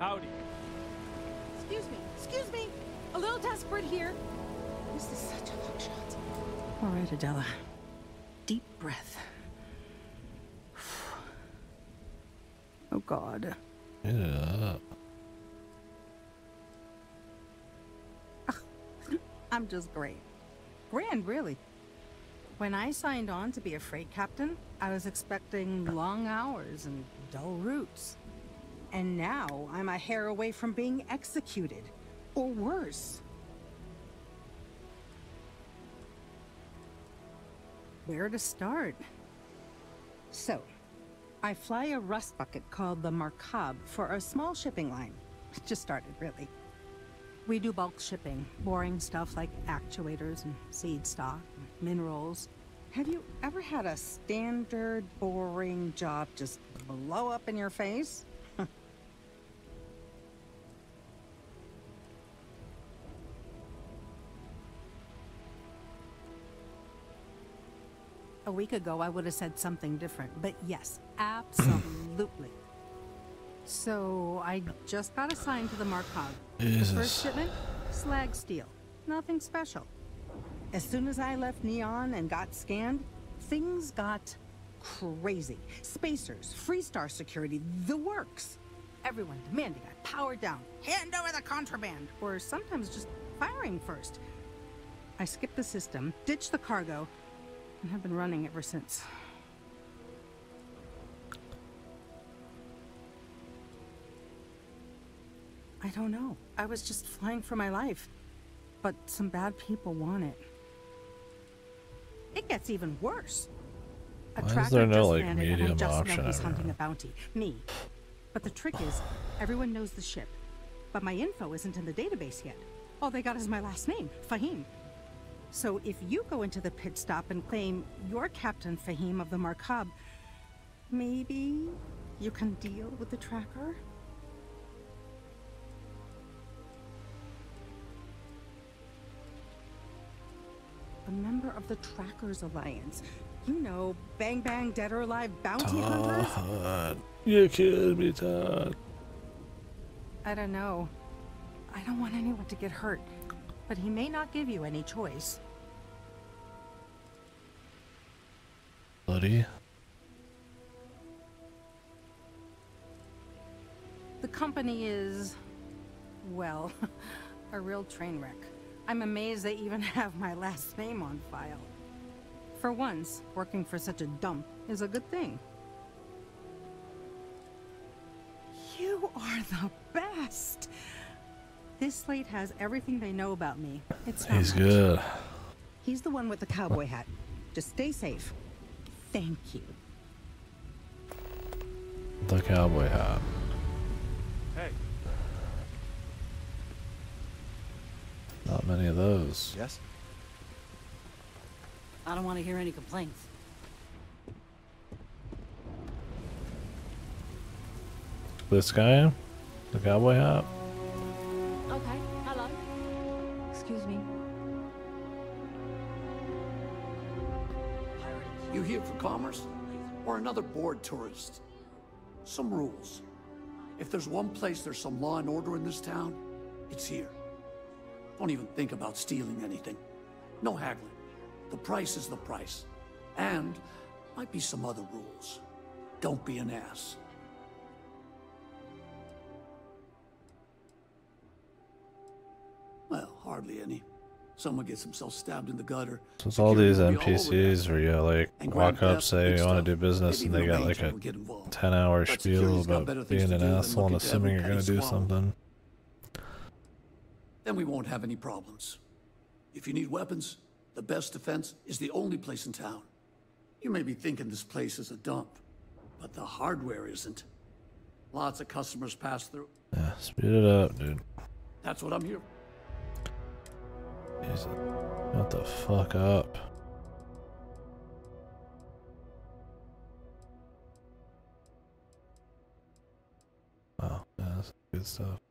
Howdy. Excuse me. A little desperate here. This is such a long shot. All right, Adela. Deep breath. Oh, God. Yeah. I'm just great. Grand, really. When I signed on to be a freight captain, I was expecting long hours and dull routes. And now I'm a hair away from being executed. Or worse. Where to start? So, I fly a rust bucket called the Markab for a small shipping line. Just started, really. We do bulk shipping, boring stuff like actuators and seed stock, and minerals. Have you ever had a standard, boring job just blow up in your face? A week ago, I would have said something different, but yes, absolutely. So, I just got assigned to the Markov. The first shipment? Slag steel. Nothing special. As soon as I left Neon and got scanned, things got crazy. Spacers, Freestar security, the works. Everyone demanding I power down, hand over the contraband, or sometimes just firing first. I skipped the system, ditched the cargo, and have been running ever since. I don't know. I was just flying for my life. But some bad people want it. It gets even worse. Why is there no like medium and I just option? know he's hunting a bounty. Me. But the trick is, everyone knows the ship. But my info isn't in the database yet. All they got is my last name, Fahim. So if you go into the pit stop and claim you're Captain Fahim of the Markab, maybe you can deal with the tracker? A member of the Trackers Alliance. You know, bang bang, dead or alive bounty hunters? You killed me, Todd. I don't know. I don't want anyone to get hurt. But he may not give you any choice. Buddy. The company is, well, a real train wreck. I'm amazed they even have my last name on file. For once, working for such a dump is a good thing. You are the best! This slate has everything they know about me. It's not He's much. good. He's the one with the cowboy hat. Just stay safe. Thank you. The cowboy hat. Hey. Not many of those. Yes? I don't want to hear any complaints. This guy? The cowboy hat? Okay, hello. Excuse me. You here for commerce? Or another bored tourist? Some rules. If there's one place there's some law and order in this town, it's here. Don't even think about stealing anything. No haggling. The price is the price. And might be some other rules. Don't be an ass. Well, hardly any. Someone gets himself stabbed in the gutter. So it's all these Security will be all over NPCs that. where you like And walk Grand up, Theft, say big you want to stuff. do business, and Maybe they got even like Major a will get involved. 10-hour But spiel security's got about better things being to an do than asshole and look into every assuming you're going to penny do swallowed. something. Then we won't have any problems. If you need weapons, the best defense is the only place in town. You may be thinking this place is a dump, but the hardware isn't. Lots of customers pass through. Yeah, speed it up, dude. That's what I'm here. Jesus. What the fuck up? Wow, yeah, that's good stuff.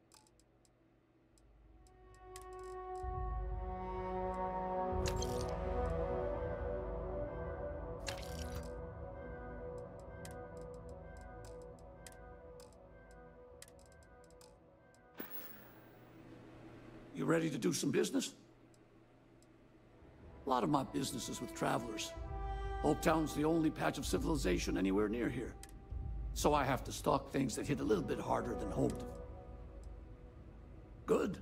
You ready to do some business? A lot of my business is with travelers. Hopetown's the only patch of civilization anywhere near here. So I have to stock things that hit a little bit harder than hoped. Good.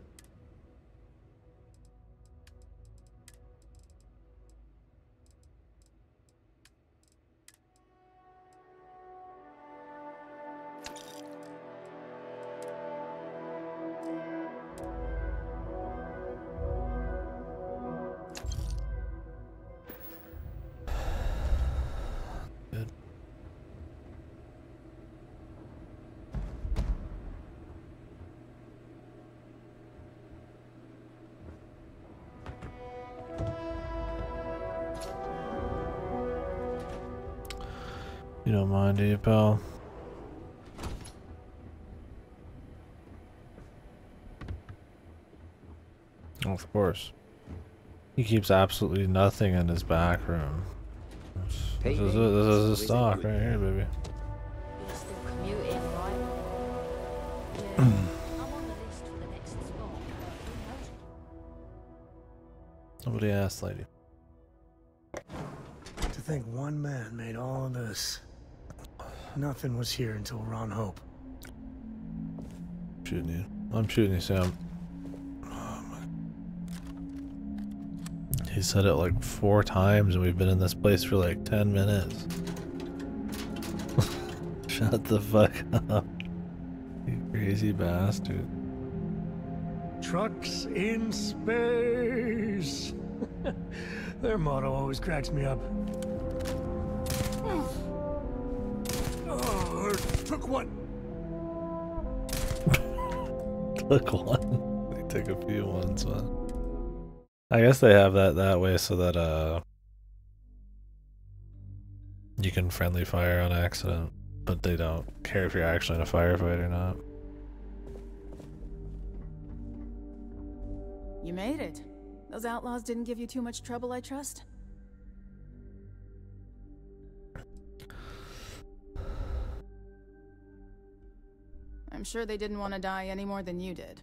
You don't mind, do you, pal? Of course. He keeps absolutely nothing in his back room. This is his stock right here, baby. You're still commuting, right? Yeah. I'm on the list for the next spot. Who knows? Somebody asked, lady. To think one man made all of this. Nothing was here until Ron Hope. Shooting you. I'm shooting you, Sam. He said it like 4 times and we've been in this place for like 10 minutes. Shut the fuck up. You crazy bastard. Trucks in space. Their motto always cracks me up. Oh, took one. Took one. They took a few ones, man. I guess they have that way so that you can friendly fire on accident, but they don't care if you're actually in a firefight or not. You made it. Those outlaws didn't give you too much trouble, I trust? I'm sure they didn't want to die any more than you did.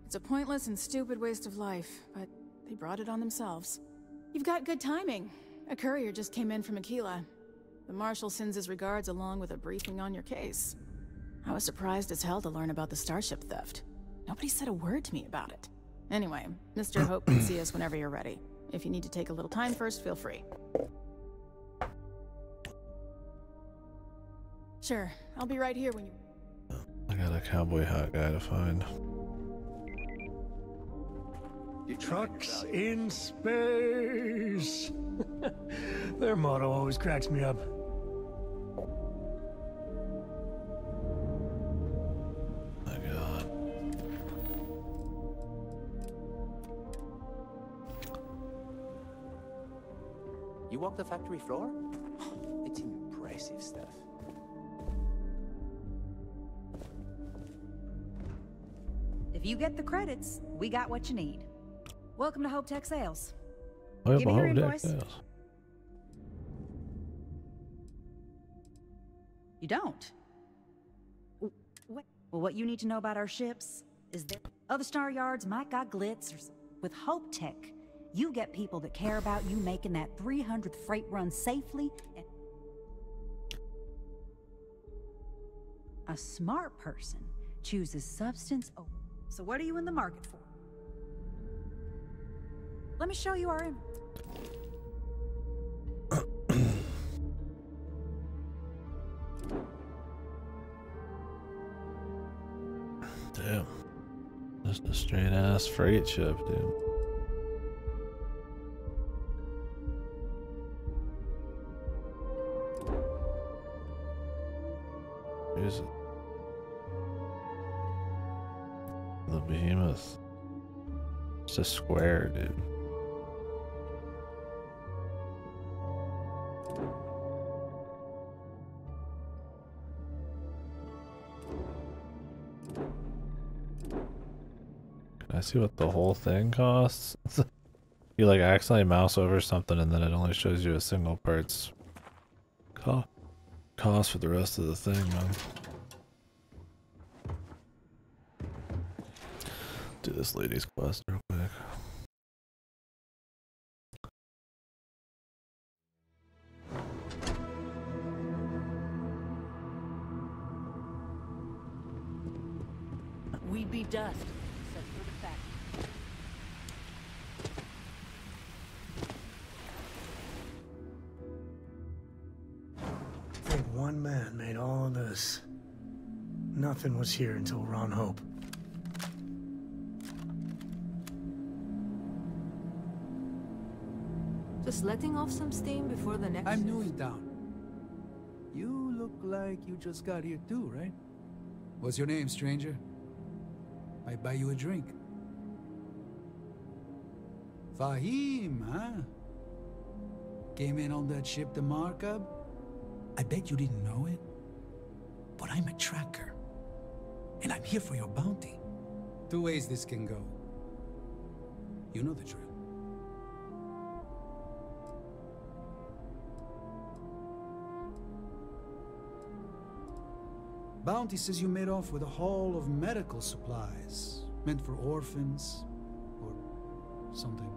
It's a pointless and stupid waste of life, but they brought it on themselves. You've got good timing. A courier just came in from Aquila. The Marshal sends his regards along with a briefing on your case. I was surprised as hell to learn about the starship theft. Nobody said a word to me about it. Anyway, Mr. Hope can see us whenever you're ready. If you need to take a little time first, feel free. Sure, I'll be right here when you... I got a cowboy hat guy to find. Trucks in space. Their motto always cracks me up. My God. You walk the factory floor? It's impressive stuff. If you get the credits, we got what you need. Welcome to Hope Tech Sales. I have Give a me your whole deck, invoice. yes. You don't? What? Well, what you need to know about our ships is that other star yards might got glitz or something. With Hope Tech, you get people that care about you making that 300th freight run safely and a smart person chooses substance over. So what are you in the market for? Let me show you our Damn. Just a straight ass freight ship, dude. Here's it. The behemoth. It's a square, dude. Can I see what the whole thing costs? You like accidentally mouse over something and then it only shows you a single part's cost for the rest of the thing, man. Do this lady's quest real quick. We'd be dust, except for the fact. I think one man made all of this. Nothing was here until Ron Hope. Just letting off some steam before the next. I'm new in town. You look like you just got here too, right? What's your name, stranger? I buy you a drink. Fahim, huh? Came in on that ship to Markup? I bet you didn't know it. But I'm a tracker. And I'm here for your bounty. Two ways this can go. You know the drill. Bounty says you made off with a haul of medical supplies, meant for orphans, or something.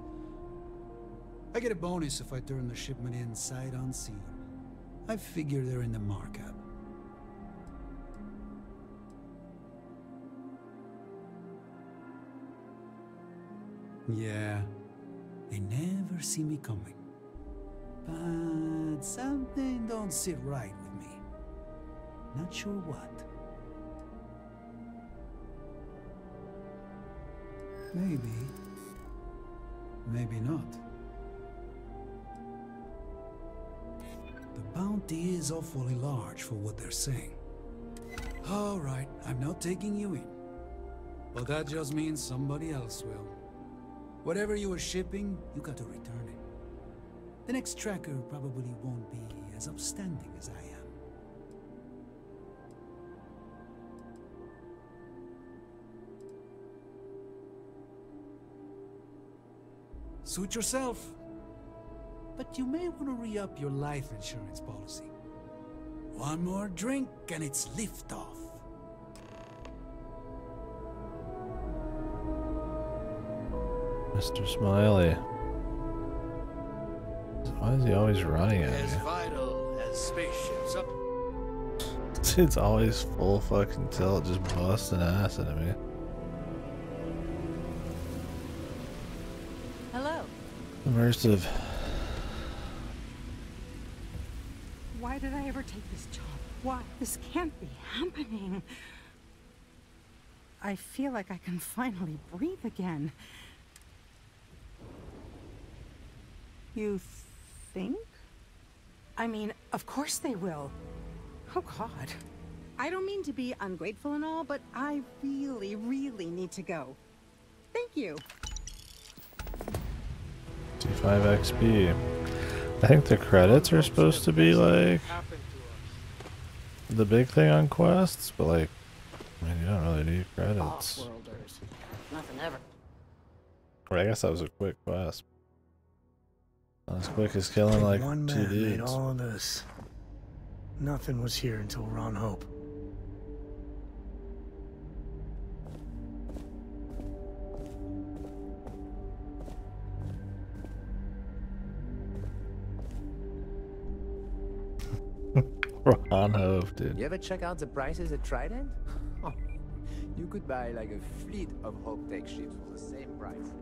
I get a bonus if I turn the shipment in sight unseen. I figure they're in the markup. Yeah, they never see me coming. But something don't sit right with me. Not sure what. Maybe. Maybe not. The bounty is awfully large for what they're saying. All right, I'm not taking you in. But that just means somebody else will. Whatever you were shipping, you got to return it. The next tracker probably won't be as upstanding as I am. Suit yourself. But you may want to re-up your life insurance policy. One more drink and it's liftoff. Mr. Smiley. Why is he always running at As me? vital as spaceships up. Dude's always full fucking tilt, just busting ass at me. Hello. Immersive. Why did I ever take this job? Why? This can't be happening. I feel like I can finally breathe again. You think? I mean, of course they will. Oh, God. I don't mean to be ungrateful and all, but I really, really need to go. Thank you. T5 XP. I think the credits are supposed to be like the big thing on quests, but like, I mean, you don't really need credits. Off-worlders. Nothing ever. Or I guess that was a quick quest. Not as quick as killing like one 2 man made dudes. all of this. Nothing was here until Ron Hope. Ron Hope, dude. You ever check out the prices at Trident? Oh, you could buy like a fleet of Hope Tech ships for the same price.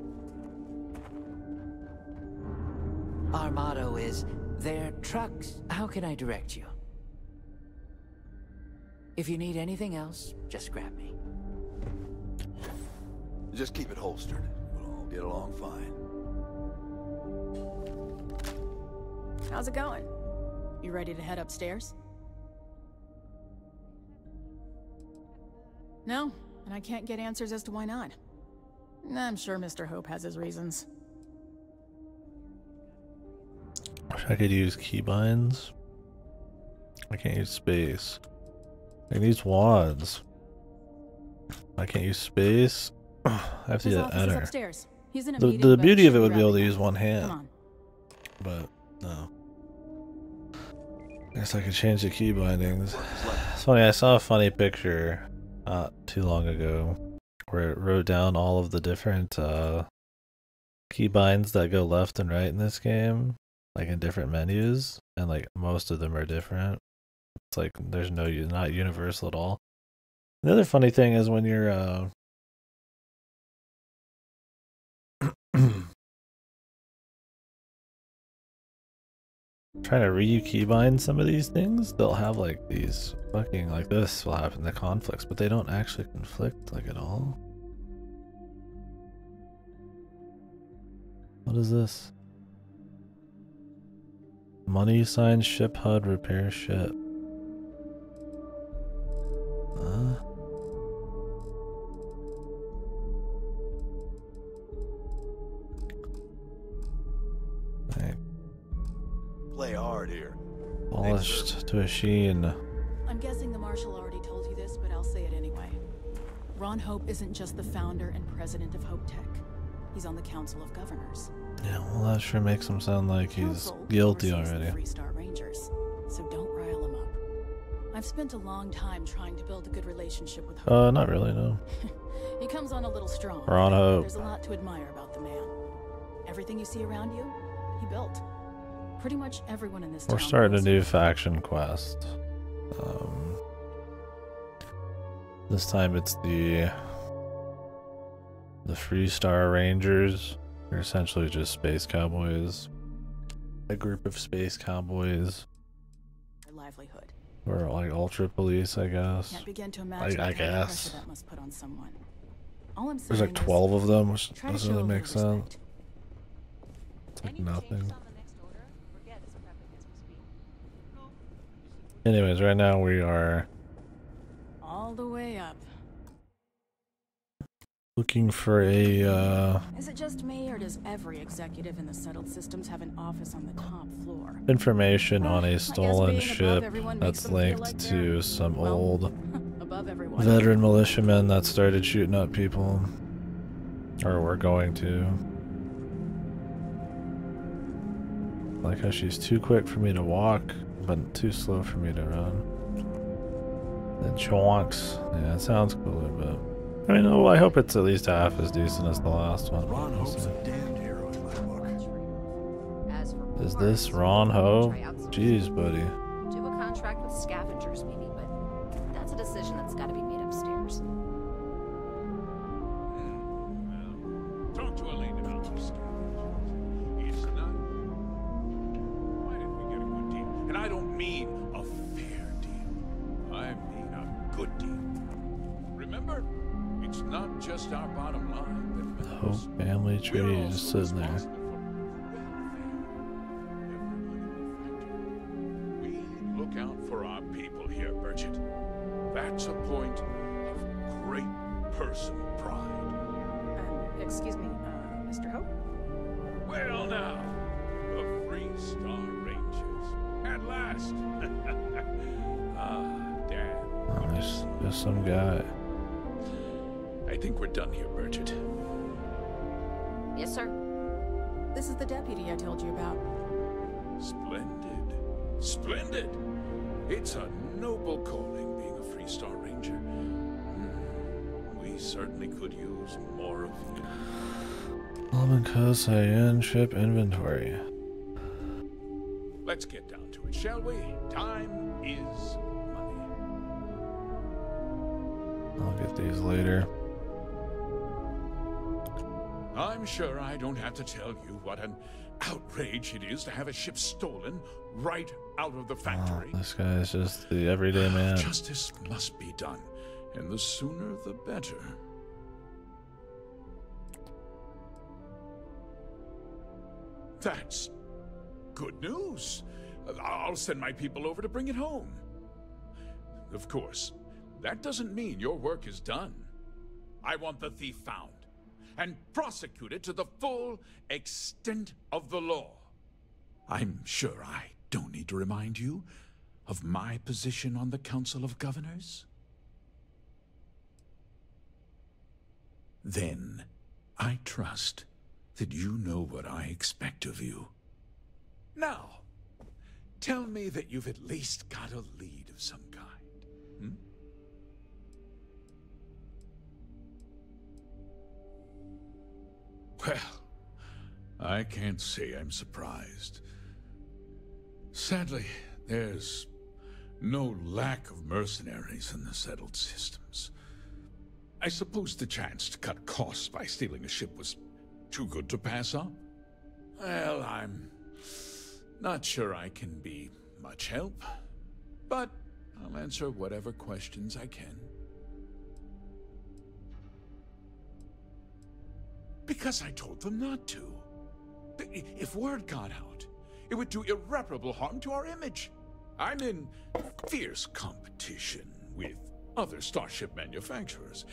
Our motto is, they're trucks. How can I direct you? If you need anything else, just grab me. Just keep it holstered. We'll all get along fine. How's it going? You ready to head upstairs? No, and I can't get answers as to why not. I'm sure Mr. Hope has his reasons. Wish I could use keybinds. I can't use space. I can use wads. I can't use space. I have to His use office is enter. upstairs. He's in a The meeting, but beauty of it should would be able to grab use one Come hand, on. but no. I guess I could change the key bindings. It's funny, I saw a funny picture not too long ago where it wrote down all of the different keybinds that go left and right in this game, like in different menus, and like most of them are different. It's like there's not universal at all. The other funny thing is when you're trying to re-keybind some of these things, they'll have like these fucking, like this will happen, the conflicts, but they don't actually conflict like at all. What is this? Money sign ship HUD repair ship. Right. Play hard here. Polished to a sheen. I'm guessing the Marshal already told you this, but I'll say it anyway. Ron Hope isn't just the founder and president of Hope Tech. He's on the Council of Governors. Yeah, well, that sure makes him sound like he's guilty already. The Freestar Rangers, so don't rile him up. I've spent a long time trying to build a good relationship with Hope. Not really, no. He comes on a little strong. Ron Hope. There's a lot to admire about the man. Everything you see around you, he built. Pretty much everyone in this town. We're starting a new faction quest. This time it's the Freestar Rangers. They're essentially just space cowboys. A group of space cowboys. Their livelihood. Or like ultra police, I guess. Can't begin to imagine I the guess. pressure that must put on someone. All I'm saying There's like is 12 of them, which try to doesn't show really a make little sense. It's like nothing. Anyways, right now we are all the way up. looking for a Is it just me, or does every executive in the settled systems have an office on the top floor? information on a stolen being ship above everyone makes that's them feel linked like to some old above everyone. veteran militiamen that started shooting up people. Or were going to. Like how she's too quick for me to walk, but too slow for me to run. The chonks. Yeah, it sounds cooler, but I mean, well, I hope it's at least half as decent as the last one. Ron Hope's a damned hero in my book. Is this Ron Hope? Jeez, buddy. Do a contract with scavengers, maybe, but that's a decision that's got to be made upstairs. Talk to Elaine about those scavengers. It's not. Why didn't we get a good deal? And I don't mean a fair deal. I mean a good deal. Remember, it's not just our bottom line that The Hope family tree is just sitting there. we look out for our people here, Burchett. That's a point of great personal pride. Excuse me, Mr. Hope? Well now, the Freestar Rangers. At last. Dad. Oh, there's just some guy. I think we're done here, Burchett. Yes, sir. This is the deputy I told you about. Splendid. Splendid. It's a noble calling being a Freestar Ranger. We certainly could use more of you. Almancos High-End ship inventory. Let's get down to it, shall we? Time is money. I'll get these later. I'm sure I don't have to tell you what an outrage it is to have a ship stolen right out of the factory. Oh, this guy is just the everyday man. Justice must be done, and the sooner the better. That's good news. I'll send my people over to bring it home. Of course, that doesn't mean your work is done. I want the thief found and prosecuted to the full extent of the law. I'm sure I don't need to remind you of my position on the Council of Governors. Then, I trust that you know what I expect of you. Now, tell me that you've at least got a lead of some kind. Well, I can't say I'm surprised. Sadly, there's no lack of mercenaries in the settled systems. I suppose the chance to cut costs by stealing a ship was too good to pass up? Well, I'm not sure I can be much help, but I'll answer whatever questions I can. Because I told them not to. If word got out, it would do irreparable harm to our image. I'm in fierce competition with other starship manufacturers.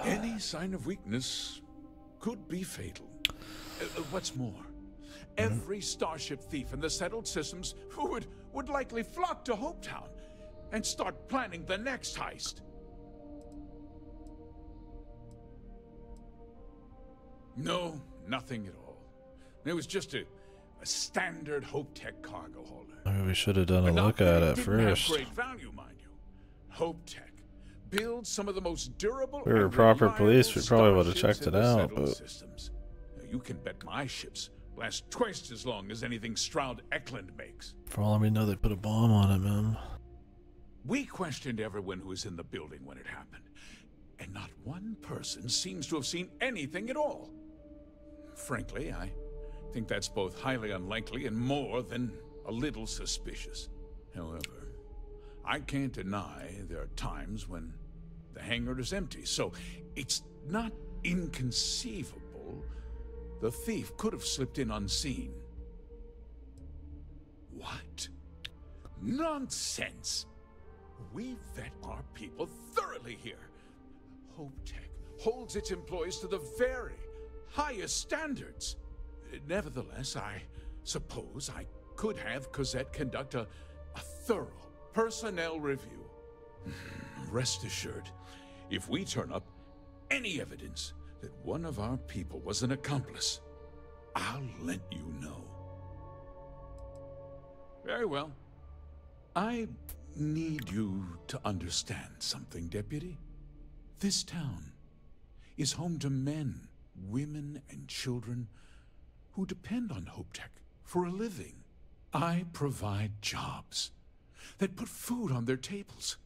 Any sign of weakness could be fatal. What's more, every starship thief in the settled systems would likely flock to Hopetown and start planning the next heist. No, nothing at all. It was just a standard HopeTech cargo holder. Maybe we should have done a look at it first. Great value, mind you. HopeTech builds some of the most durable. If we were proper police, we probably would have checked it out. But systems. You can bet my ships last twice as long as anything Stroud Eklund makes. for all we know, they put a bomb on it, man. We questioned everyone who was in the building when it happened, and not one person seems to have seen anything at all. Frankly, I think that's both highly unlikely and more than a little suspicious. However, I can't deny there are times when the hangar is empty, so it's not inconceivable the thief could have slipped in unseen. What? Nonsense! We vet our people thoroughly here. HopeTech holds its employees to the very highest standards. Nevertheless, I suppose I could have Cosette conduct a thorough personnel review. Rest assured, if we turn up any evidence that one of our people was an accomplice, I'll let you know. Very well. I need you to understand something, Deputy. This town is home to men, women, and children who depend on HopeTech for a living. I provide jobs that put food on their tables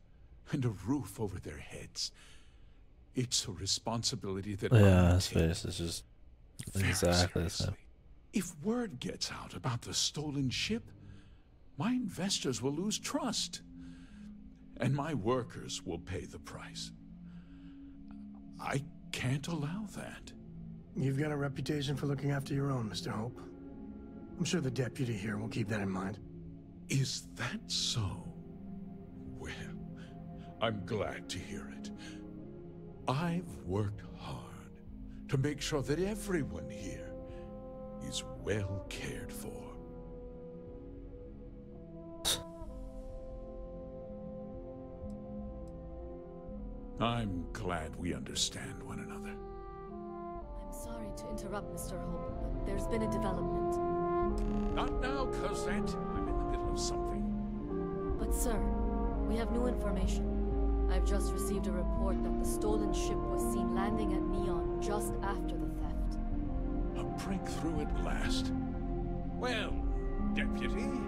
and a roof over their heads. It's a responsibility that his face is just exactly the same. If word gets out about the stolen ship, my investors will lose trust, and my workers will pay the price. I can't allow that. You've got a reputation for looking after your own, Mr. Hope. I'm sure the deputy here will keep that in mind. Is that so? Well, I'm glad to hear it. I've worked hard to make sure that everyone here is well cared for. I'm glad we understand one another. I'm sorry to interrupt, Mr. Hope, but there's been a development. Not now, Cosette. I'm in the middle of something. But sir, we have new information. I've just received a report that the stolen ship was seen landing at Neon just after the theft. A breakthrough at last. Well, Deputy,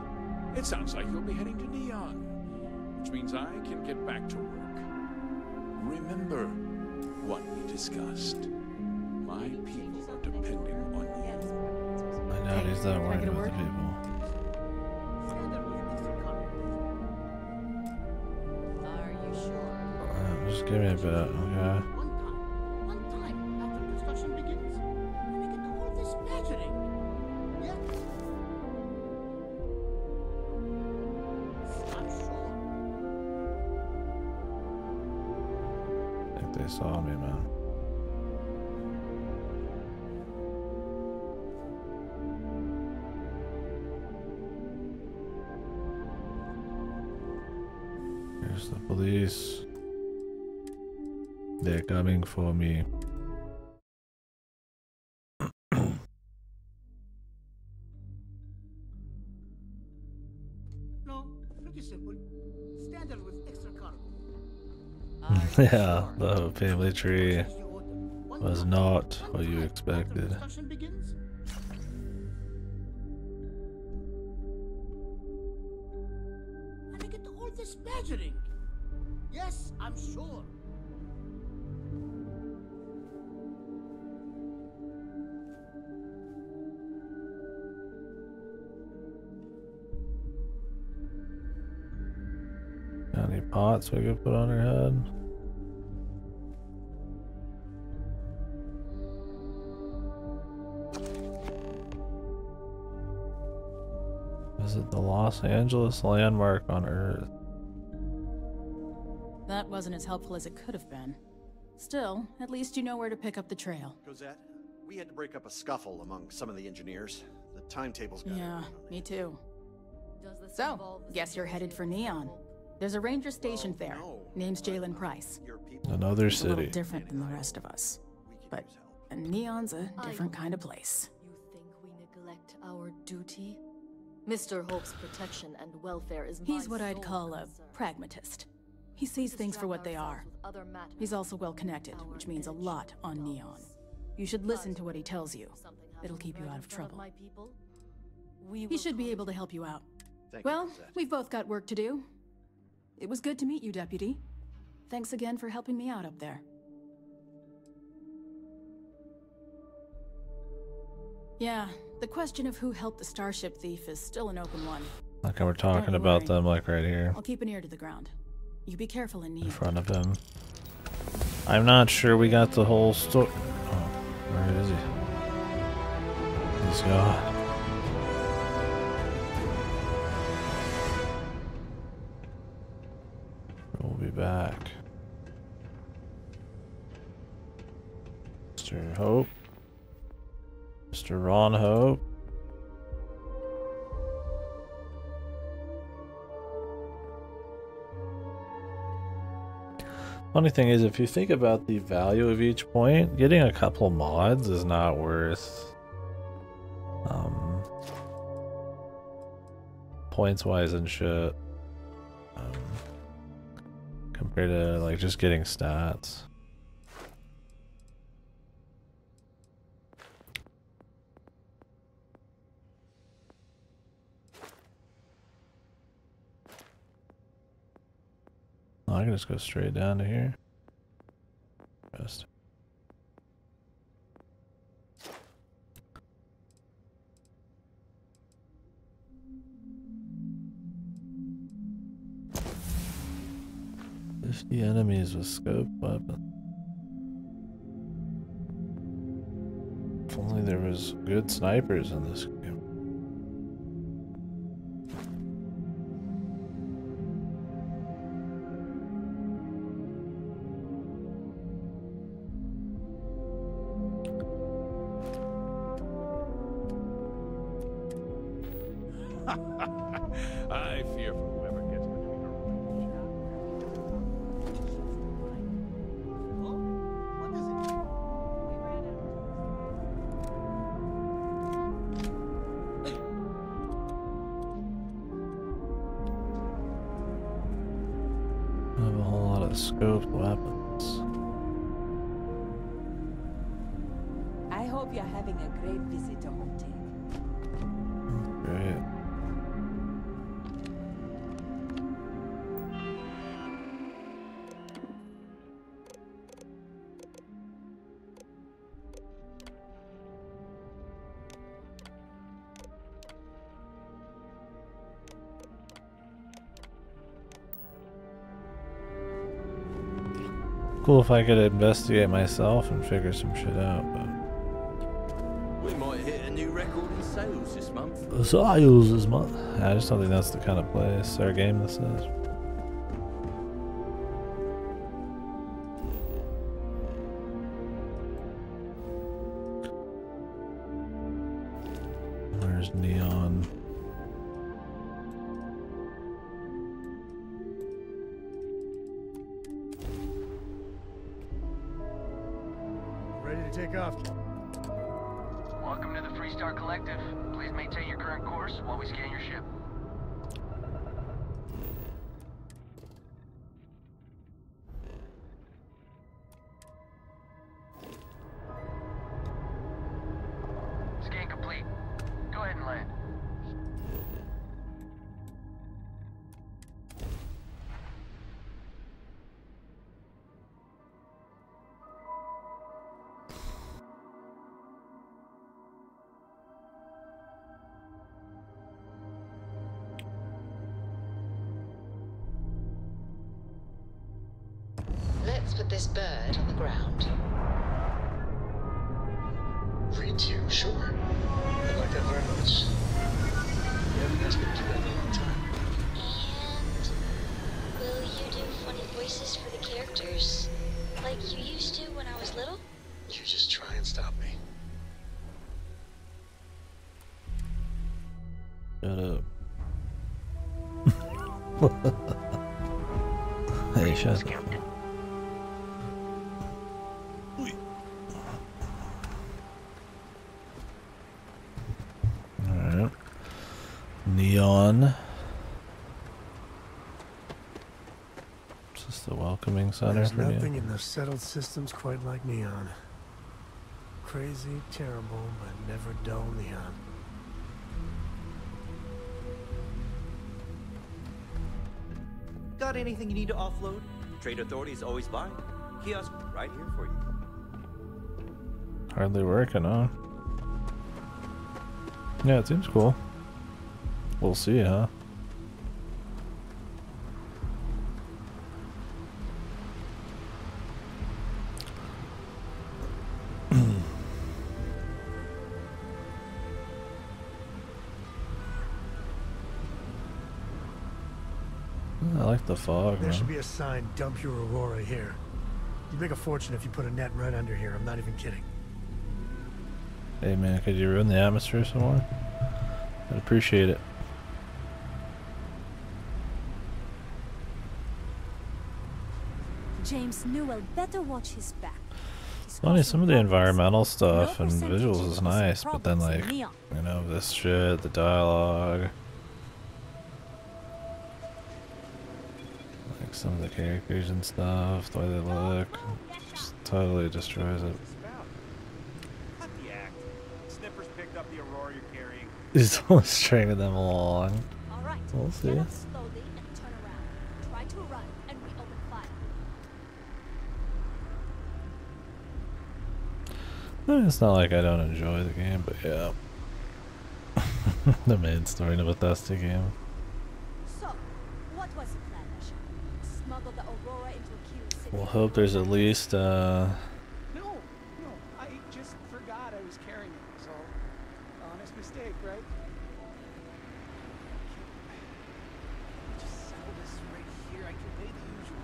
it sounds like you'll be heading to Neon, which means I can get back to work. Remember what we discussed. My people are depending on you. My daddy's not worried about the people. Are you sure? Just give me a bit, okay? One time after construction begins, we make it all this badgering. Yeah? I'm sure. I think they saw me, man. Here's the police. They're coming for me. No, pretty simple. Standard with extra cargo. Yeah, the family tree. Was not what you expected. Discussion begins. And I get all this badgering. Yes, I'm sure. Got any pots we could put on her head? Visit the Los Angeles landmark on Earth. That wasn't as helpful as it could have been. Still, at least you know where to pick up the trail. Cosette, we had to break up a scuffle among some of the engineers. The timetables got Yeah, me too. So, guess you're headed for Neon. There's a ranger stationed there. Name's Jalen Price. Another He's a little city. different than the rest of us. But Neon's a different kind of place. You think we neglect our duty? Mr. Hope's protection and welfare is He's my what I'd sole call a concern. pragmatist. He sees things for what they are. With other matters. He's also well connected, which means a lot on Neon. You should listen to what he tells you. It'll keep you out of trouble. My people, He should be able to help you out. Thank you, Well, Cosette. we've both got work to do. It was good to meet you, Deputy. Thanks again for helping me out up there. Yeah, the question of who helped the Starship thief is still an open one. Like we're talking Don't about worry. them like right here I'll keep an ear to the ground. You be careful in in Neon. front of him. I'm not sure we got the whole story. Oh, where is he? He's gone. We'll be back. Mr. Hope. Mr. Ron Hope. Funny thing is, if you think about the value of each point, getting a couple mods is not worth points wise and shit compared to like just getting stats. Oh, I can just go straight down to here. Best. The enemies with scope weapon. If only there was good snipers in this game. I fear for whoever gets between her. I have a whole lot of scoped weapons. I hope you're having a great visit to Hometown. Great. Cool if I could investigate myself and figure some shit out, but We might hit a new record in sales this month. sales is I just don't think that's the kind of place or game this is. Where's Neon? Ready to take off. Welcome to the Freestar Collective. Please maintain your current course while we scan your ship. put this bird on the ground? Read to you, sure. I'd like that very much. You haven't asked me to do that in a long time. And will you do funny voices for the characters? Like you used to when I was little? You just try and stop me. Shut up. Hey, shut up. Alright. Neon. Is this the welcoming center There's for you? nothing in the settled systems quite like Neon. Crazy, terrible, but never dull Neon. Got anything you need to offload? Trade authorities always buy. Kiosk right here for you. Hardly working, huh? Yeah, it seems cool. We'll see, huh? I like the fog, There man. should be a sign, dump your Aurora here. You'd make a fortune if you put a net right under here, I'm not even kidding. Hey man, could you ruin the atmosphere some more? I'd appreciate it. James Newell better watch his back. Funny, some of the environmental stuff and visuals is nice, but then like, you know, this shit, the dialogue. Like some of the characters and stuff, the way they look, just totally destroys it. Cut the act. Snippers picked up the Aurora you're carrying. He's almost stringing them along. Alright, We'll see. get up slowly and turn around. Try to run and we open fire. I mean, it's not like I don't enjoy the game, but yeah. The main story in a Bethesda game. So, what was the plan, Asher? Smuggle the Aurora into a queue city. We'll hope there's at least No, I just forgot I was carrying it, so honest mistake, right? Just settle this right here. I can pay the usual.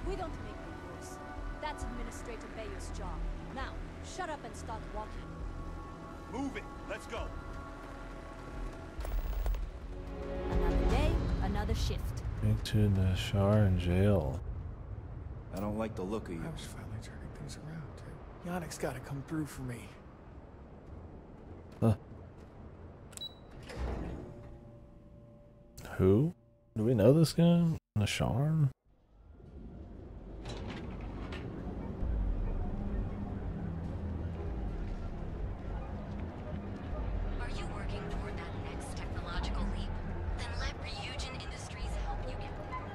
We don't make the rules. That's Administrator Bayer's job. Now, shut up and start walking. Move it. Let's go. Another day, another shift. Into Nashar in jail. I don't like the look of you. I was finally turning things around, too. Yannick's gotta come through for me. Huh. Who? Do we know this guy? Nashar? Are you working toward that next technological leap? Then let Ryujin Industries help you get there.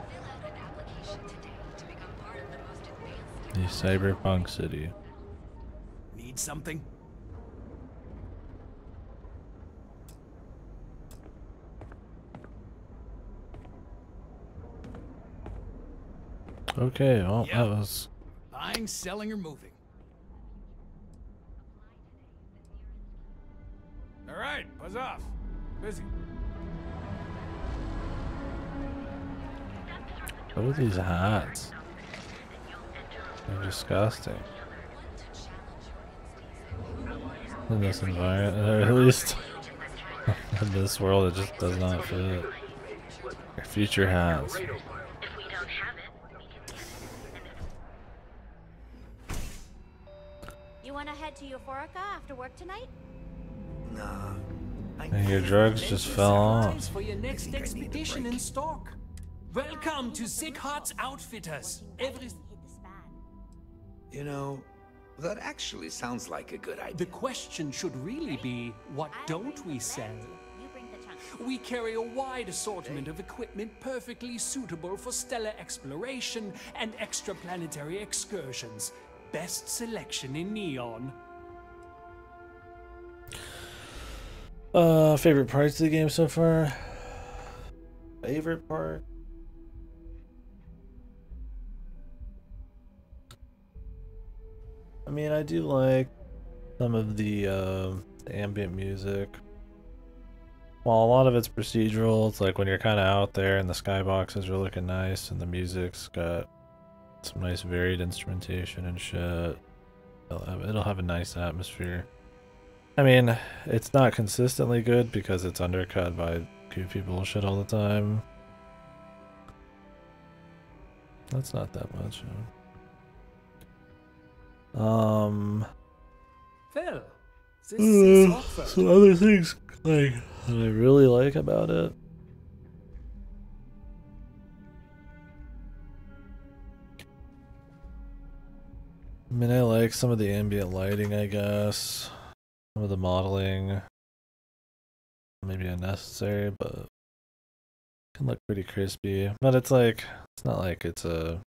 Fill out an application today to become part of the most advanced The cyberpunk city. Need something? Okay, well, that was... Buying, selling, or moving. All right, buzz off. Busy. What are these hats? They're disgusting. In this environment, or at least in this world, it just does not fit. Your future hats. You wanna head to Euphorica after work tonight? Nah. And your drugs just fell off. For your next expedition in stock. Welcome to Zighart's Outfitters. You know, that actually sounds like a good idea. The question should really be, what don't we sell? We carry a wide assortment of equipment perfectly suitable for stellar exploration and extraplanetary excursions. Best selection in Neon. Favorite parts of the game so far? Favorite part? mean, I do like some of the ambient music. While a lot of it's procedural, it's like when you're kind of out there and the skyboxes are looking nice and the music's got some nice varied instrumentation and shit. It'll have a nice atmosphere. I mean, it's not consistently good because it's undercut by goofy bullshit all the time. That's not that much. Phil, this is awkward. Some other things like that I really like about it. I mean, I like some of the ambient lighting, I guess. Some of the modeling. Maybe unnecessary, but it can look pretty crispy. But it's like, it's not like it's a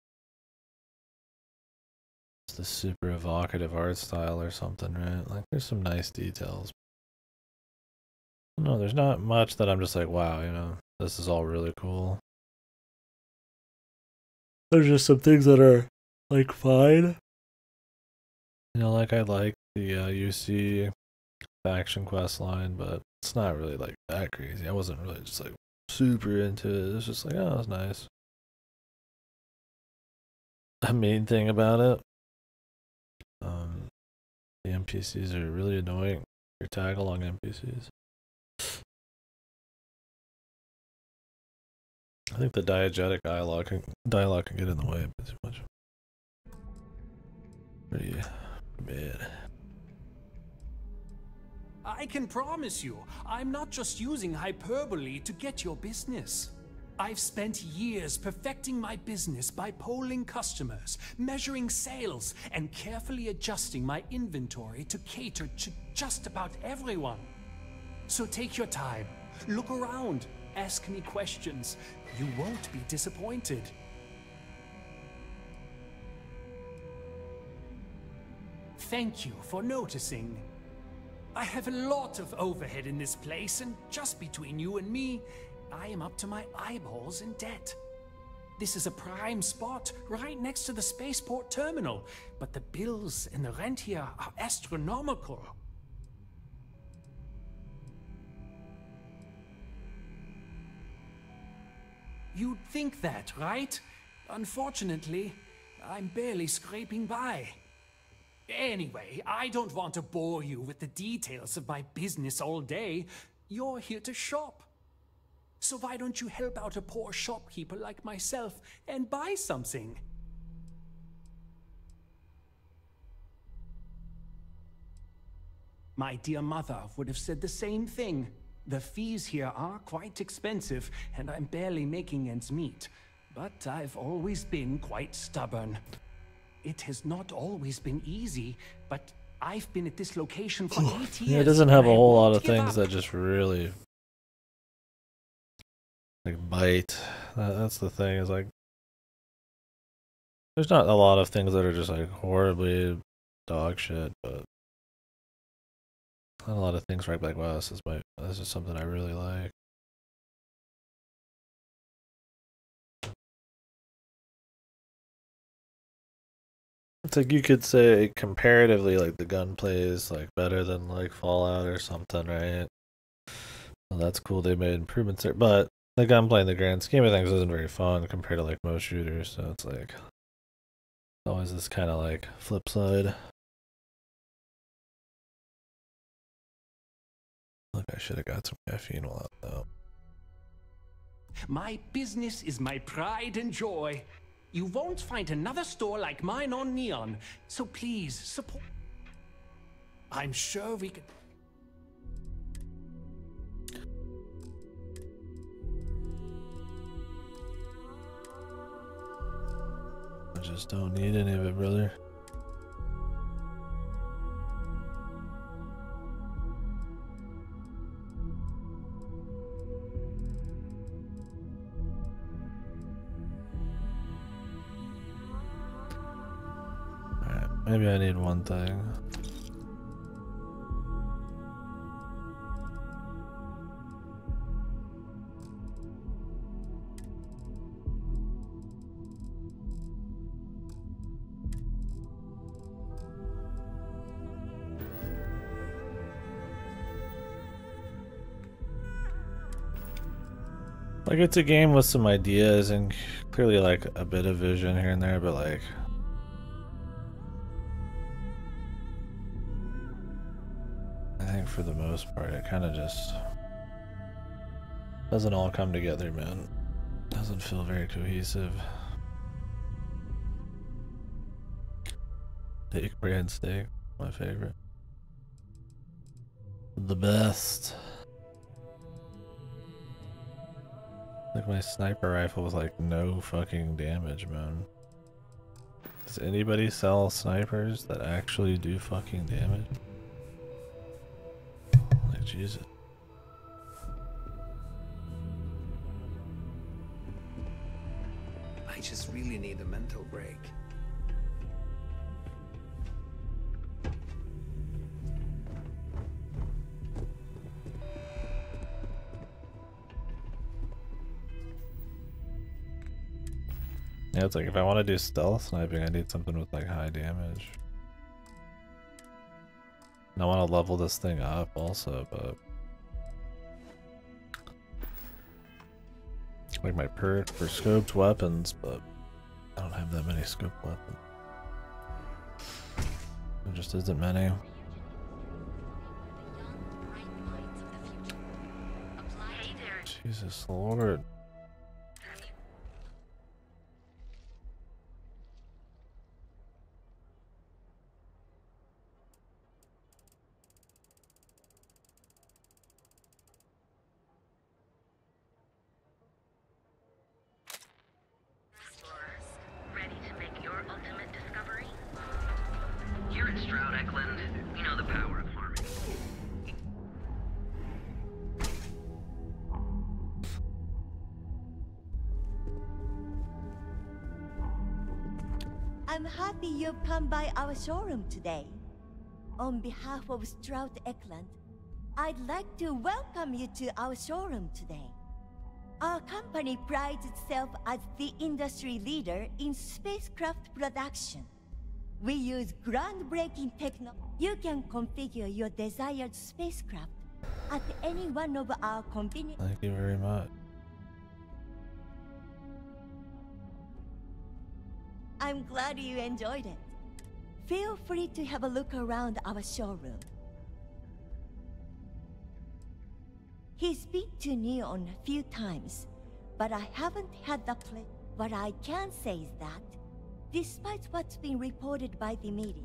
super evocative art style or something, right? Like, there's some nice details. No, there's not much that I'm just like, wow, you know, this is all really cool. There's just some things that are, like, fine. You know, like, I like the UC faction quest line, but it's not really, like, that crazy. I wasn't really just, like, super into it. It's just like, oh, it's nice. The main thing about it, the NPCs are really annoying. Your tag-along NPCs. I think the diegetic dialogue can get in the way a bit too much. Pretty bad. I can promise you, I'm not just using hyperbole to get your business. I've spent years perfecting my business by polling customers, measuring sales, and carefully adjusting my inventory to cater to just about everyone. So take your time, look around, ask me questions. You won't be disappointed. Thank you for noticing. I have a lot of overhead in this place, and just between you and me, I am up to my eyeballs in debt. This is a prime spot, right next to the spaceport terminal, but the bills and the rent here are astronomical. You'd think that, right? Unfortunately, I'm barely scraping by. Anyway, I don't want to bore you with the details of my business all day. You're here to shop. So why don't you help out a poor shopkeeper like myself and buy something? My dear mother would have said the same thing. The fees here are quite expensive, and I'm barely making ends meet. But I've always been quite stubborn. It has not always been easy, but I've been at this location for 8 years. Yeah, it doesn't have a whole lot of things that just really like bite. That's the thing, is like there's not a lot of things that are just like horribly dog shit, but not a lot of things where I'm like, wow, this is something I really like. It's like you could say comparatively, like the gunplay is like better than like Fallout or something, right? Well, that's cool. They made improvements there, but the gunplay in the grand scheme of things isn't very fun compared to like most shooters. So it's like always this kind of like flip side. Look, I should have got some caffeine while out though. My business is my pride and joy. You won't find another store like mine on Neon, so please support. I'm sure we could. I just don't need any of it, brother. Maybe I need one thing. Like, it's a game with some ideas and clearly like a bit of vision here and there, but like I think for the most part it kind of just doesn't all come together, man. Doesn't feel very cohesive. Steak, brand steak, my favorite. The best. Like my sniper rifle was like no fucking damage, man. Does anybody sell snipers that actually do fucking damage? Like Jesus. I just really need a mental break. Yeah, it's like if I want to do stealth sniping, I need something with like high damage. And I want to level this thing up also, but like my perk for scoped weapons, but I don't have that many scoped weapons. There just isn't many. Jesus Lord. I'm happy you've come by our showroom today. On behalf of Stroud Eklund, I'd like to welcome you to our showroom today. Our company prides itself as the industry leader in spacecraft production. We use groundbreaking technology. You can configure your desired spacecraft at any one of our convenient... Thank you very much. I'm glad you enjoyed it. Feel free to have a look around our showroom. He's been to Neon a few times, but I haven't had the pleasure. What I can say is that, despite what's been reported by the media,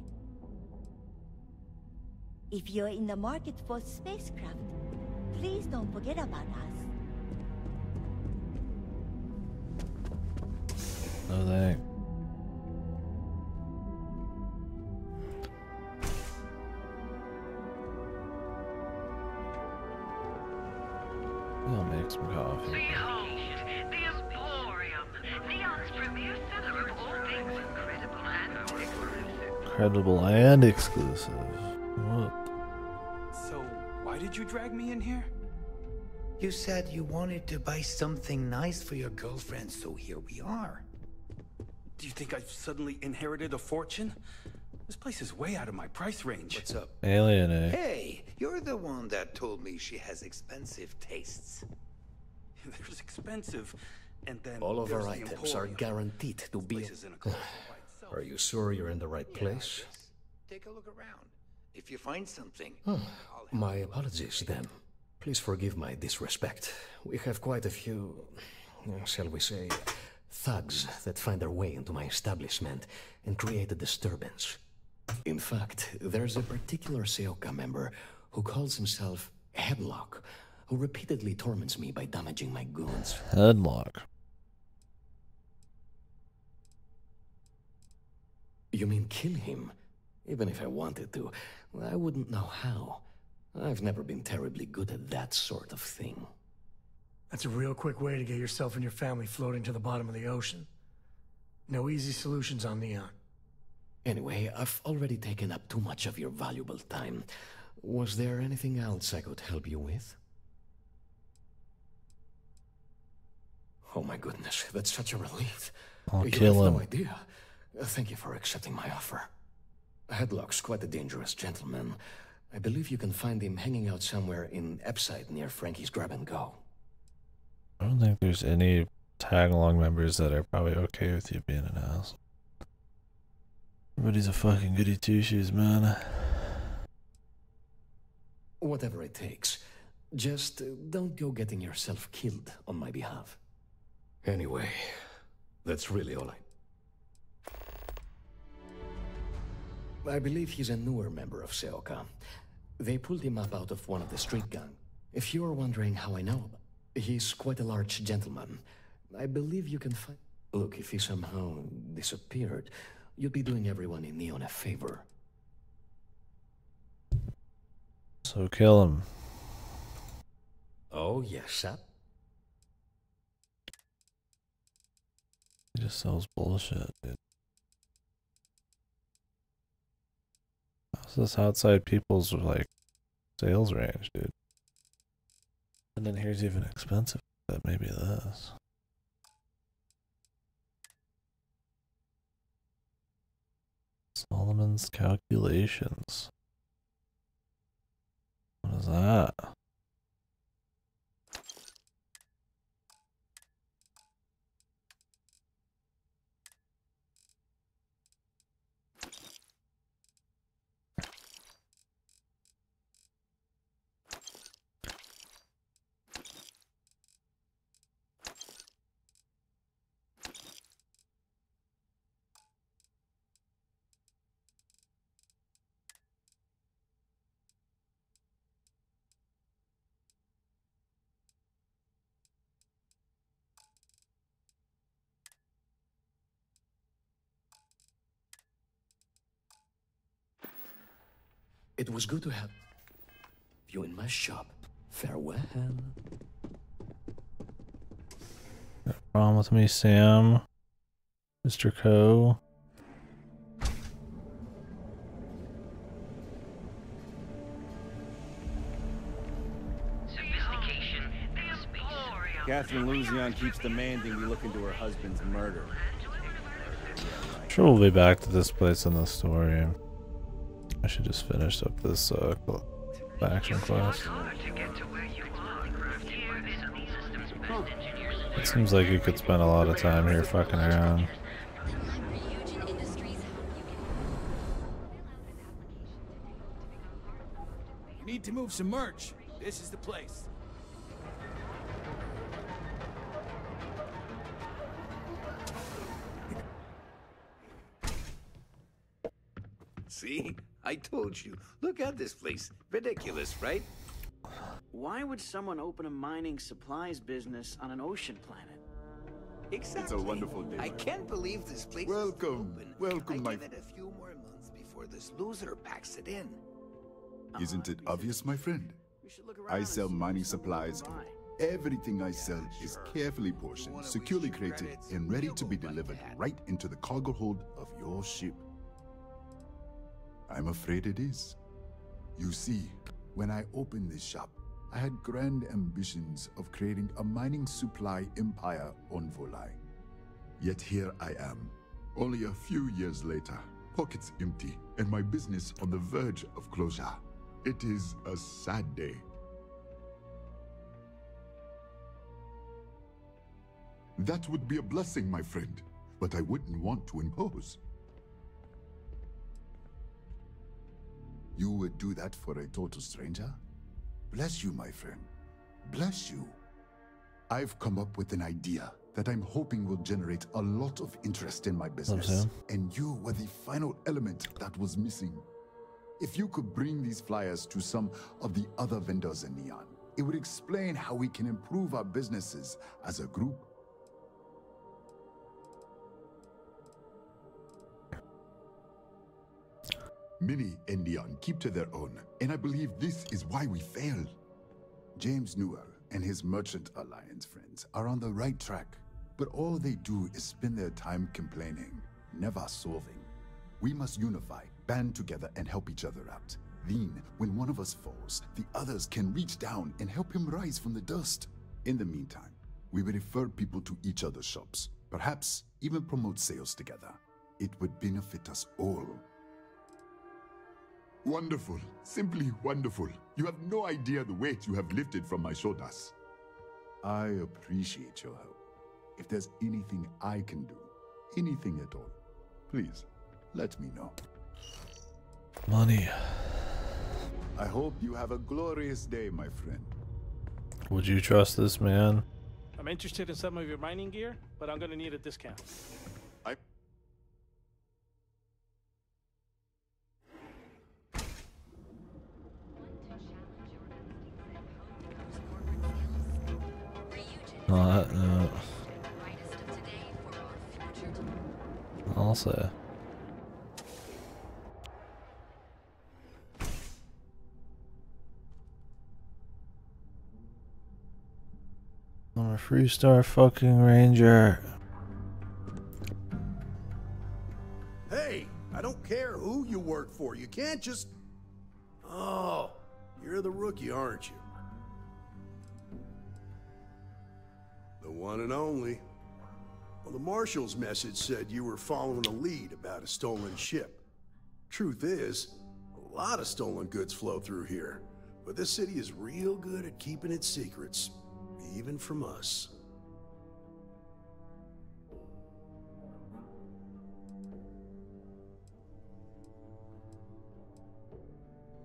if you're in the market for spacecraft, please don't forget about us. No thanks. I'll make some coffee. Behold, the Emporium, Neon's premier seller of all things incredible and exclusive. Incredible and exclusive. What? So, why did you drag me in here? You said you wanted to buy something nice for your girlfriend, so here we are. Do you think I've suddenly inherited a fortune? This place is way out of my price range. What's up? Alien, eh? Hey, you're the one that told me she has expensive tastes. There's expensive, and then all of our the items Emporium. are guaranteed to be... Are you sure you're in the right place? Take a look around. If you find something... My apologies, then. Please forgive my disrespect. We have quite a few, shall we say, thugs that find their way into my establishment and create a disturbance. In fact, there's a particular Seoka member who calls himself Headlock, who repeatedly torments me by damaging my goods. Headlock. You mean kill him? Even if I wanted to, I wouldn't know how. I've never been terribly good at that sort of thing. That's a real quick way to get yourself and your family floating to the bottom of the ocean. No easy solutions on Neon. Anyway, I've already taken up too much of your valuable time. Was there anything else I could help you with? Oh my goodness, that's such a relief. I'll you kill have him. no idea. Thank you for accepting my offer. Headlock's quite a dangerous gentleman. I believe you can find him hanging out somewhere in Epside near Frankie's Grab and Go. I don't think there's any tag-along members that are probably okay with you being an ass. Everybody's a fucking goody two-shoes, man. Whatever it takes. Just don't go getting yourself killed on my behalf. Anyway, that's really all I believe he's a newer member of Seoka. They pulled him up out of one of the street gang. If you're wondering how I know, he's quite a large gentleman. I believe you can find... Look, if he somehow disappeared, you'd be doing everyone in Neon a favor. So kill him. Oh, yes, sir. He just sells bullshit, dude. How's this outside people's, like, sales range, dude? And then here's even expensive, but maybe this. Solomon's calculations. What is that? It was good to have you in my shop. Farewell. Got a problem with me, Sam? Mr. Co. Catherine Luzion keeps demanding we look into her husband's murder. Sure, we'll be back to this place in the story. I should just finish up this faction quest. It seems like you could spend a lot of time here fucking around. Need to move some merch. This is the place. See? I told you. Look at this place. Ridiculous, right? Why would someone open a mining supplies business on an ocean planet? Exactly. It's a wonderful day. I can't believe this place Welcome. is open. Welcome, I my... give it a few more months before this loser packs it in. Isn't it obvious, my friend? I sell mining supplies. Everything I sell is carefully portioned, securely crated, and ready to be delivered right into the cargo hold of your ship. I'm afraid it is. You see, when I opened this shop, I had grand ambitions of creating a mining supply empire on Volai. Yet here I am, only a few years later, pockets empty, and my business on the verge of closure. It is a sad day. That would be a blessing, my friend, but I wouldn't want to impose. You would do that for a total stranger? Bless you, my friend. Bless you. I've come up with an idea that I'm hoping will generate a lot of interest in my business. And you were the final element that was missing. If you could bring these flyers to some of the other vendors in Neon, it would explain how we can improve our businesses as a group. Many in Neon keep to their own, and I believe this is why we failed. James Newell and his Merchant Alliance friends are on the right track, but all they do is spend their time complaining, never solving. We must unify, band together, and help each other out. Then, when one of us falls, the others can reach down and help him rise from the dust. In the meantime, we will refer people to each other's shops, perhaps even promote sales together. It would benefit us all. Wonderful. Simply wonderful. You have no idea the weight you have lifted from my shoulders. I appreciate your help. If there's anything I can do, anything at all, please, let me know. Money. I hope you have a glorious day, my friend. Would you trust this man? I'm interested in some of your mining gear, but I'm gonna need a discount. No. I'll say. I'm a Freestar fucking ranger. Hey, I don't care who you work for. You can't just... Oh, you're the rookie, aren't you? The one and only. Well, the Marshal's message said you were following a lead about a stolen ship. Truth is, a lot of stolen goods flow through here, but this city is real good at keeping its secrets, even from us.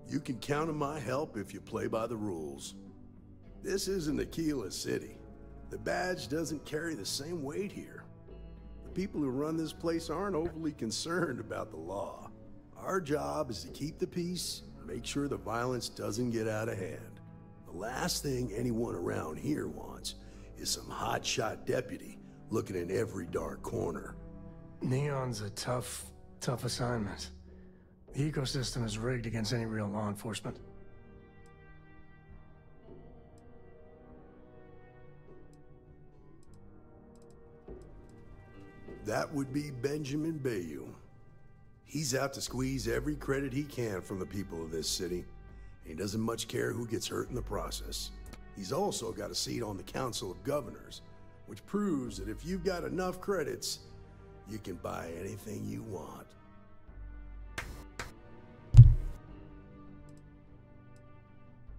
You can count on my help if you play by the rules. This isn't Aquila City. The badge doesn't carry the same weight here. The people who run this place aren't overly concerned about the law. Our job is to keep the peace, make sure the violence doesn't get out of hand. The last thing anyone around here wants is some hotshot deputy looking in every dark corner. Neon's a tough assignment. The ecosystem is rigged against any real law enforcement. That would be Benjamin Bayou. He's out to squeeze every credit he can from the people of this city. He doesn't much care who gets hurt in the process. He's also got a seat on the Council of Governors, which proves that if you've got enough credits, you can buy anything you want.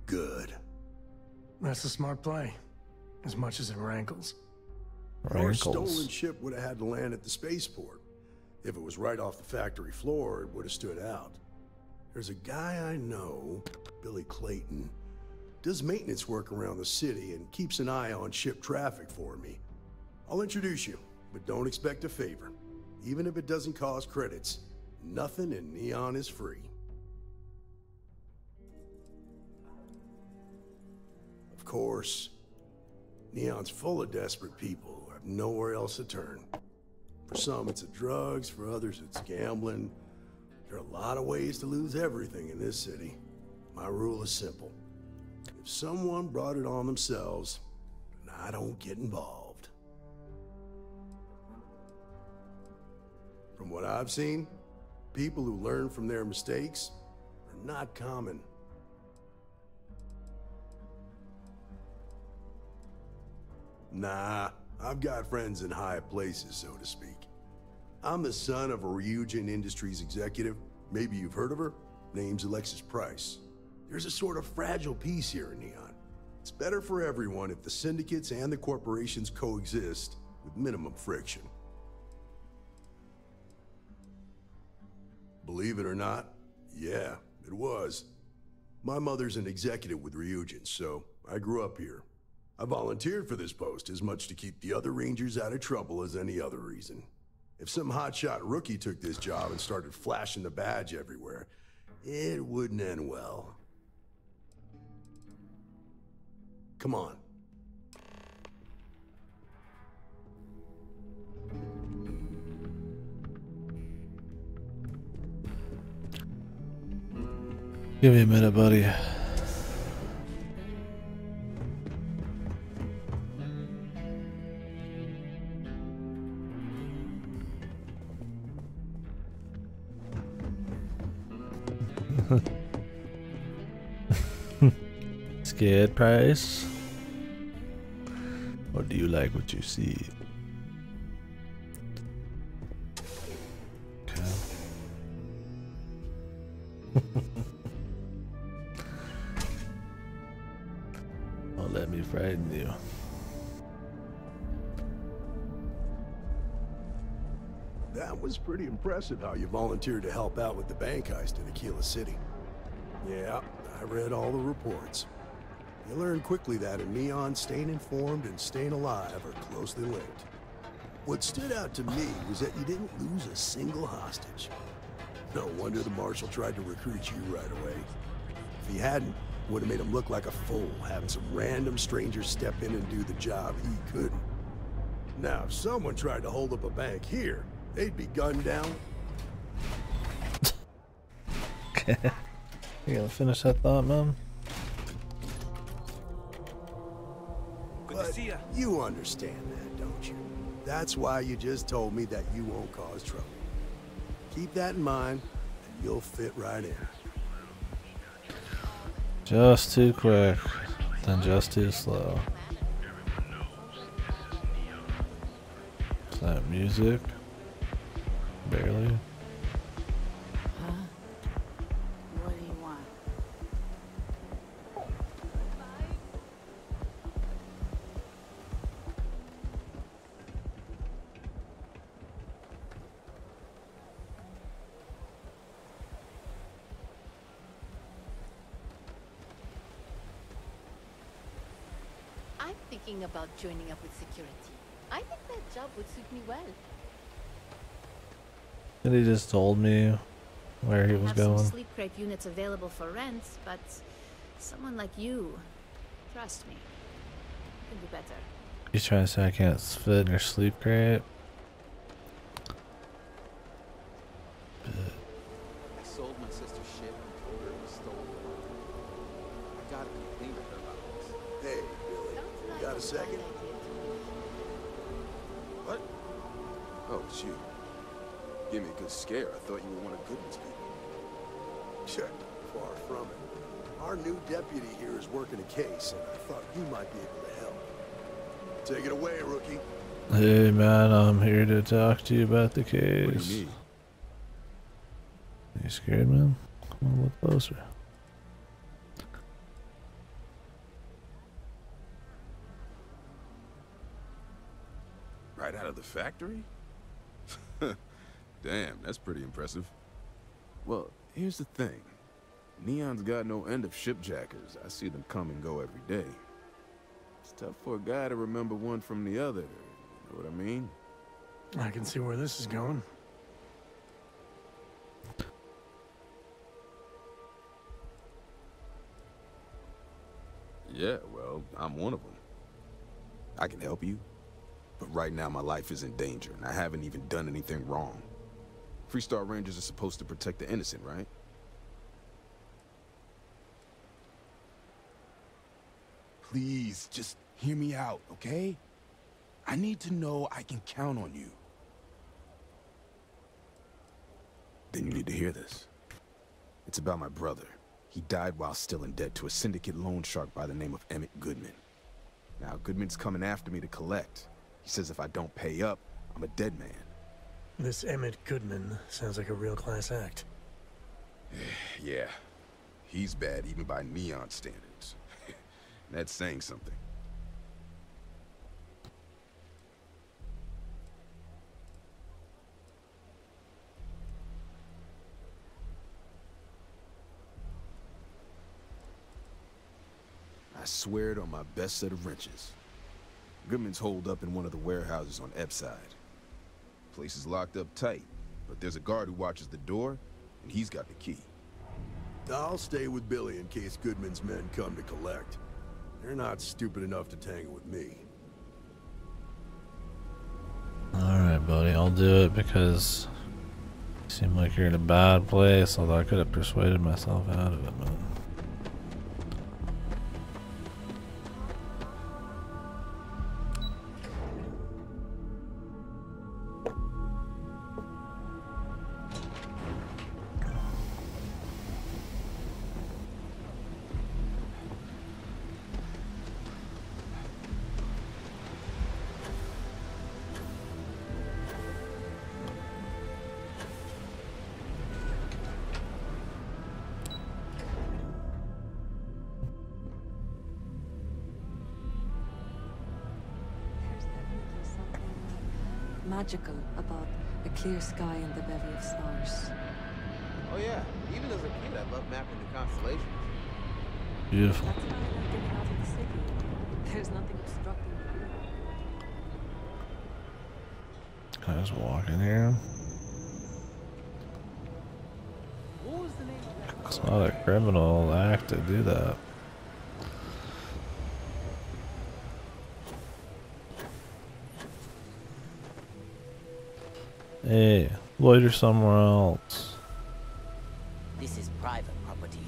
Good. That's a smart play, as much as it rankles. Your stolen ship would have had to land at the spaceport. If it was right off the factory floor, it would have stood out. There's a guy I know, Billy Clayton, does maintenance work around the city and keeps an eye on ship traffic for me. I'll introduce you, but don't expect a favor. Even if it doesn't cost credits, nothing in Neon is free. Of course, Neon's full of desperate people who have nowhere else to turn. For some, it's the drugs. For others, it's gambling. There are a lot of ways to lose everything in this city. My rule is simple. If someone brought it on themselves, then I don't get involved. From what I've seen, people who learn from their mistakes are not common. Nah, I've got friends in high places, so to speak. I'm the son of a Ryujin Industries executive. Maybe you've heard of her. Name's Alexis Price. There's a sort of fragile peace here in Neon. It's better for everyone if the syndicates and the corporations coexist with minimum friction. Believe it or not, yeah, it was. My mother's an executive with Ryujin, so I grew up here. I volunteered for this post as much to keep the other Rangers out of trouble as any other reason. If some hotshot rookie took this job and started flashing the badge everywhere, it wouldn't end well. Come on. Give me a minute, buddy. Scared, Price? Or do you like what you see? Okay. Don't let me frighten you. That was pretty impressive how you volunteered to help out with the bank heist in Aquila City. Yeah, I read all the reports. You learn quickly that in Neon, staying informed and staying alive are closely linked. What stood out to me was that you didn't lose a single hostage. No wonder the marshal tried to recruit you right away. If he hadn't, would have made him look like a fool, having some random stranger step in and do the job he couldn't. Now, if someone tried to hold up a bank here, they'd be gunned down. Okay. You gonna finish that thought, man? Good to see ya. You understand that, don't you? That's why you just told me that you won't cause trouble. Keep that in mind, and you'll fit right in. Just too quick, then just too slow. Is that music? Barely. Huh? What do you want? I'm thinking about joining up with security. I think that job would suit me well. And he just told me where he was have going. some sleep crate units available for rent, but someone like you, trust me, can do better. He's trying to say I can't fit in your sleep crate. I sold my sister's shit and told her it was stolen. I gotta complain to her about this. Hey, Billy, got a second? What? Oh, it's you. Gave me a good scare. I thought you were one of Goodman's people. Sure, far from it. Our new deputy here is working a case, and I thought you might be able to help. Take it away, rookie. Hey man, I'm here to talk to you about the case. What do you need? Are you scared, man? Come on, look closer. Right out of the factory? Damn, that's pretty impressive. Well, here's the thing. Neon's got no end of shipjackers. I see them come and go every day. It's tough for a guy to remember one from the other. You know what I mean? I can see where this is going. Yeah, well, I'm one of them. I can help you, but right now my life is in danger, and I haven't even done anything wrong. Freestar Rangers are supposed to protect the innocent, right? Please, just hear me out, okay? I need to know I can count on you. Then you need to hear this. It's about my brother. He died while still in debt to a syndicate loan shark by the name of Emmett Goodman. Now, Goodman's coming after me to collect. He says if I don't pay up, I'm a dead man. This Emmett Goodman sounds like a real class act. Yeah, he's bad even by Neon standards. That's saying something. I swear it on my best set of wrenches. Goodman's holed up in one of the warehouses on Epside. Place is locked up tight, but there's a guard who watches the door, and he's got the key. I'll stay with Billy in case Goodman's men come to collect. They're not stupid enough to tangle with me. Alright, buddy, I'll do it because you seem like you're in a bad place, although I could have persuaded myself out of it, man. Magical about A clear sky and the bevy of stars. Oh yeah, even as a kid, I loved mapping the constellations. Beautiful. That's why I like getting out of the city. There's nothing obstructing the view. I just walk in here. What was the name of that? It's not a criminal act to do that. Hey, loiter somewhere else. This is private property.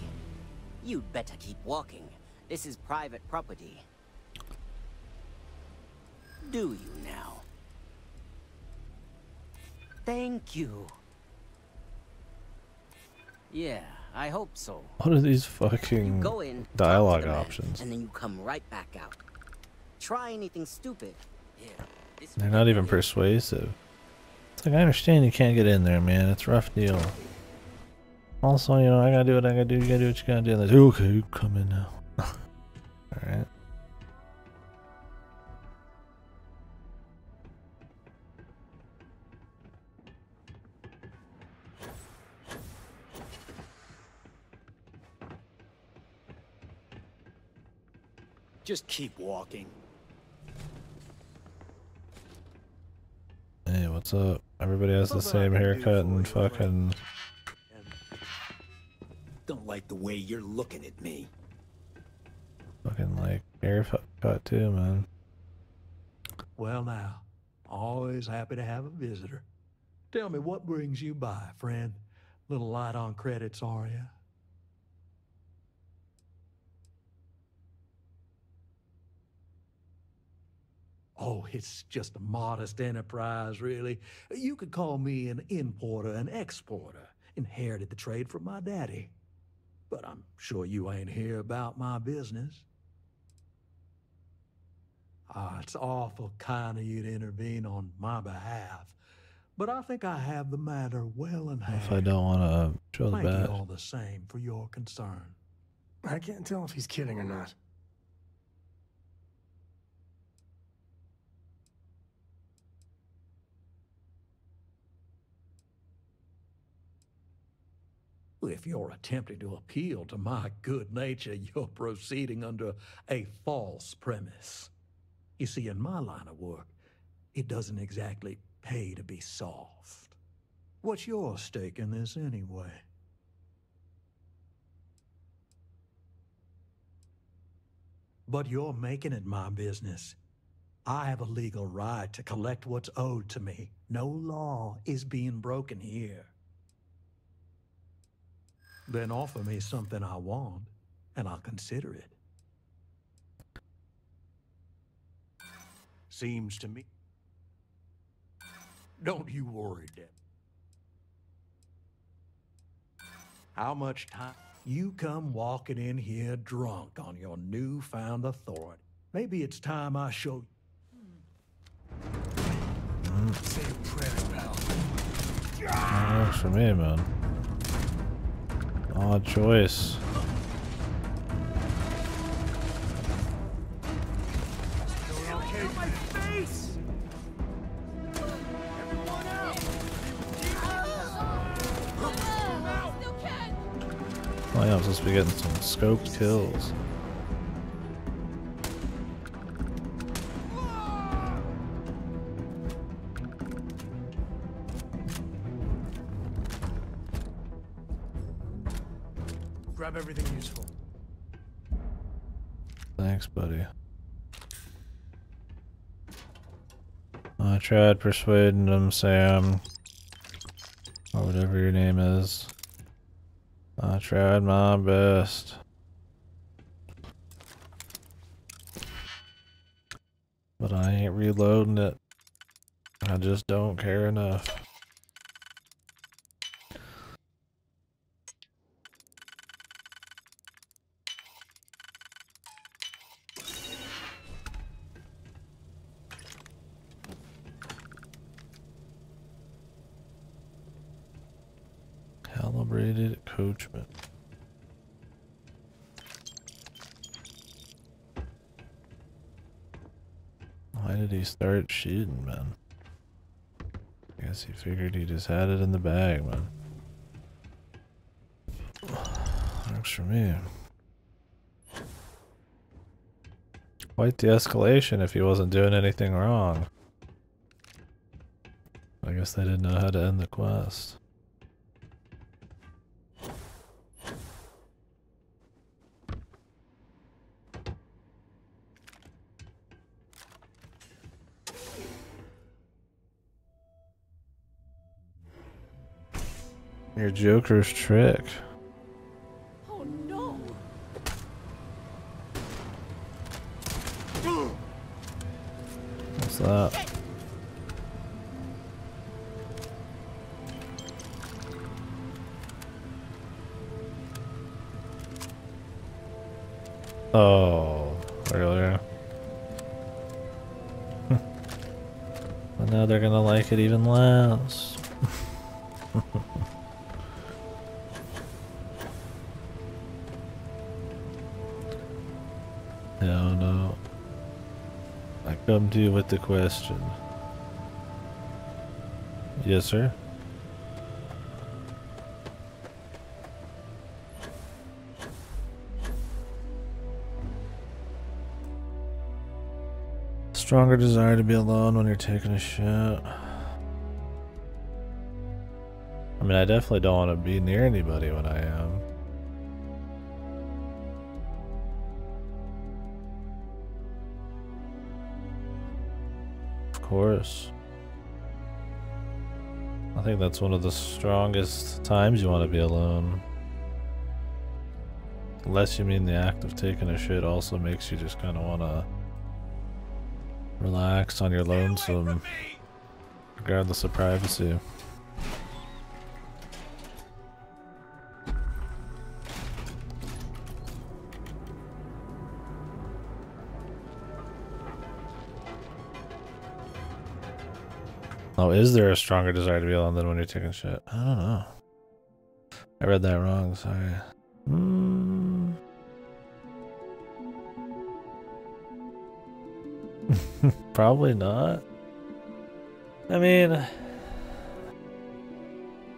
You'd better keep walking. This is private property. Do you now? Thank you. Yeah, I hope so. What are these fucking Go in, dialogue talk to the man, options? and then you come right back out. Try anything stupid. Here, this They're not even persuasive. It's like, I understand you can't get in there, man. It's a rough deal. Also, you know, I gotta do what I gotta do. You gotta do what you gotta do. And they're like, okay, you come in now. Alright. Just keep walking. Hey, what's up? Everybody has the same haircut and fucking... Don't like the way you're looking at me. Fucking like haircut too, man. Well now, always happy to have a visitor. Tell me, what brings you by, friend? Little light on credits, are you? Oh, it's just a modest enterprise, really. You could call me an importer and exporter. Inherited the trade from my daddy. But I'm sure you ain't here about my business. Ah, it's awful kind of you to intervene on my behalf. But I think I have the matter well in hand. If I don't want to show the Thank badge. you all the same for your concern. I can't tell if he's kidding or not. If you're attempting to appeal to my good nature, you're proceeding under a false premise. You see, in my line of work, it doesn't exactly pay to be soft. What's your stake in this anyway? But you're making it my business. I have a legal right to collect what's owed to me. No law is being broken here. Then offer me something I want, and I'll consider it. Seems to me. Don't you worry, Deb. How much time? You come walking in here drunk on your newfound authority. Maybe it's time I show you. Say a prayer, pal. That works for me, man. Odd choice. My face! Everyone out! Oh yeah, I'm supposed to be getting some scoped kills. Grab everything useful. Thanks, buddy. I tried persuading him, Sam. Or whatever your name is. I tried my best. But I ain't reloading it. I just don't care enough. Calibrated coachman. Why did he start shooting, man? I guess guess he figured he just had it in the bag, man. Works for me. Quite the escalation if he wasn't doing anything wrong. I guess they didn't know how to end the quest. Your Joker's trick. Oh no! What's that? Oh, earlier. But now they're gonna like it even less. Hell no. I come to you with the question. Yes, sir? Stronger desire to be alone when you're taking a shit. I mean, I definitely don't want to be near anybody when I am. Of course. I think that's one of the strongest times you want to be alone. Unless you mean the act of taking a shit also makes you just kind of want to relax on your lonesome, regardless of privacy. Oh, is there a stronger desire to be alone than when you're taking shit? I don't know. I read that wrong, sorry. Probably not. I mean,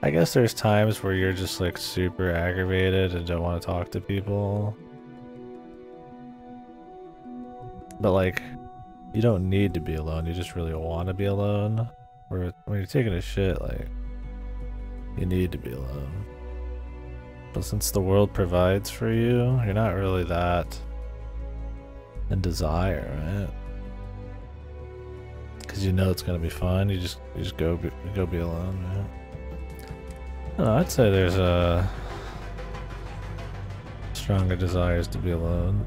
I guess there's times where you're just like super aggravated and don't want to talk to people. But like, you don't need to be alone, you just really want to be alone. Where when you're taking a shit, like, you need to be alone. But since the world provides for you, you're not really that in desire, right? Because you know it's gonna be fun. You just go be alone, right? I don't know, I'd say there's a stronger desires to be alone.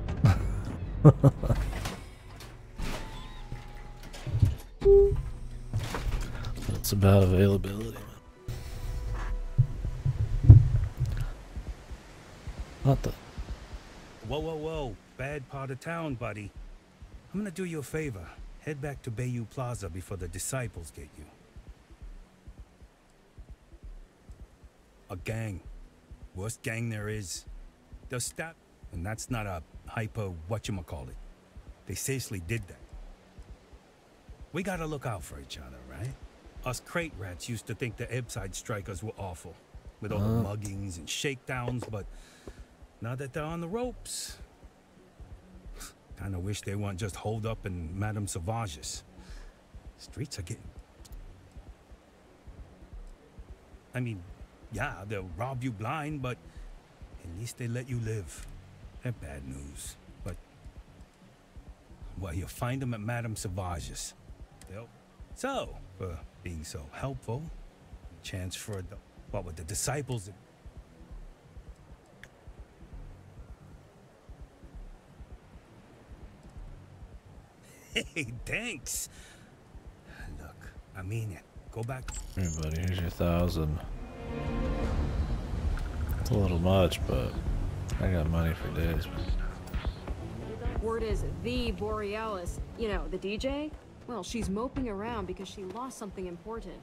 It's about availability. What the? Whoa, whoa, whoa. Bad part of town, buddy. I'm gonna do you a favor. Head back to Bayou Plaza before the disciples get you. A gang. Worst gang there is. They'll stop, and that's not a hyper whatchamacallit. They seriously did that. We gotta look out for each other, right? Us crate rats used to think the Ebbside strikers were awful, with all the muggings and shakedowns, but now that they're on the ropes, kinda wish they weren't just holed up in Madame Sauvage's. Streets are getting... I mean, yeah, they'll rob you blind, but at least they let you live. They're bad news, but... well, you'll find them at Madame Sauvage's. So, for being so helpful, chance for the... what with the disciples... Hey, thanks. Look, I mean it. Go back. Hey, buddy, here's your 1,000. It's a little much, but I got money for days. Word is the Borealis, you know, the DJ? Well, she's moping around because she lost something important.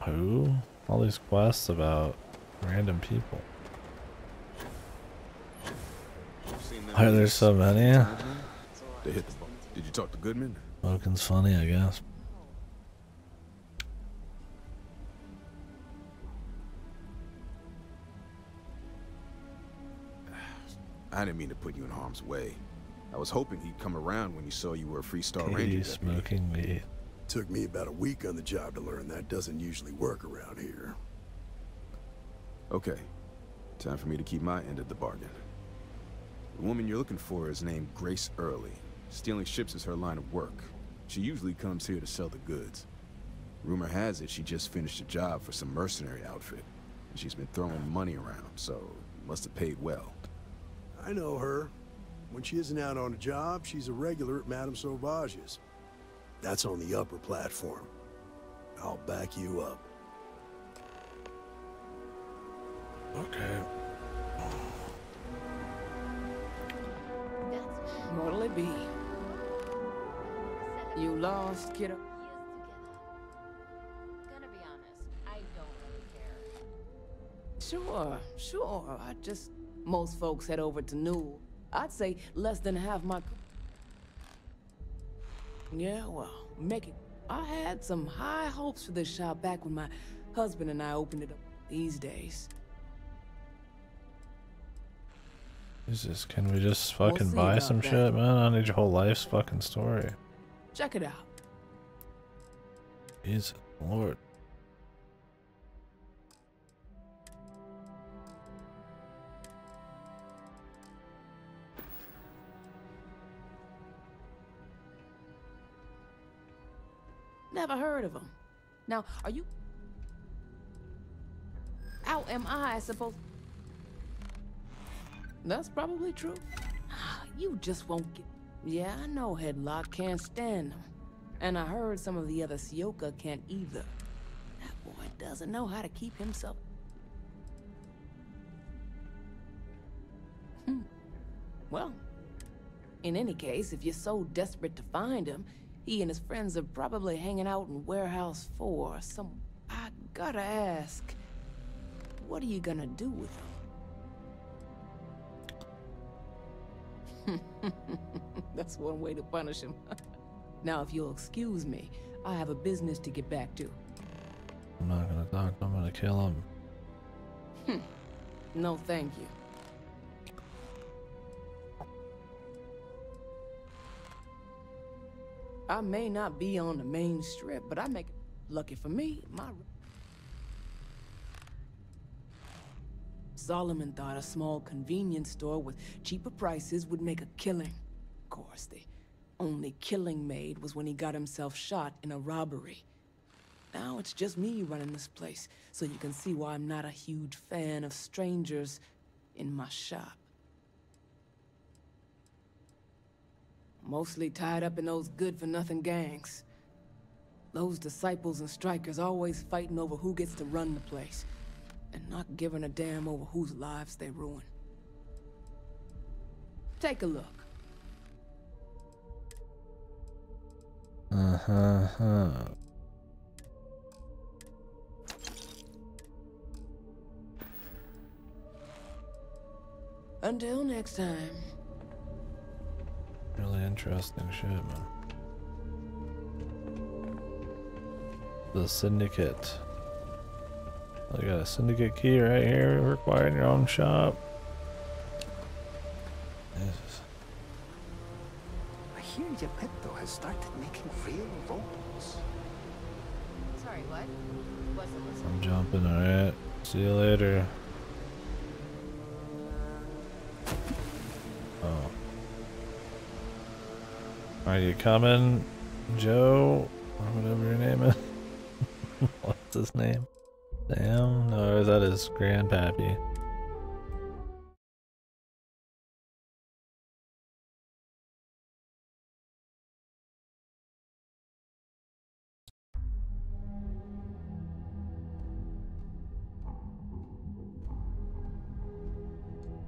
Who? All these quests about random people. Why are there so many? They hit the... Did you talk to Goodman? Smokin's funny, I guess. I didn't mean to put you in harm's way. I was hoping he'd come around when you saw you were a Freestar Ranger deputy. Smoking weed. Took me about a week on the job to learn that doesn't usually work around here. Okay, time for me to keep my end of the bargain. The woman you're looking for is named Grace Early. Stealing ships is her line of work. She usually comes here to sell the goods. Rumor has it she just finished a job for some mercenary outfit. And she's been throwing money around, so must have paid well. I know her. When she isn't out on a job, she's a regular at Madame Sauvage's. That's on the upper platform. I'll back you up. Okay. What'll it be? You lost, kiddo? Gonna be honest, I don't really care. Sure. Most folks head over to Newell. I'd say less than half my... Yeah, well, I had some high hopes for this shop back when my husband and I opened it up. These days. Jesus, can we just fucking see buy about some that. shit, man? I need your whole life's fucking story. Check it out. Jesus Lord. Never heard of them. Now, are you... How am I supposed... That's probably true. You just won't get... Yeah, I know Headlock can't stand them. And I heard some of the other Sioka can't either. That boy doesn't know how to keep himself... Well, in any case, if you're so desperate to find him, he and his friends are probably hanging out in Warehouse 4 or some... I gotta ask, what are you gonna do with him? That's one way to punish him. Now, if you'll excuse me, I have a business to get back to. I'm not gonna talk, I'm gonna kill him. No, thank you. I may not be on the main strip, but I make it. Lucky for me, my... Solomon thought a small convenience store with cheaper prices would make a killing. Of course, the only killing made was when he got himself shot in a robbery. Now it's just me running this place, so you can see why I'm not a huge fan of strangers in my shop. Mostly tied up in those good-for-nothing gangs. Those disciples and strikers always fighting over who gets to run the place, and not giving a damn over whose lives they ruin. Take a look. Until next time. Really interesting shit, man. The Syndicate. I got a Syndicate key right here, required in your own shop. Jesus. I hear Geppetto has started making real robots. Sorry, what? Wasn't I'm listening. jumping, alright. See you later. Oh. Are you coming, Joe? Or whatever your name is. What's his name? Sam? No, or is that his grandpappy?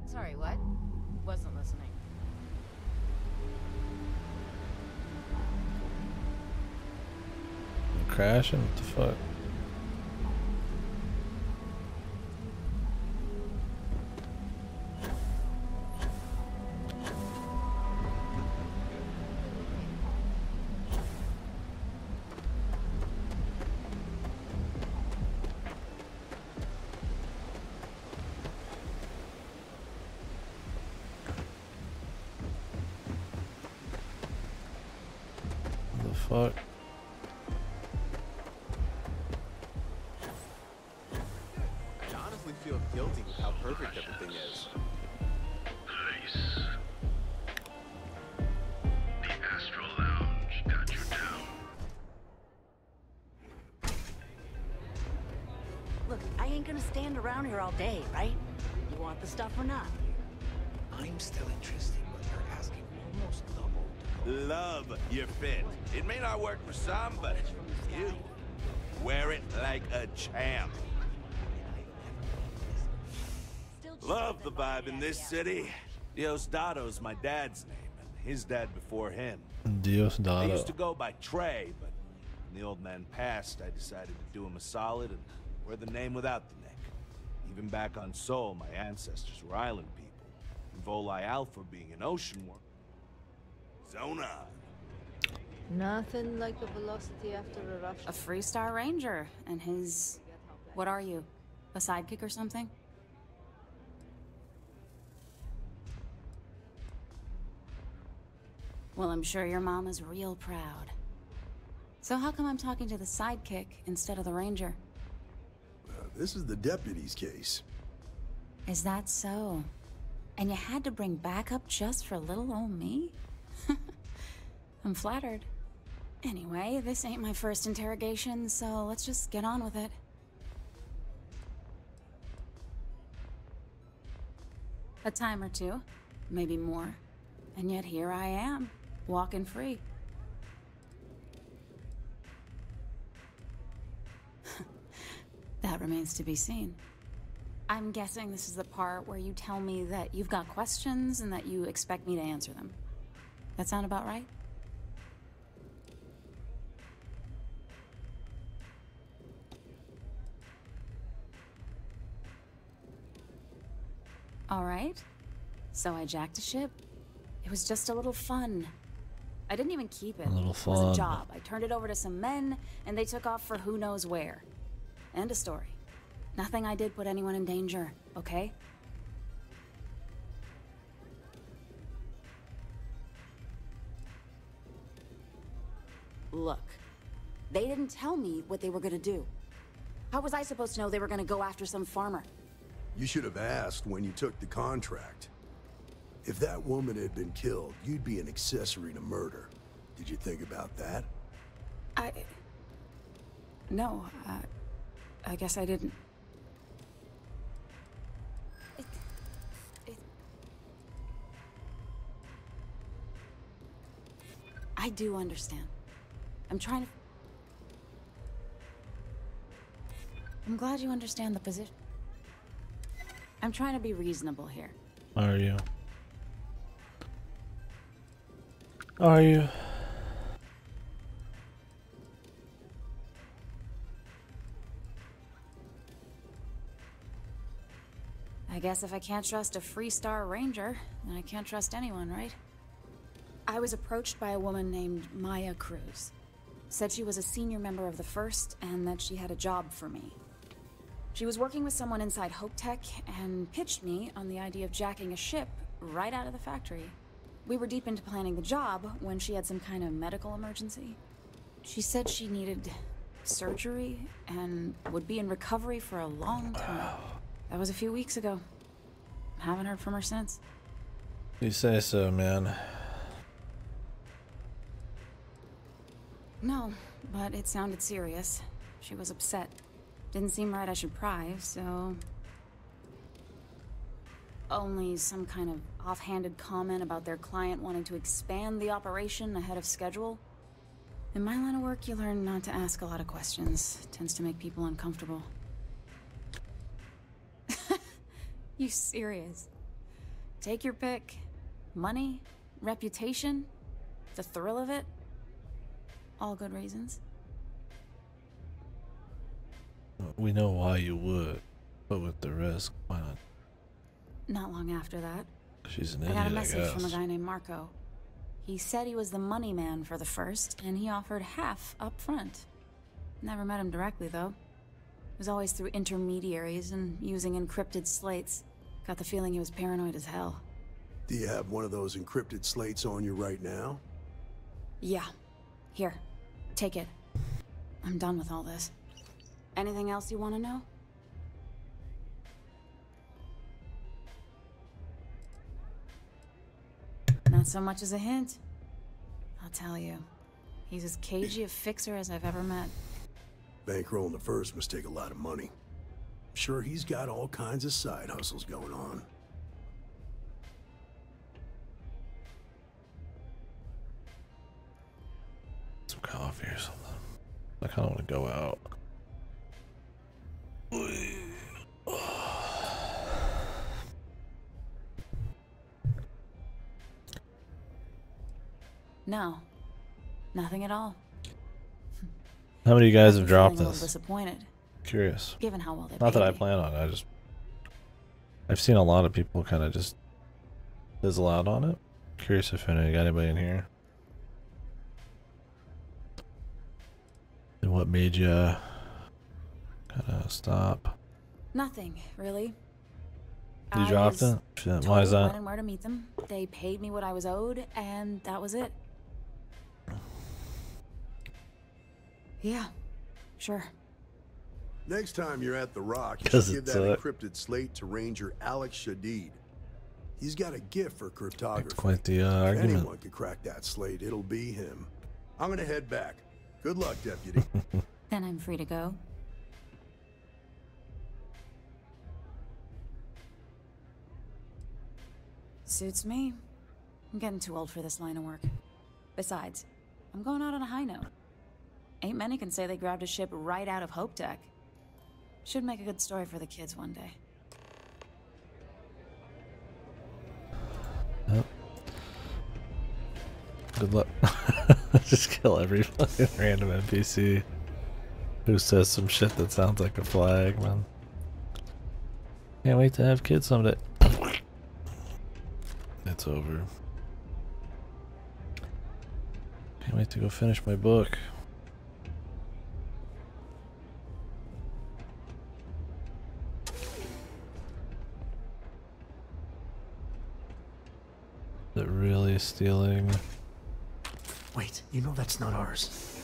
Sorry, what? Wasn't listening. Crashing? What the fuck? fuck? I honestly feel guilty with how perfect everything is. Nice. The Astral Lounge got you down. Look, I ain't gonna stand around here all day, right? You want the stuff or not? I'm still interested, but you're asking almost double. Love your fit. It may not work for some, but you wear it like a champ. Love the vibe in this city. Diosdado's my dad's name, and his dad before him. I Diosdado. used to go by Trey, but when the old man passed, I decided to do him a solid and wear the name without the neck. Even back on Sol, my ancestors were island people. And Volii Alpha being an ocean world. Zona. Nothing like a velocity after a rush. A Freestar Ranger and his... What are you? A sidekick or something? Well, I'm sure your mom is real proud. So how come I'm talking to the sidekick instead of the ranger? This is the deputy's case. Is that so? And you had to bring backup just for little old me? I'm flattered. Anyway, this ain't my first interrogation, so let's just get on with it. A time or two, maybe more. And yet here I am, walking free. That remains to be seen. I'm guessing this is the part where you tell me that you've got questions and that you expect me to answer them. That sound about right? All right. So I jacked a ship. It was just a little fun. I didn't even keep it. A little It was fun. a job. I turned it over to some men, and they took off for who knows where. End of story. Nothing I did put anyone in danger, okay? Look, they didn't tell me what they were gonna do. How was I supposed to know they were gonna go after some farmer? You should have asked when you took the contract. If that woman had been killed, you'd be an accessory to murder. Did you think about that? No, I guess I didn't. I do understand. I'm glad you understand the position. I'm trying to be reasonable here. Are you? Are you? I guess if I can't trust a Freestar Ranger, then I can't trust anyone, right? I was approached by a woman named Maya Cruz. Said she was a senior member of the First and that she had a job for me. She was working with someone inside Hope Tech and pitched me on the idea of jacking a ship right out of the factory. We were deep into planning the job when she had some kind of medical emergency. She said she needed surgery and would be in recovery for a long time. That was a few weeks ago. Haven't heard from her since. You say so, man. No, but it sounded serious. She was upset. Didn't seem right I should pry, so... Only some kind of offhanded comment about their client wanting to expand the operation ahead of schedule. In my line of work, you learn not to ask a lot of questions. It tends to make people uncomfortable. You serious? Take your pick. Money, reputation, the thrill of it. All good reasons. We know why you would, but with the risk, why not? Not long after that, She's an I idiot, got a I message from a guess. guy named Marco. He said he was the money man for the First, and he offered half up front. Never met him directly, though. It was always through intermediaries and using encrypted slates. Got the feeling he was paranoid as hell. Do you have one of those encrypted slates on you right now? Yeah. Here. Take it. I'm done with all this. Anything else you want to know? Not so much as a hint. I'll tell you. He's as cagey a fixer as I've ever met. Bankrolling the first must take a lot of money. I'm sure he's got all kinds of side hustles going on. Some coffee or something. I kind of want to go out. No. Nothing at all. How many of you guys have dropped Feeling a this? little disappointed. Curious. Given how well they Not that paid I me. plan on it. I've seen a lot of people kind of just fizzle out on it. Curious if anybody in here. And what made you kind of stop? Nothing, really. You I dropped was it? Shit, told why is when that? and where to meet them. They paid me what I was owed, and that was it. Yeah, sure. Next time you're at the Rock, you 'Cause should give it's, that encrypted slate to Ranger Alex Shadid. He's got a gift for cryptography. Quite the If argument. anyone could crack that slate, it'll be him. I'm gonna head back. Good luck, Deputy. Then I'm free to go. Suits me. I'm getting too old for this line of work. Besides, I'm going out on a high note. Ain't many can say they grabbed a ship right out of Hope Tech. Should make a good story for the kids one day. Yep. Good luck. Just kill every fucking random NPC who says some shit that sounds like a flag, man. Can't wait to have kids someday. It's over. Can't wait to go finish my book. Is it really stealing? Wait, you know that's not ours.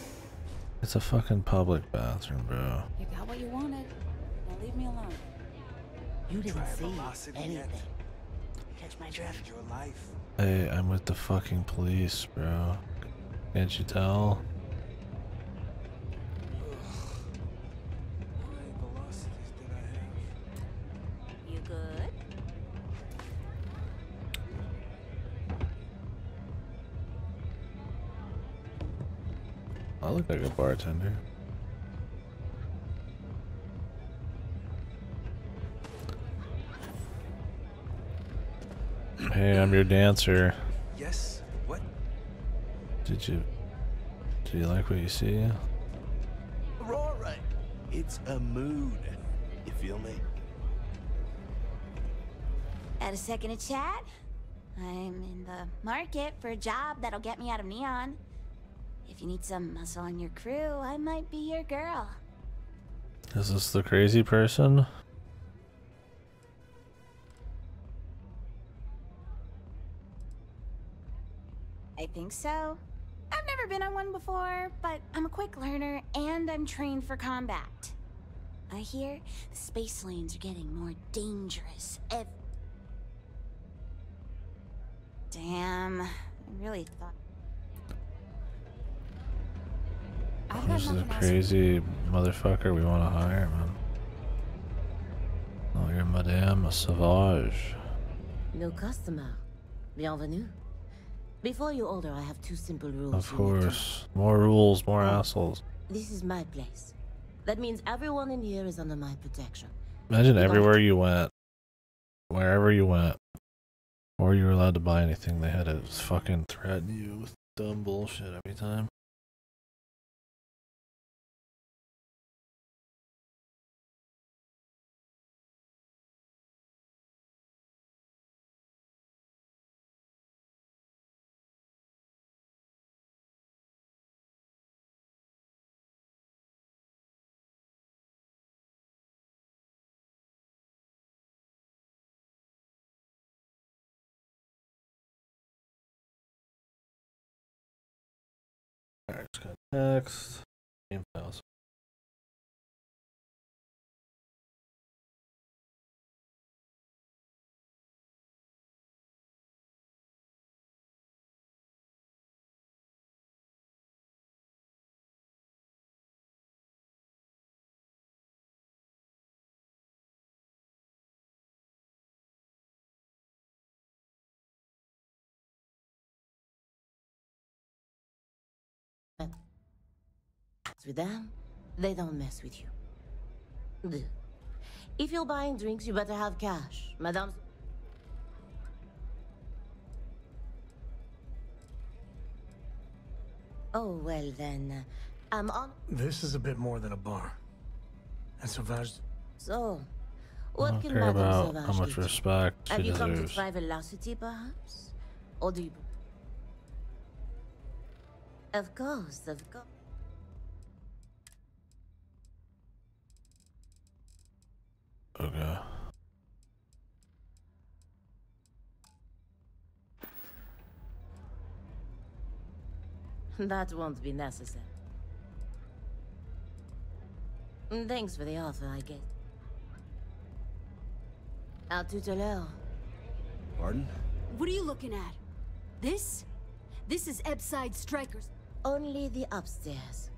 It's a fucking public bathroom, bro. You got what you wanted. Now leave me alone. You didn't see anything. Catch my drift? Your life. Hey, I'm with the fucking police, bro. Can't you tell? You good? I look like a bartender. Hey, I'm your dancer. Yes? What? Do you like what you see? Aurora! It's a mood. You feel me? Had a second to chat? I'm in the market for a job that'll get me out of Neon. If you need some muscle on your crew, I might be your girl. Is this the crazy person? I think so. I've never been on one before, but I'm a quick learner and I'm trained for combat. I hear the space lanes are getting more dangerous Damn, I really thought... This is a crazy motherfucker we want to hire, man. Oh, you're Madame Sauvage. No customer. Bienvenue. Before you order, I have two simple rules. Of you need to course. More rules, more assholes. know. This is my place. That means everyone in here is under my protection. Imagine everywhere you went, wherever you went, or you were allowed to buy anything, they had to fucking threaten you with dumb bullshit every time. Alright, just gotta Text. Game files. With them, they don't mess with you. If you're buying drinks, you better have cash. Madame... Oh, well then, I'm on... This is a bit more than a bar. And Sauvage... So, I what don't can care Madame about Sauvage how much get you? respect she Have you come to deserves. try velocity, perhaps? Or do you... Of course, of course. Okay. That won't be necessary. Thanks for the offer, I guess. À tout à l'heure. Pardon? What are you looking at? This? This is Ebside Strikers. Only the upstairs.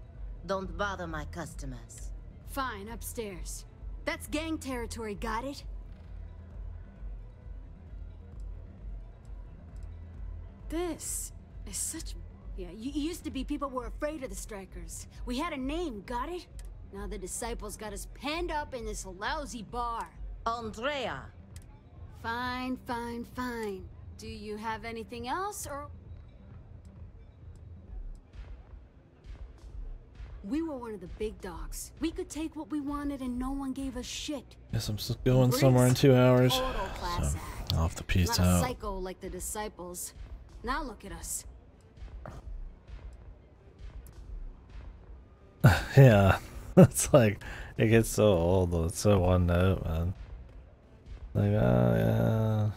Don't bother my customers. Fine, upstairs. That's gang territory, got it? This is such... Yeah, you used to be people were afraid of the Strikers. We had a name, got it? Now the Disciples got us penned up in this lousy bar. Andrea! Fine, fine, fine. Do you have anything else, or... We were one of the big dogs. We could take what we wanted and no one gave us shit. Guess I'm still going somewhere in 2 hours. Total class So act. I'll have to peace Not a out. psycho like the Disciples. Now look at us. Yeah. It's like, it gets so old. It's so one note, man. Like, oh, yeah.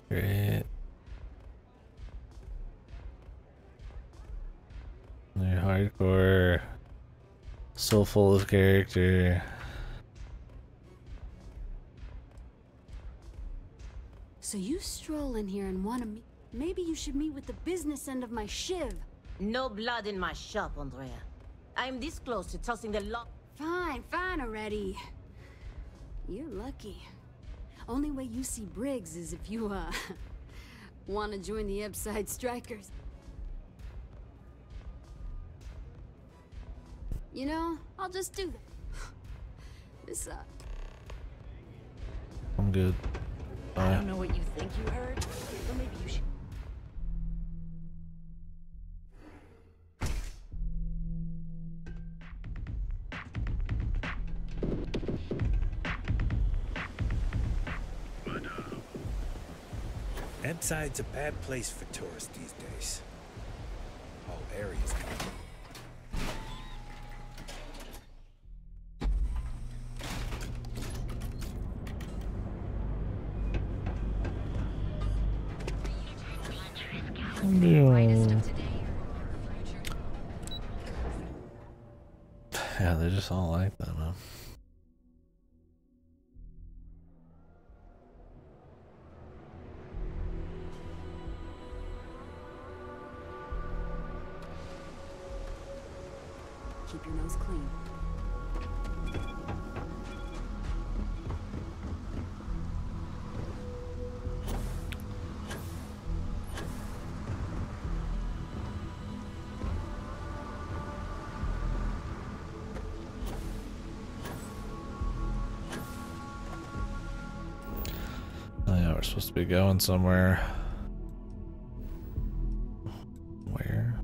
Great. You're hardcore. So full of character. So you stroll in here and want to meet... Maybe you should meet with the business end of my shiv. No blood in my shop, Andrea. I'm this close to tossing the lock. Fine, fine already. You're lucky. Only way you see Briggs is if you, want to join the Ebside Strikers. You know, I'll just do that. This, I'm good. I Bye. don't know what you think you heard, but maybe you should... Ebside's a bad place for tourists these days. Whole area's gone. Yeah, they're just all like that, man. Keep your nose clean. Oh yeah, we're supposed to be going somewhere. Where?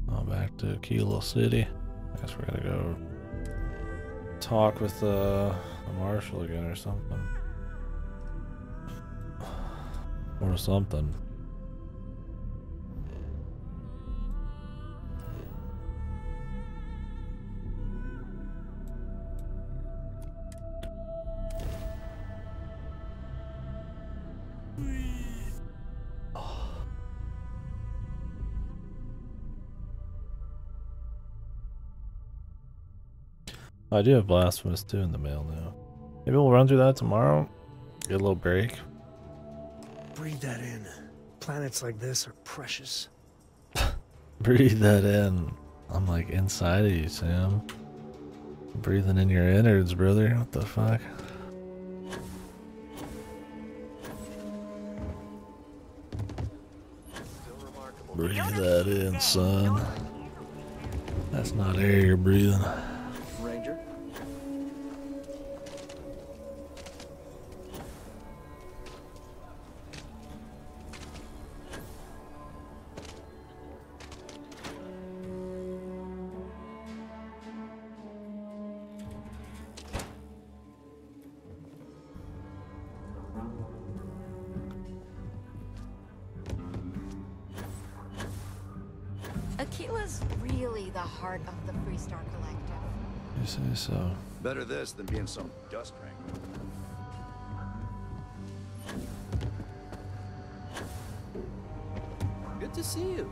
Oh, back to Kilo City. I guess we're gonna go talk with the marshal again or something. Or something. I do have Blasphemous 2 in the mail now. Maybe we'll run through that tomorrow. Get a little break. Breathe that in. Planets like this are precious. Breathe that in. I'm like inside of you, Sam. Breathing in your innards, brother. What the fuck? Breathe that in, son. That's not air you're breathing. Ranger. Aquila's really the heart of the Freestar Collective. You say so. Better this than being some dust wrangler. Good to see you.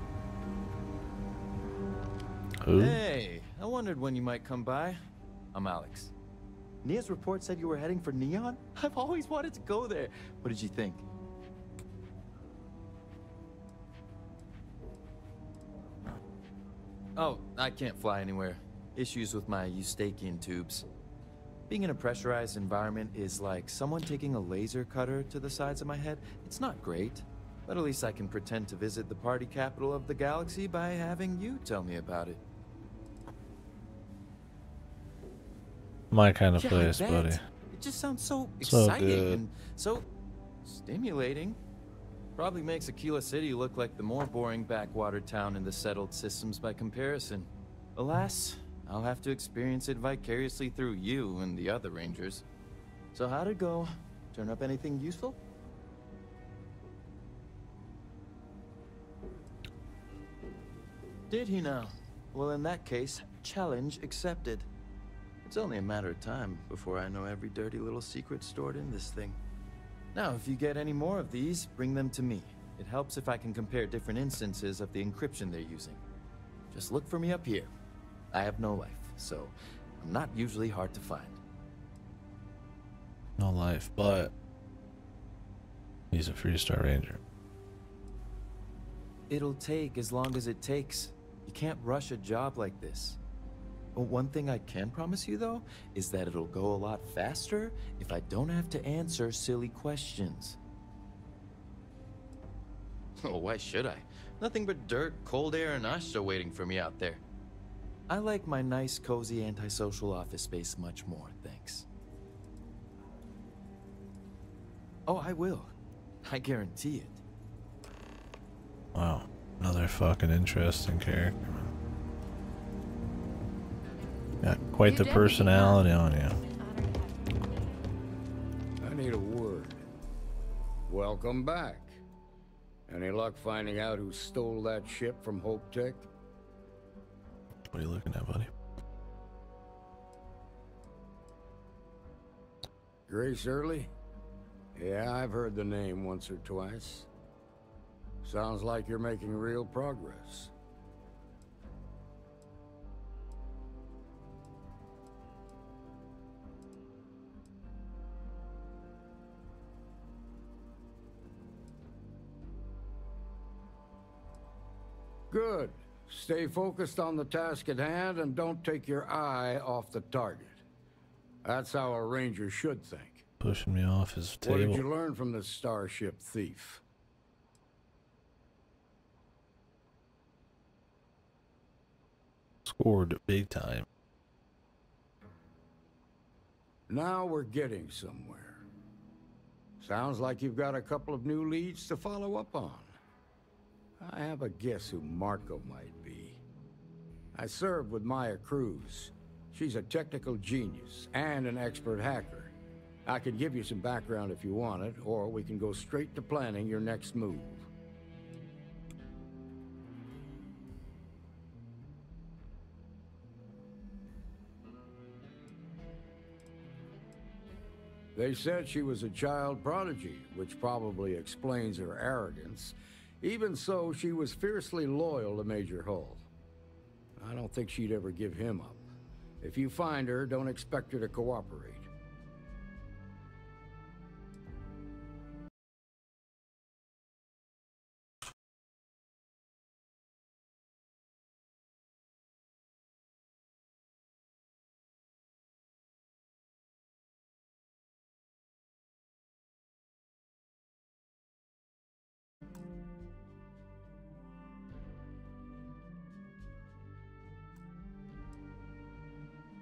Who? Hey, I wondered when you might come by. I'm Alex. Nia's report said you were heading for Neon? I've always wanted to go there. What did you think? Oh, I can't fly anywhere. Issues with my Eustachian tubes. Being in a pressurized environment is like someone taking a laser cutter to the sides of my head. It's not great, but at least I can pretend to visit the party capital of the galaxy by having you tell me about it. My kind of Yeah, place, I bet. buddy. It just sounds so So exciting good. and so stimulating. Probably makes Aquila City look like the more boring backwater town in the settled systems by comparison. Alas, I'll have to experience it vicariously through you and the other Rangers. So how'd it go? Turn up anything useful? Did he now? Well, in that case, challenge accepted. It's only a matter of time before I know every dirty little secret stored in this thing. Now, if you get any more of these, bring them to me. It helps if I can compare different instances of the encryption they're using. Just look for me up here. I have no life, so I'm not usually hard to find. No life, but he's a Freestar Ranger. It'll take as long as it takes. You can't rush a job like this. But one thing I can promise you, though, is that it'll go a lot faster if I don't have to answer silly questions. Oh, why should I? Nothing but dirt, cold air, and Asha waiting for me out there. I like my nice, cozy, antisocial office space much more, thanks. Oh, I will. I guarantee it. Wow, another fucking interesting character. Got quite the personality on you. I need a word. Welcome back. Any luck finding out who stole that ship from Hope Tech? What are you looking at, buddy? Grace Early? Yeah, I've heard the name once or twice. Sounds like you're making real progress. Good. Stay focused on the task at hand and don't take your eye off the target. That's how a ranger should think. Pushing me off his table. What did you learn from this starship thief? Scored big time. Now we're getting somewhere. Sounds like you've got a couple of new leads to follow up on. I have a guess who Marco might be. I served with Maya Cruz. She's a technical genius and an expert hacker. I could give you some background if you want it, or we can go straight to planning your next move. They said she was a child prodigy, which probably explains her arrogance. Even so, she was fiercely loyal to Major Hull. I don't think she'd ever give him up. If you find her, don't expect her to cooperate.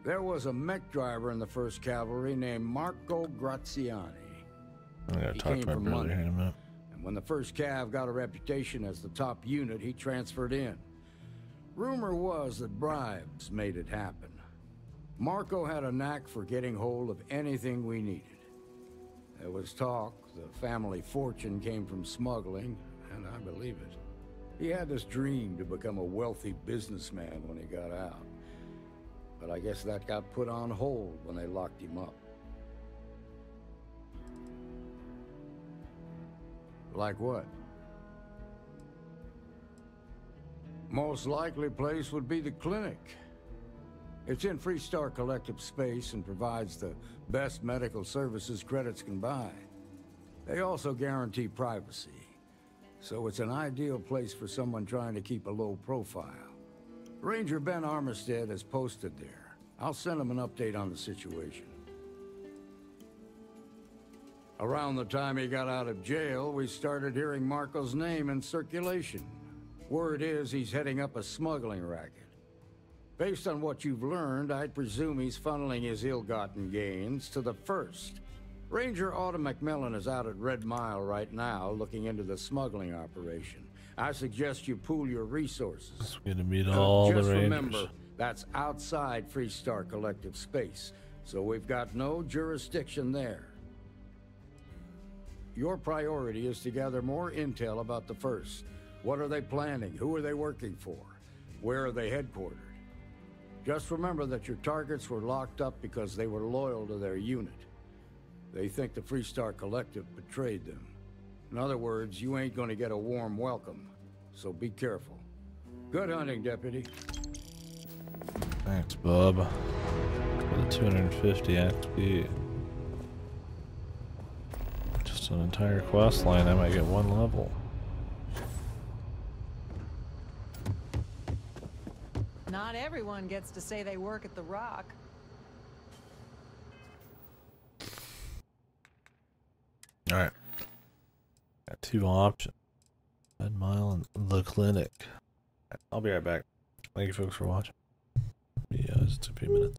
There was a mech driver in the 1st Cavalry named Marco Graziani. I gotta He talk came to my from brother London. here in a minute. And when the 1st Cav got a reputation as the top unit, he transferred in. Rumor was that bribes made it happen. Marco had a knack for getting hold of anything we needed. There was talk the family fortune came from smuggling, and I believe it. He had this dream to become a wealthy businessman when he got out. But I guess that got put on hold when they locked him up. Like what? Most likely place would be the clinic. It's in Freestar Collective space and provides the best medical services credits can buy. They also guarantee privacy, so it's an ideal place for someone trying to keep a low profile. Ranger Ben Armistead is posted there. I'll send him an update on the situation. Around the time he got out of jail, we started hearing Marco's name in circulation. Word is he's heading up a smuggling racket. Based on what you've learned, I'd presume he's funneling his ill-gotten gains to the 1st. Ranger Autumn McMillan is out at Red Mile right now, looking into the smuggling operation. I suggest you pool your resources. We're gonna meet all the Just Rangers. remember, that's outside Freestar Collective space, so we've got no jurisdiction there. Your priority is to gather more intel about the 1st. What are they planning? Who are they working for? Where are they headquartered? Just remember that your targets were locked up because they were loyal to their unit. They think the Freestar Collective betrayed them. In other words, you ain't gonna get a warm welcome, so be careful. Good hunting, Deputy. Thanks, bub. For the 250 XP. Just an entire quest line, I might get 1 level. Not everyone gets to say they work at the Rock. Alright. Got 2 options. Red Mile and the clinic. Alright, I'll be right back. Thank you folks for watching. Yeah, it's a few minutes.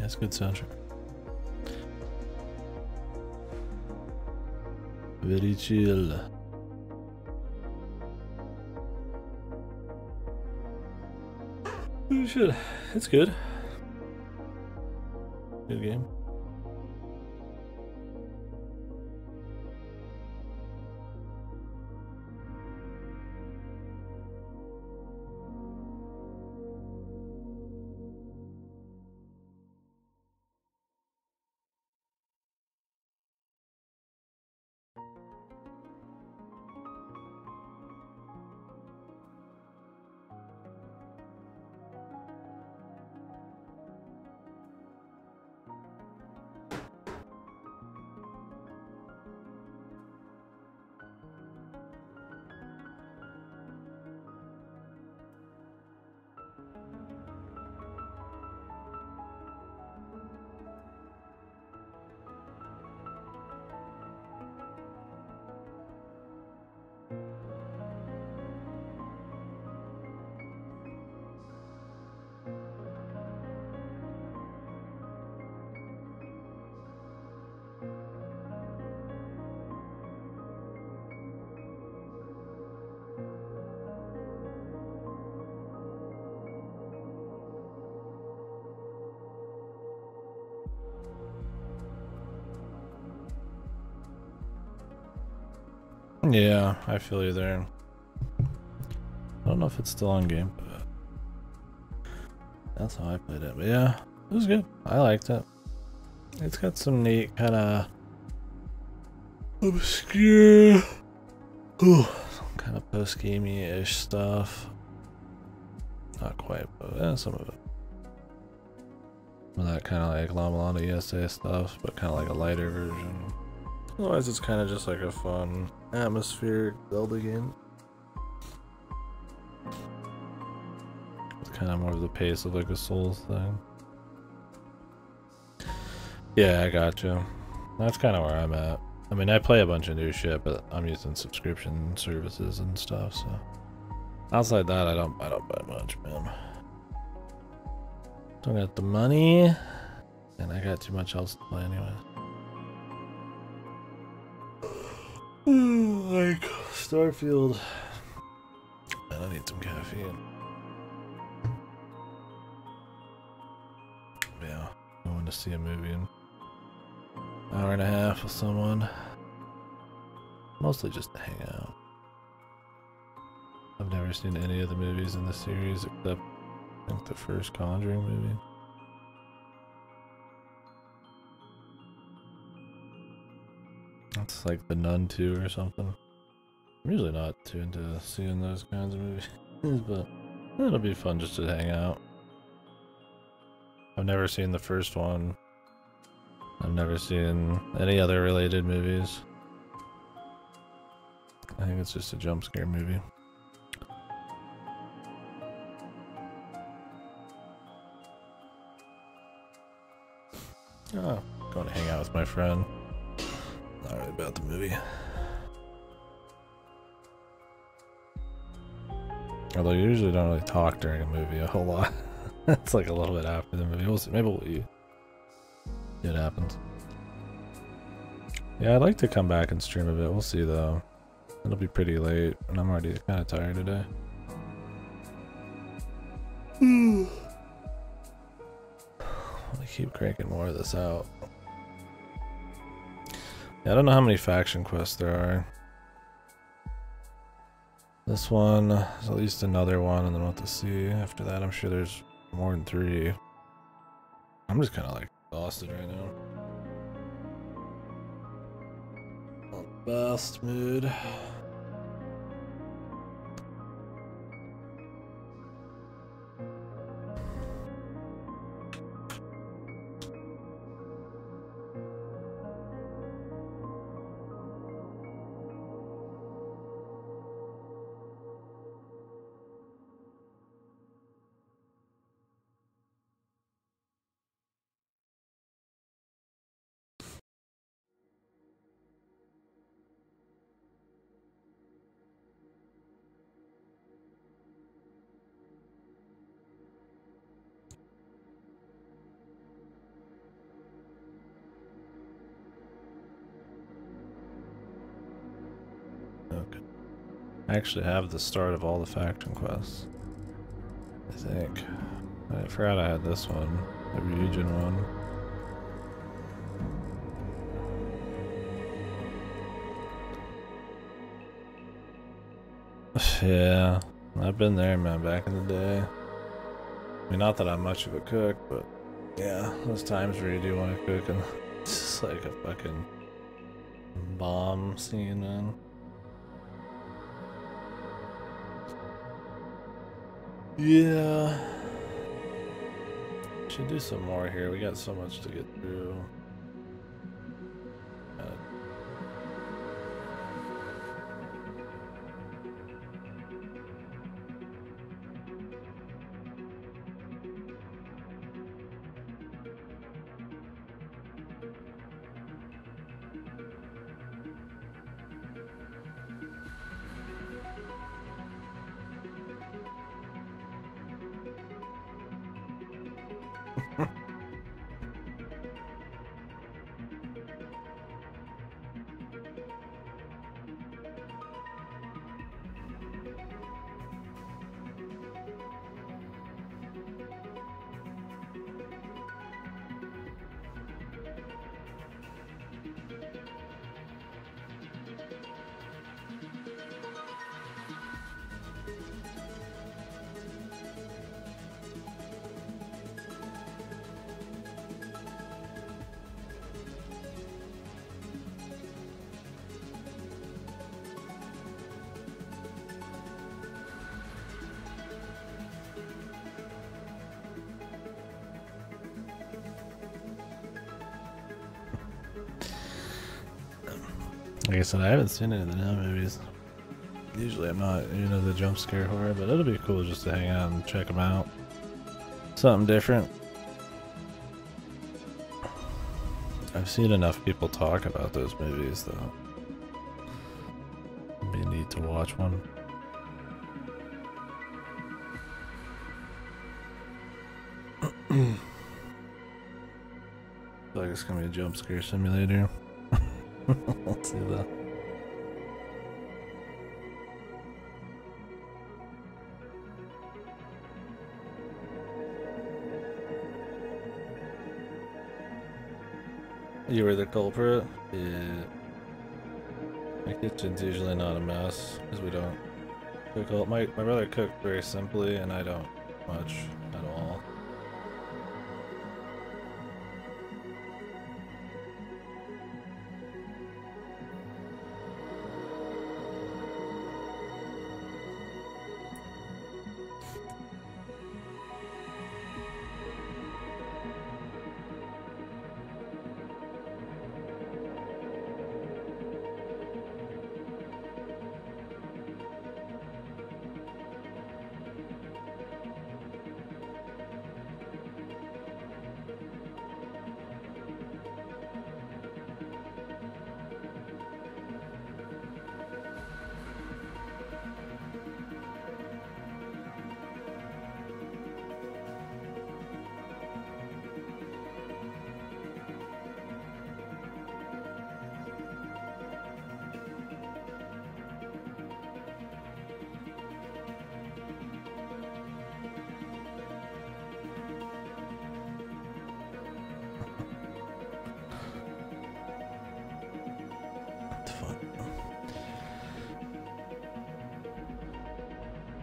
it's a good soundtrack. Very chill. Oh shit, it's good. Good game. Yeah, I feel you there. I don't know if it's still on game, but that's how I played it. But yeah, it was good. I liked it. It's got some neat kind of obscure, kind of post-gamey-ish stuff. Not quite, but yeah, some of it. Some of that kind of like La Milano ESA stuff, but kind of like a lighter version. Otherwise, it's kind of just like a fun, atmospheric Zelda game. It's kind of more of the pace of like a Souls thing. Yeah, I gotcha. That's kind of where I'm at. I mean, I play a bunch of new shit, but I'm using subscription services and stuff, so outside that, I don't buy much, man. Don't got the money, and I got too much else to play anyway. Like Starfield. Man, I need some caffeine. Yeah, going to see a movie in an hour and a half with someone. Mostly just to hang out. I've never seen any of the movies in the series except I think the first Conjuring movie. It's like The Nun 2 or something. I'm usually not too into seeing those kinds of movies, but it'll be fun just to hang out. I've never seen the first one. I've never seen any other related movies. I think it's just a jump scare movie. Oh, going to hang out with my friend. Not really about the movie. Although you usually don't really talk during a movie a whole lot. It's like a little bit after the movie. We'll see. Maybe we'll see. It happens. Yeah, I'd like to come back and stream a bit. We'll see though. It'll be pretty late, and I'm already kind of tired today. I keep cranking more of this out. Yeah, I don't know how many faction quests there are. This one is at least another one, and then we'll have to see. After that, I'm sure there's more than 3. I'm just kind of like exhausted right now. Not the best mood. I actually have the start of all the faction quests. I think. I forgot I had this one, the region one. Yeah, I've been there, man, back in the day. I mean, not that I'm much of a cook, but yeah, those times where you do want to cook and it's just like a fucking bomb scene, man. Yeah. Should do some more here. We got so much to get through. Like I said, I haven't seen any of the now movies. Usually I'm not into the jump scare horror, but it'll be cool just to hang out and check them out. Something different. I've seen enough people talk about those movies, though. It'd be neat to watch one. I feel like it's gonna be a jump scare simulator. Let's see that. You were the culprit? Yeah. My kitchen's usually not a mess, because we don't cook all. My brother cooked very simply, and I don't much at all.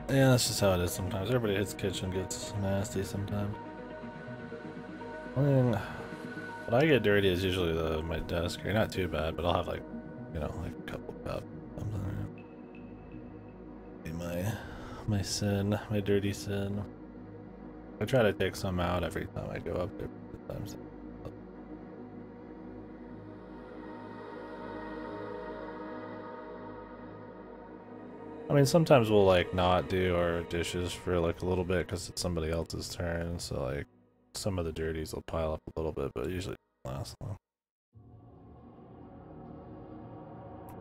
Yeah, that's just how it is sometimes. Everybody hits kitchen gets nasty sometimes. I mean, what I get dirty is usually my desk. Or not too bad, but I'll have like, you know, like a couple cups. Something. Be my sin, my dirty sin. I try to take some out every time I go up there. Sometimes. I mean, sometimes we'll like not do our dishes for like a little bit because it's somebody else's turn. So like some of the dirties will pile up a little bit, but usually it doesn't last long.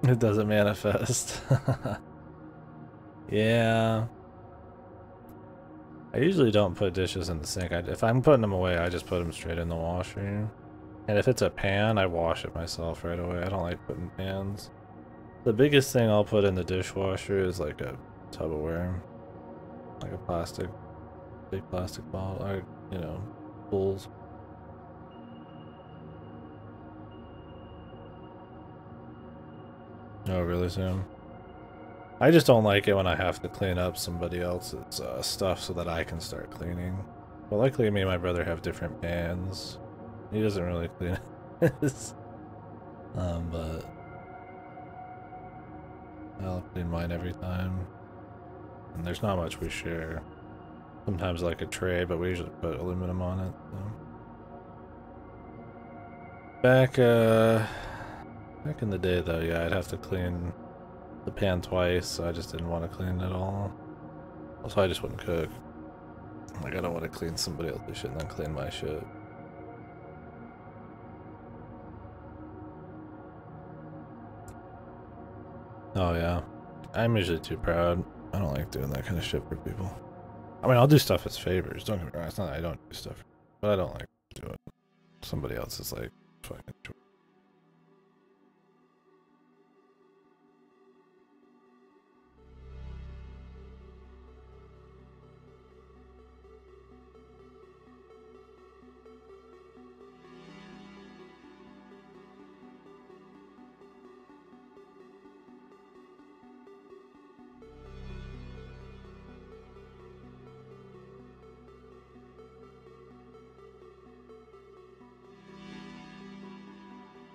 It doesn't manifest. Yeah. I usually don't put dishes in the sink. If I'm putting them away, I just put them straight in the washer. And if it's a pan, I wash it myself right away. I don't like putting pans The biggest thing I'll put in the dishwasher is like a Tupperware, like a big plastic bottle, or you know, bowls. Oh, really, Sam? I just don't like it when I have to clean up somebody else's stuff so that I can start cleaning. But luckily, me and my brother have different pans. He doesn't really clean his, but I'll clean mine every time. And there's not much we share. Sometimes like a tray, but we usually put aluminum on it. So. Back in the day, though, yeah, I'd have to clean the pan twice, so I just didn't want to clean it all. Also, I just wouldn't cook. Like, I don't want to clean somebody else's shit and then clean my shit. Oh, yeah. I'm usually too proud. I don't like doing that kind of shit for people. I mean, I'll do stuff as favors. Don't get me wrong. It's not that I don't do stuff, but I don't like to do it. Somebody else is like, fucking choice.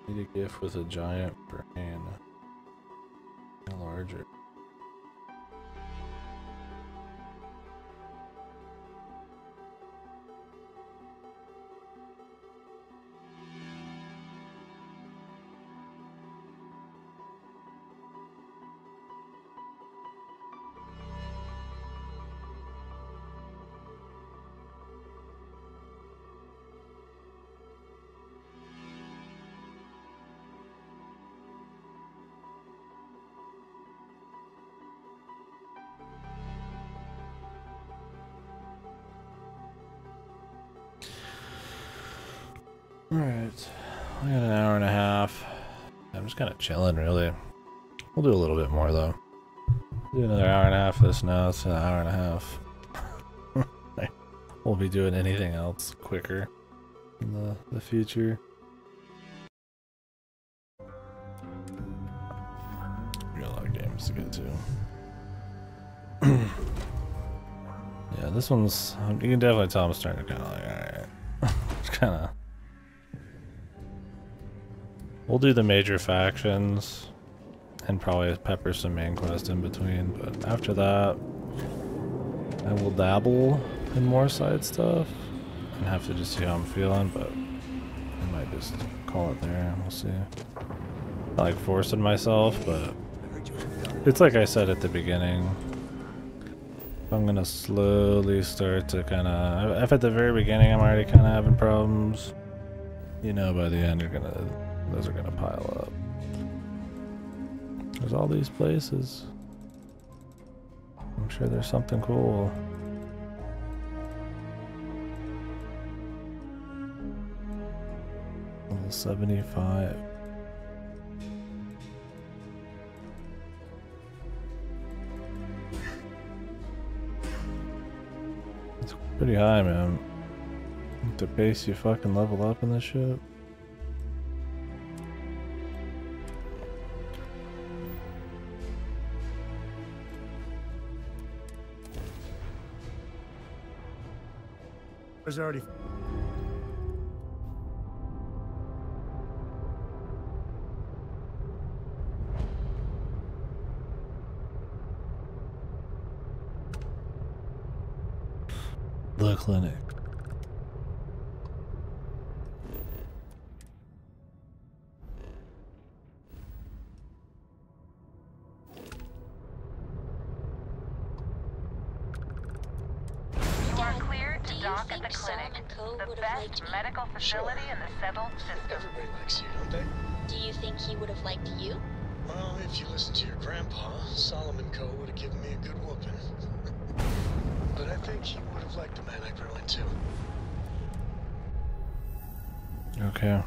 Need a gift with a giant brain. And larger. Alright, I got an hour and a half. I'm just kind of chilling, really. We'll do a little bit more, though. Do another hour and a half of this now. It's an hour and a half. We'll be doing anything else quicker in the future. We got a lot of games to get to. Yeah, this one's... You can definitely tell I'm starting to kind of like, alright. It's kind of... We'll do the major factions and probably pepper some main quest in between, but after that I will dabble in more side stuff and have to just see how I'm feeling, but I might just call it there. We'll see. I like forcing myself, but it's like I said at the beginning. I'm gonna slowly start to kind of... If at the very beginning I'm already kind of having problems, you know, by the end those are gonna pile up. There's all these places. I'm sure there's something cool. Level 75. It's pretty high, man. The pace you fucking level up in this shit. There's already... The clinic. Dock at the clinic, the best medical facility in the settled system. Everybody likes you, don't they? Do you think he would have liked you? Well, if you listen to your grandpa, Solomon Co. would have given me a good whooping. But I think he would have liked the man I grew into. Okay.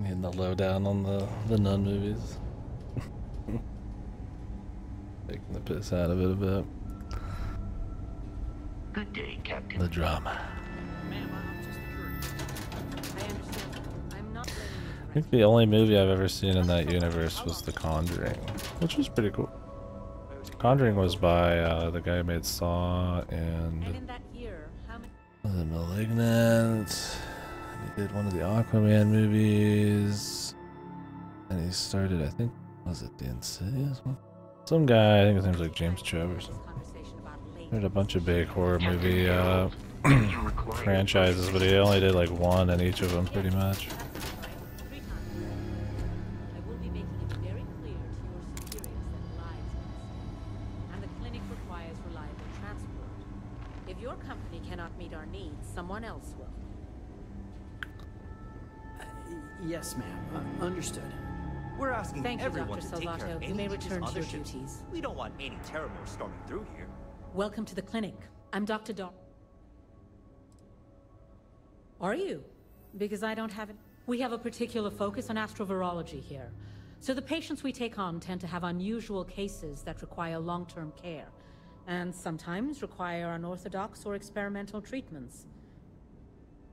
Getting the lowdown on the nun movies. Taking the piss out of it a bit. Good day, Captain. The drama. I think the only movie I've ever seen in that universe was The Conjuring, which was pretty cool. Conjuring was by the guy who made Saw and was it Malignant. He did one of the Aquaman movies, and he started, I think, was it The Insidious one? Some guy, I think his name's like James Chubb or something. He did a bunch of big horror movie franchises, but he only did like one in each of them, pretty much. Someone else will. Yes, ma'am. Understood. We're asking Thank you, everyone Dr. to take care Salvato. of You may any of these return to other your ships. duties. We don't want any terror storming through here. Welcome to the clinic. I'm Dr. Dar. Are you? Because I don't have it. We have a particular focus on astrovirology here. So the patients we take on tend to have unusual cases that require long-term care, and sometimes require unorthodox or experimental treatments.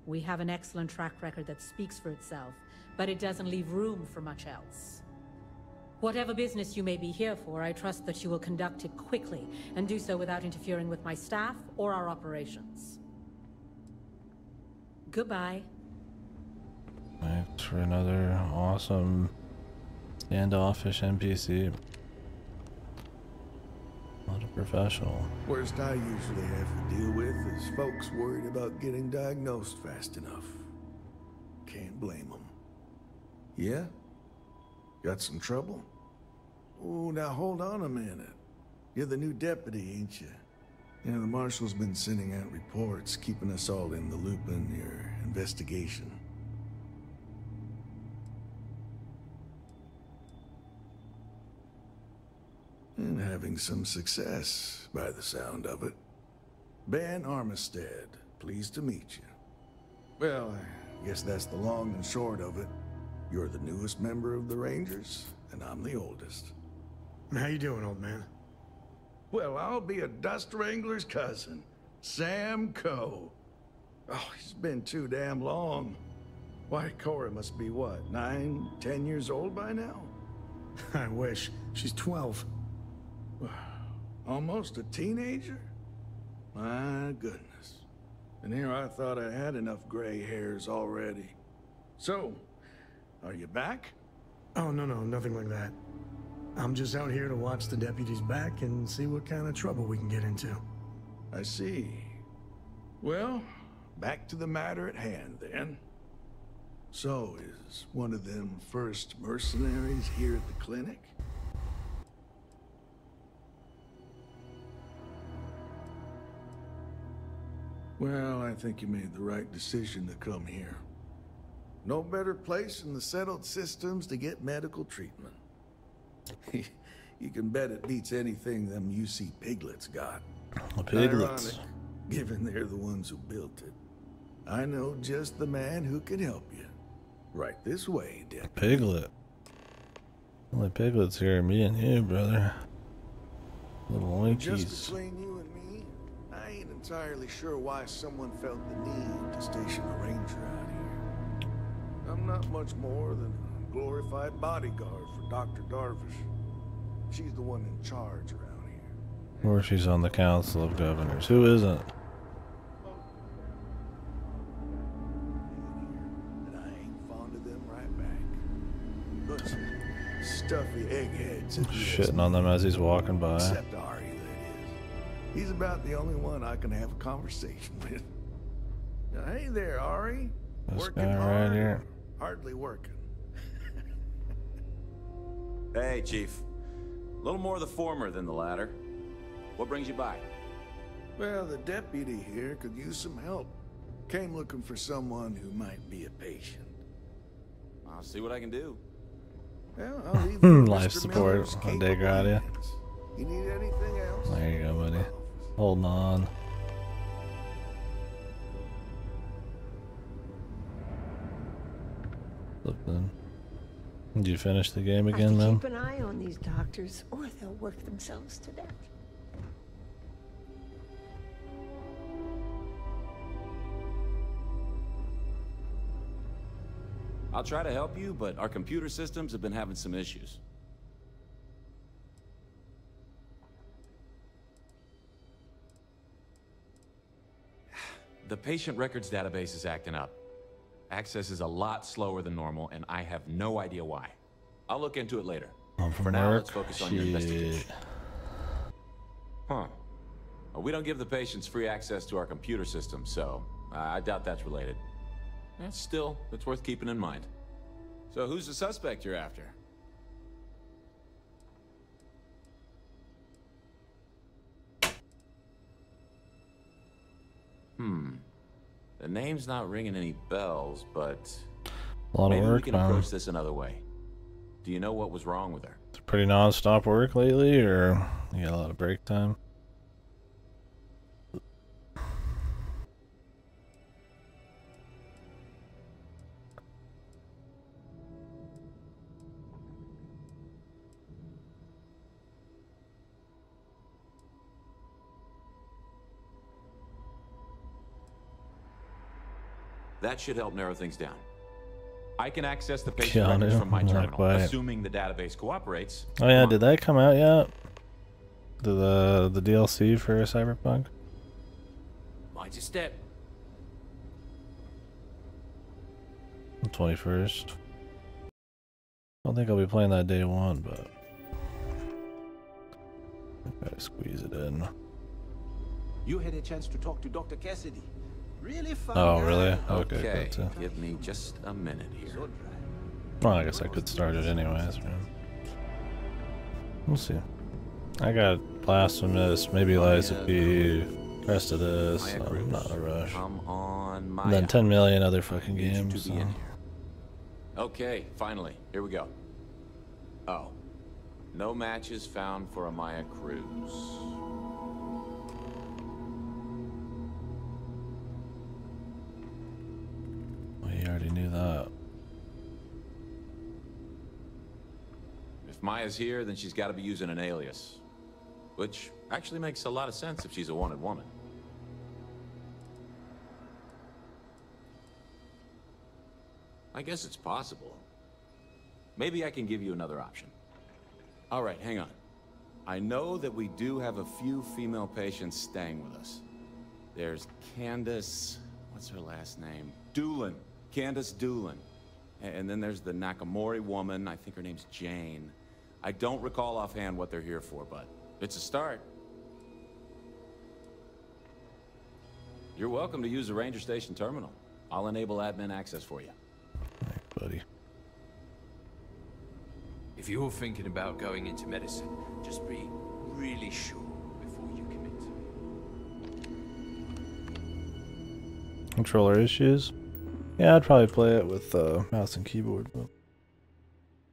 We have an excellent track record that speaks for itself, but it doesn't leave room for much else. Whatever business you may be here for, I trust that you will conduct it quickly, and do so without interfering with my staff or our operations. Goodbye. Thanks for another awesome standoffish NPC. What a professional. Worst I usually have to deal with is folks worried about getting diagnosed fast enough. Can't blame them. Yeah? Got some trouble? Oh, now hold on a minute. You're the new deputy, ain't you? Yeah, the marshal's been sending out reports, keeping us all in the loop in your investigation. And having some success, by the sound of it. Ben Armistead, pleased to meet you. Well, I guess that's the long and short of it. You're the newest member of the Rangers, and I'm the oldest. How you doing, old man? Well, I'll be a dust wrangler's cousin, Sam Coe. Oh, he's been too damn long. Why, Cora must be what, 9, 10 years old by now? I wish. She's 12. Almost a teenager? My goodness. And here I thought I had enough gray hairs already. So, are you back? Oh, no, nothing like that. I'm just out here to watch the deputies back and see what kind of trouble we can get into. I see. Well, back to the matter at hand, then. So, is one of them first mercenaries here at the clinic? Well, I think you made the right decision to come here. No better place in the settled systems to get medical treatment. You can bet it beats anything them UC piglets got. The piglets. Ironic, given they're the ones who built it. I know just the man who can help you. Right this way, Deputy. Piglet. Only piglets here are me and you, brother. Little Just oinkies. between you and me, I ain't entirely sure why someone felt the need to station a ranger out here. I'm not much more than a glorified bodyguard for Dr. Darvish. She's the one in charge around here. Or she's on the Council of Governors. Who isn't? And I ain't fond of them right back. Bunch of stuffy eggheads. Shitting on them as he's walking by. Except Ari, that is. He's about the only one I can have a conversation with. Now, hey there, Ari. This Working guy right hard, here. hardly working. Hey, Chief. A little more the former than the latter. What brings you by? Well, the deputy here could use some help. Came looking for someone who might be a patient. I'll see what I can do. Well, I'll leave Life Mr. support Miller's on capable Day Gradia. hands. You need anything else? There you go, buddy. Holding on. Flipping. Did you finish the game again, man? Keep an eye on these doctors, or they'll work themselves to death. I'll try to help you, but our computer systems have been having some issues. The patient records database is acting up. Access is a lot slower than normal, and I have no idea why. I'll look into it later. For now, let's focus on your investigation. Huh. Well, we don't give the patients free access to our computer system, so I doubt that's related. Still, it's worth keeping in mind. So who's the suspect you're after? The name's not ringing any bells, but a lot of maybe work, we can man. approach this another way. Do you know what was wrong with her? It's pretty non-stop work lately, or you got a lot of break time? That should help narrow things down. I can access the patient records from my terminal, assuming the database cooperates. Oh yeah, did that come out yet? The DLC for Cyberpunk? Mind your step. The 21st. I don't think I'll be playing that day one, but I gotta squeeze it in. You had a chance to talk to Dr. Cassidy. Really fun Oh, guy. really? Okay, gotcha. give me just a minute here. Well, I guess I could start it anyways, man. We'll see. I got Blasphemous, maybe Lies of P, rest of this. I'm not in a rush. Come on, And Maya. then 10 million other fucking games. So. Okay, finally, here we go. Oh, no matches found for a Maya Cruz. We already knew that. If Maya's here, then she's got to be using an alias. Which actually makes a lot of sense if she's a wanted woman. I guess it's possible. Maybe I can give you another option. All right, hang on. I know that we do have a few female patients staying with us. There's Candace... what's her last name? Doolin. Candace Doolin. And then there's the Nakamori woman. I think her name's Jane. I don't recall offhand what they're here for, but it's a start. You're welcome to use the Ranger Station terminal. I'll enable admin access for you. Thanks, buddy. If you're thinking about going into medicine, just be really sure before you commit. Controller issues? Yeah, I'd probably play it with mouse and keyboard, but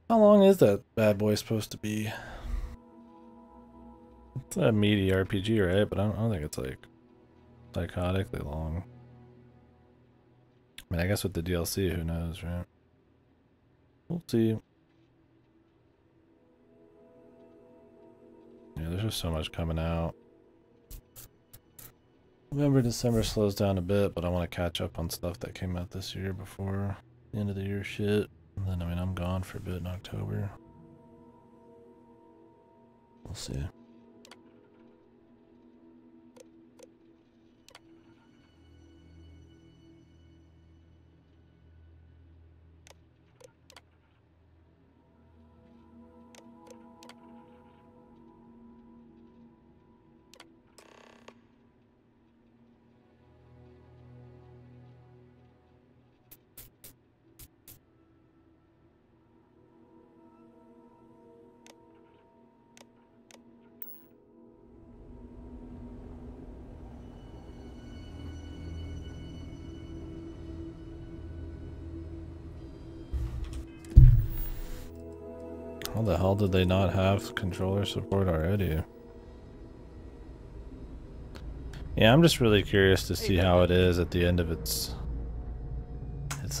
how long is that bad boy supposed to be? It's a meaty RPG, right? But I don't think it's like psychotically long. I mean, I guess with the DLC, who knows, right? We'll see. Yeah, there's just so much coming out. November, December slows down a bit, but I want to catch up on stuff that came out this year before the end of the year shit. And then, I mean, I'm gone for a bit in October. We'll see. How the hell did they not have controller support already? Yeah, I'm just really curious to see how it is at the end of its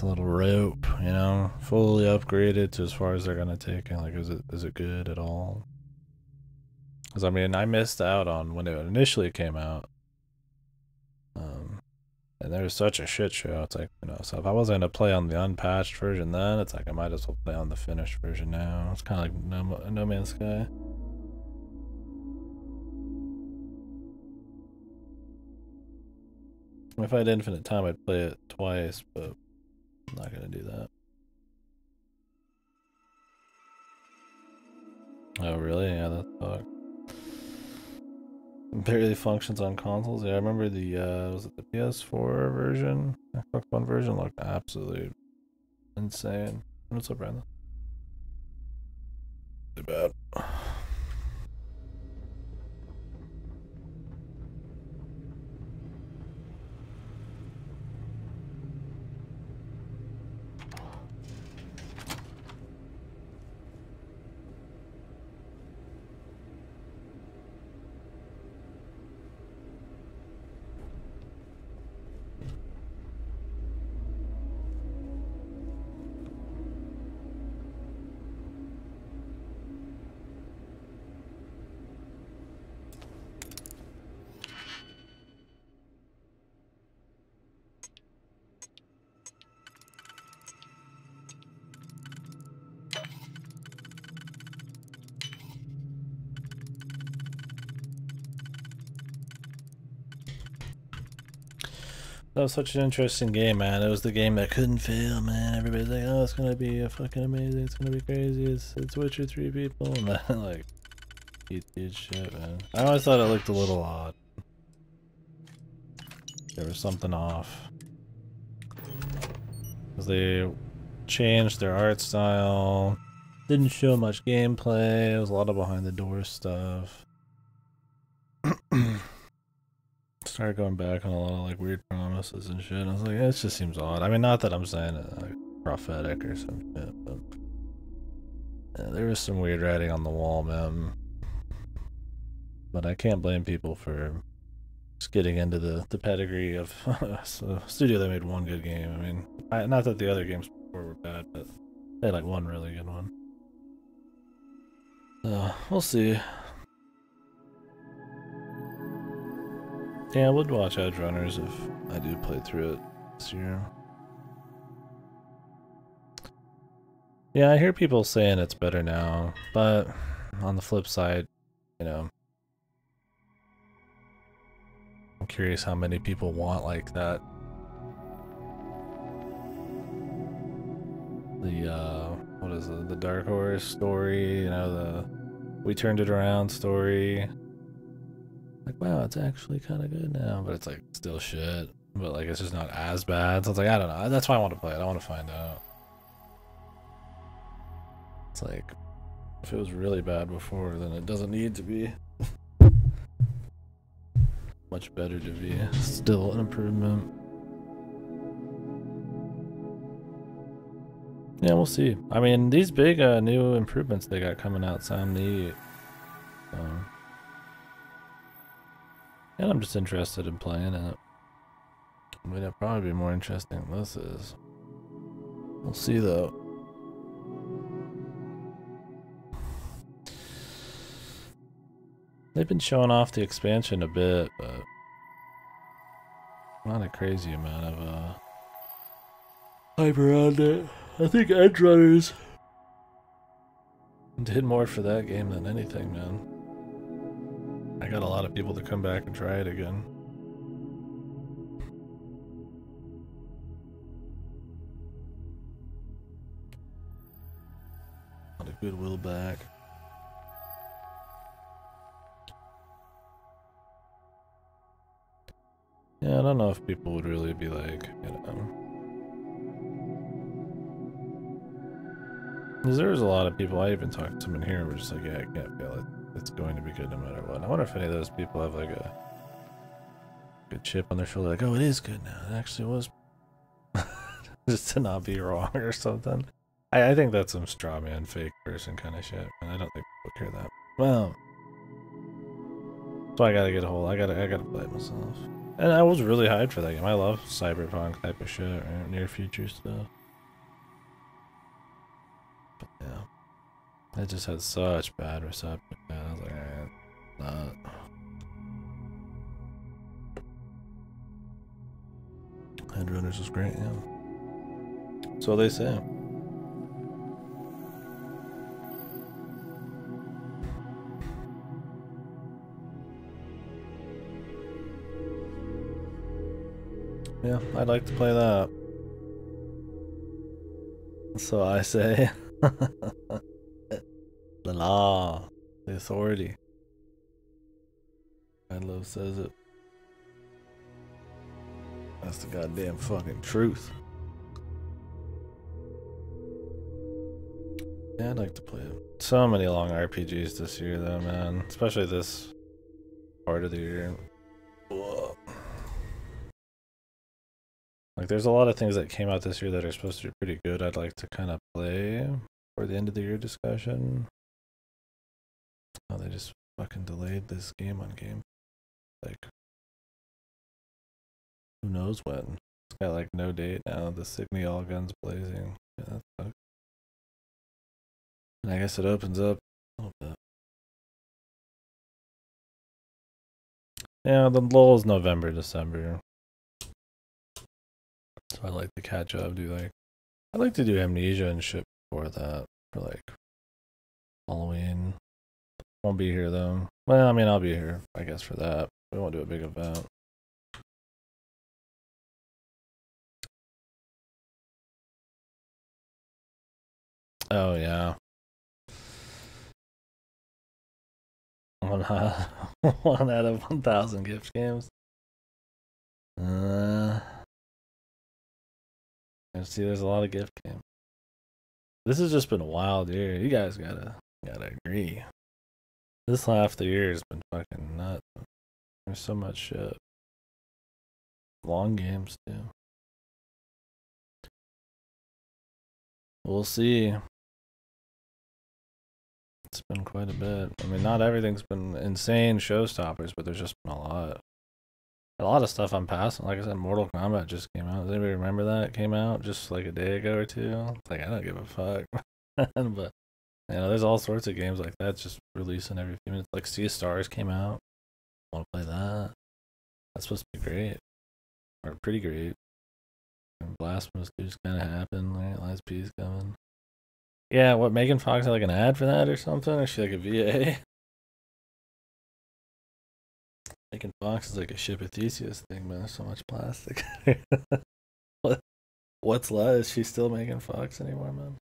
little rope, you know, fully upgraded to as far as they're gonna take it. Like, is it good at all? Because I mean, I missed out on when it initially came out, and there was such a shit show. It's like, you know, so if I wasn't gonna play on the unpatched version, then it's like I might as well play on the finished version now. It's kind of like No Man's Sky. If I had infinite time, I'd play it twice, but I'm not gonna do that. Oh really? Yeah, that sucked. Barely functions on consoles. Yeah, I remember the was it the PS4 version? Xbox One version looked absolutely insane. What's up, Brandon? Too bad. That was such an interesting game, man. It was the game that couldn't fail, man. Everybody's like, oh, it's gonna be fucking amazing. It's gonna be crazy. It's Witcher 3 people. And then, like, huge shit, man. I always thought it looked a little odd. There was something off. Because they changed their art style. Didn't show much gameplay. It was a lot of behind the door stuff. Started going back on a lot of like weird promises and shit. I was like, yeah, it just seems odd. I mean, not that I'm saying it like prophetic or some shit, but yeah, there was some weird writing on the wall, man. But I can't blame people for just getting into the pedigree of a studio that made one good game. I mean, not that the other games before were bad, but they had like one really good one. We'll see. Yeah, I would watch Edge Runners if I do play through it this year. Yeah, I hear people saying it's better now, but on the flip side, you know, I'm curious how many people want like that. What is it? The Dark Horse story, you know, the we turned it around story. Like, wow, it's actually kind of good now, but it's like still shit. But like, it's just not as bad. So it's like, I don't know. That's why I want to play it. I want to find out. It's like, if it was really bad before, then it doesn't need to be. Much better to be. Still an improvement. Yeah, we'll see. I mean, these big new improvements they got coming out sound neat. And I'm just interested in playing it. I mean, it'll probably be more interesting than this is. We'll see, though. They've been showing off the expansion a bit, but not a crazy amount of hype around it. I think Edge Runners did more for that game than anything, man. I got a lot of people to come back and try it again. A lot of goodwill back. Yeah, I don't know if people would really be like, you know. Because there's a lot of people, I even talked to someone here who were just like, yeah, I can't feel it. It's going to be good no matter what. I wonder if any of those people have like a good chip on their shoulder, like, oh, it is good now. It actually was. Just to not be wrong or something. I think that's some straw man, fake person kind of shit, and I don't think people care that. Well, So I gotta get a hold. I gotta play it myself. And I was really hyped for that game. I love cyberpunk type of shit, right? Near future stuff. But yeah, it just had such bad reception. Man. I was like, not. Headrunners was great, yeah. So they say. Yeah, I'd like to play that. So I say. The law. The authority. Love says it. That's the goddamn fucking truth. Yeah, I'd like to play it. So many long RPGs this year though, man. Especially this part of the year. Whoa. Like, there's a lot of things that came out this year that are supposed to be pretty good. I'd like to kind of play for the end of the year discussion. Oh, they just fucking delayed this game on game. Like, who knows when? It's got like no date now. The Signy all guns blazing. Yeah, that sucks. And I guess it opens up a little bit. Yeah, the lull is November, December. So I like to catch up. I'd like to do Amnesia and shit before that for like Halloween. Won't be here though. Well, I mean, I'll be here, I guess, for that. We won't do a big event. Oh yeah. One out of 1,000 gift games. See, there's a lot of gift games. This has just been a wild year. You guys gotta agree. This half of the year has been fucking nuts. There's so much shit. Long games too. We'll see. It's been quite a bit. I mean, not everything's been insane showstoppers, but there's just been a lot. A lot of stuff I'm passing. Like I said, Mortal Kombat just came out. Does anybody remember that? It came out just like a day ago or two. It's like, I don't give a fuck. But, you know, there's all sorts of games like that just releasing every few minutes. Like Sea of Stars came out. I want to play that. That's supposed to be great. Or pretty great. And Blasphemous just kind of happened. Right? Last P's coming. Yeah, what, Megan Fox had like an ad for that or something? Or is she like a VA? Megan Fox is like a Ship of Theseus thing, man. There's so much plastic. What's left? Is she still Megan Fox anymore, man?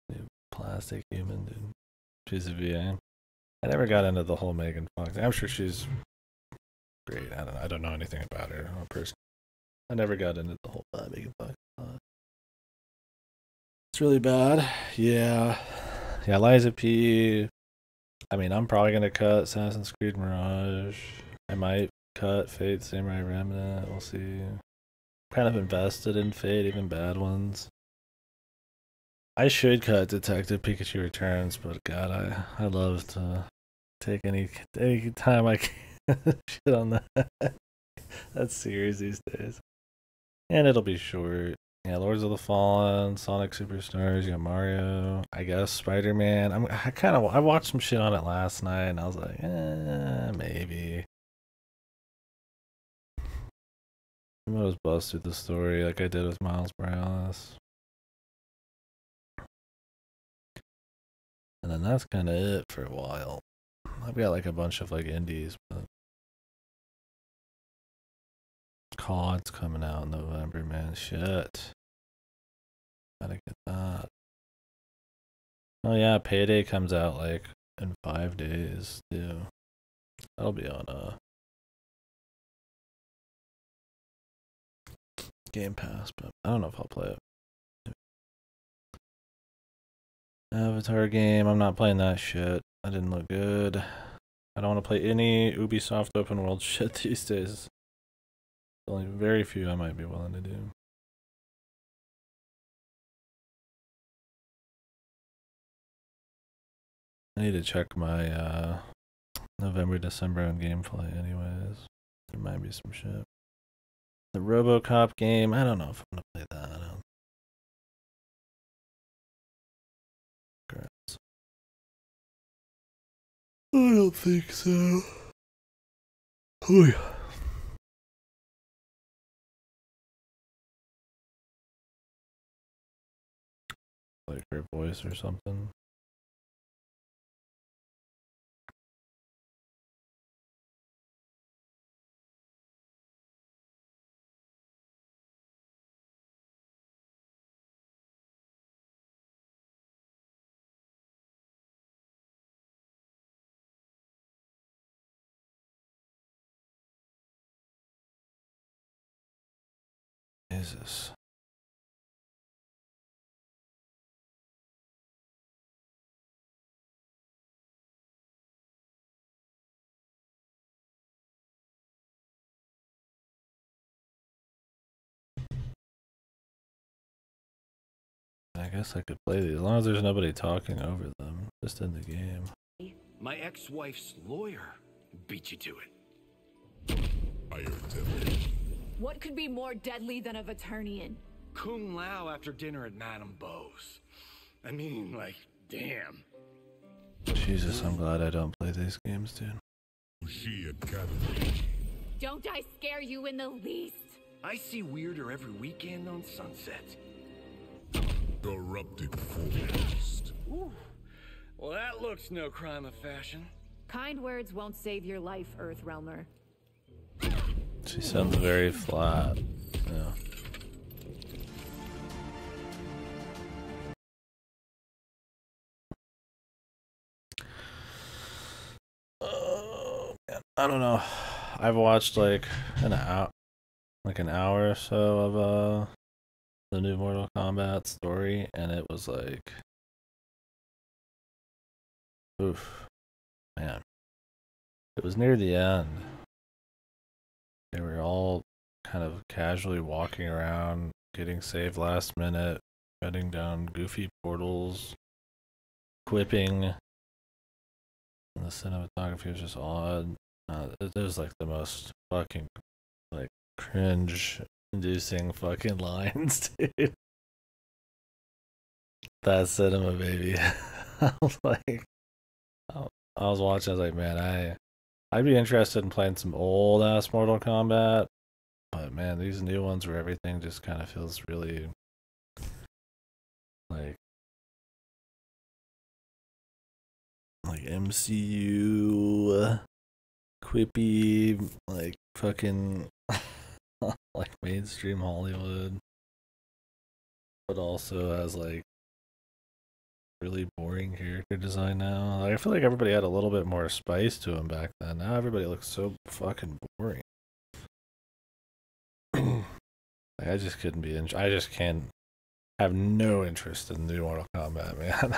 New plastic human, dude. She's a VA. I never got into the whole Megan Fox. I'm sure she's great. I don't know anything about her personally. I never got into the whole Megan Fox. It's really bad. Yeah. Yeah, Liza P. I mean, I'm probably gonna cut Assassin's Creed Mirage. I might cut Fate Samurai Remnant. We'll see. Kind of invested in Fate, even bad ones. I should cut Detective Pikachu Returns, but God, I love to take any time I can shit on that series these days. And it'll be short. Yeah, Lords of the Fallen, Sonic Superstars, you got Mario, I guess Spider-Man. I watched some shit on it last night and I was like, maybe. I might just bust through the story like I did with Miles Morales. And then that's kind of it for a while. I've got like a bunch of like indies, but COD's coming out in November, man. Shit. Gotta get that. Oh yeah, Payday comes out like in 5 days too. That'll be on Game Pass, but I don't know if I'll play it. Avatar game, I'm not playing that shit. That didn't look good. I don't want to play any Ubisoft open world shit these days. Only very few I might be willing to do. I need to check my November, December on gameplay anyways. There might be some shit. The RoboCop game, I don't know if I'm gonna play that. I don't think so. Oh yeah. Like her voice or something. Jesus. I guess I could play these as long as there's nobody talking over them, just in the game. My ex-wife's lawyer beat you to it. I heard deadly. What could be more deadly than a Veternian? Kung Lao after dinner at Madame Beau's. I mean, like, damn. Jesus, I'm glad I don't play these games, dude. She Academy. Don't I scare you in the least? I see weirder every weekend on Sunset. Corrupted forest. Ooh. Well, that looks no crime of fashion. Kind words won't save your life, Earthrealmer. She sounds very flat. Yeah. Oh man, I don't know. I've watched like an hour or so of the new Mortal Kombat story, and it was like, oof, man. It was near the end. They were all kind of casually walking around, getting saved last minute, shutting down goofy portals, quipping. And the cinematography was just odd. It was like the most fucking like cringe-inducing fucking lines, dude. That cinema, baby. I was like, I was watching. I was like, man, I'd be interested in playing some old ass Mortal Kombat, but man, these new ones where everything just kind of feels really like MCU quippy, like fucking like mainstream Hollywood, but also has like really boring character design now. Like, I feel like everybody had a little bit more spice to them back then. Now everybody looks so fucking boring. Like, I just couldn't be I just can't have no interest in new Mortal Kombat, man.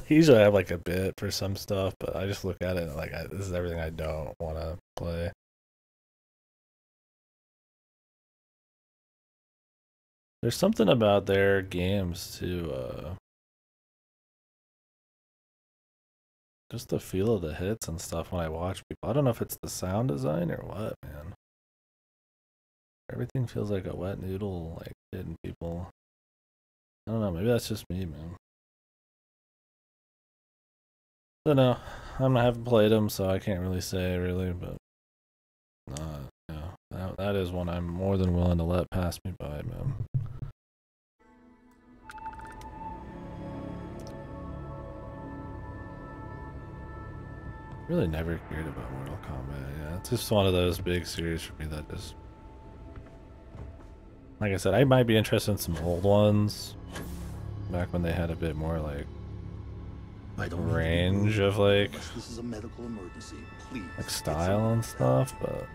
Usually I have like a bit for some stuff, but I just look at it and like this is everything I don't want to play. There's something about their games too, just the feel of the hits and stuff when I watch people. I don't know if it's the sound design or what, man. Everything feels like a wet noodle, like hitting people. I don't know, maybe that's just me, man. I don't know. I haven't played them, so I can't really say, really, but yeah, that is one I'm more than willing to let pass me by, man. Really never cared about Mortal Kombat. Yeah, it's just one of those big series for me that just, like I said, I might be interested in some old ones back when they had a bit more like range of like this is a medical emergency. Please. Like style and stuff, but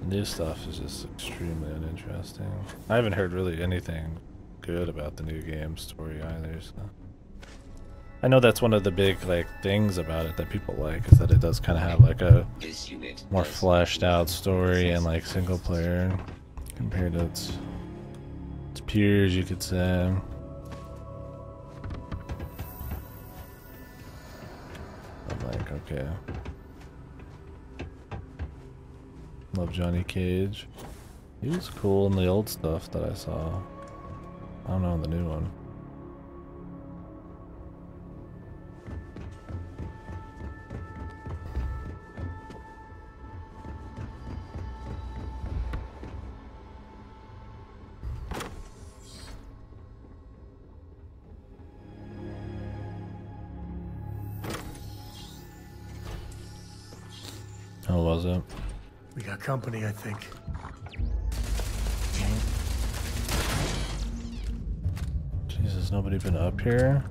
the new stuff is just extremely uninteresting. I haven't heard really anything good about the new game story either, so I know that's one of the big like things about it that people like, is that it does kind of have like a more fleshed out story and like single player compared to its peers, you could say. I'm like, okay. Love Johnny Cage. He was cool in the old stuff that I saw. I don't know in the new one. How was it? We got company, I think. Jesus, nobody been up here?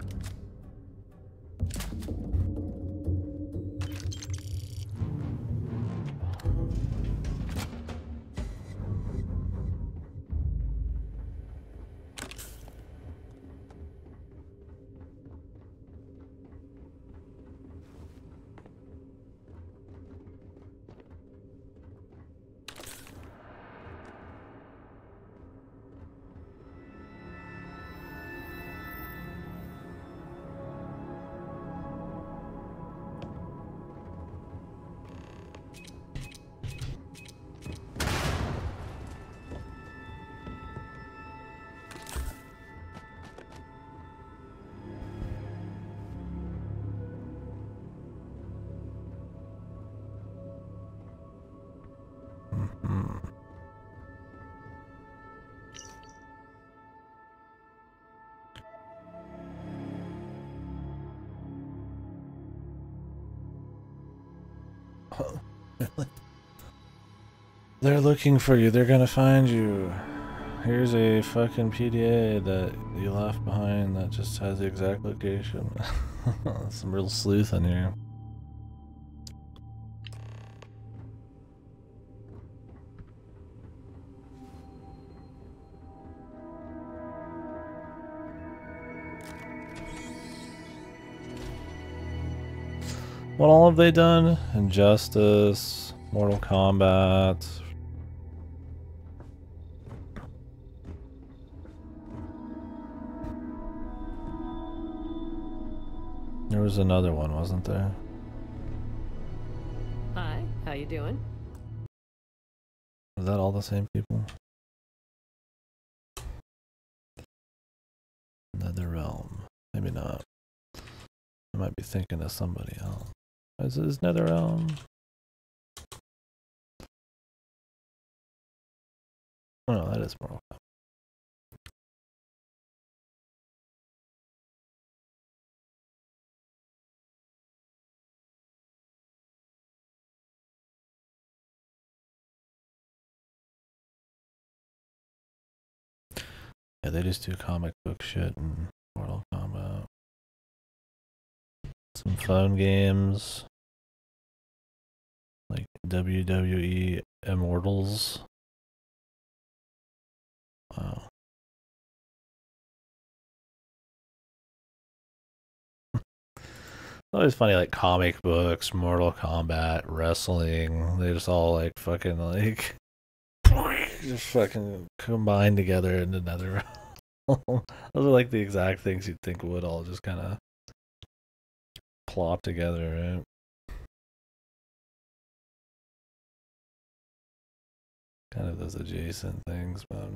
They're looking for you. They're gonna find you. Here's a fucking PDA that you left behind that just has the exact location. Some real sleuth in here. What all have they done? Injustice, Mortal Kombat. There was another one, wasn't there? Hi, how you doing? Was that all the same people? NetherRealm. Maybe not. I might be thinking of somebody else. Is this NetherRealm? Oh no, that is Mortal Kombat. Yeah, they just do comic book shit and Mortal Kombat. Some phone games. Like WWE Immortals. Wow. It's always funny, like comic books, Mortal Kombat, wrestling. They just all like fucking like just fucking combined together in another. Those are like the exact things you'd think would all just kind of plot together, right? Kind of those adjacent things, but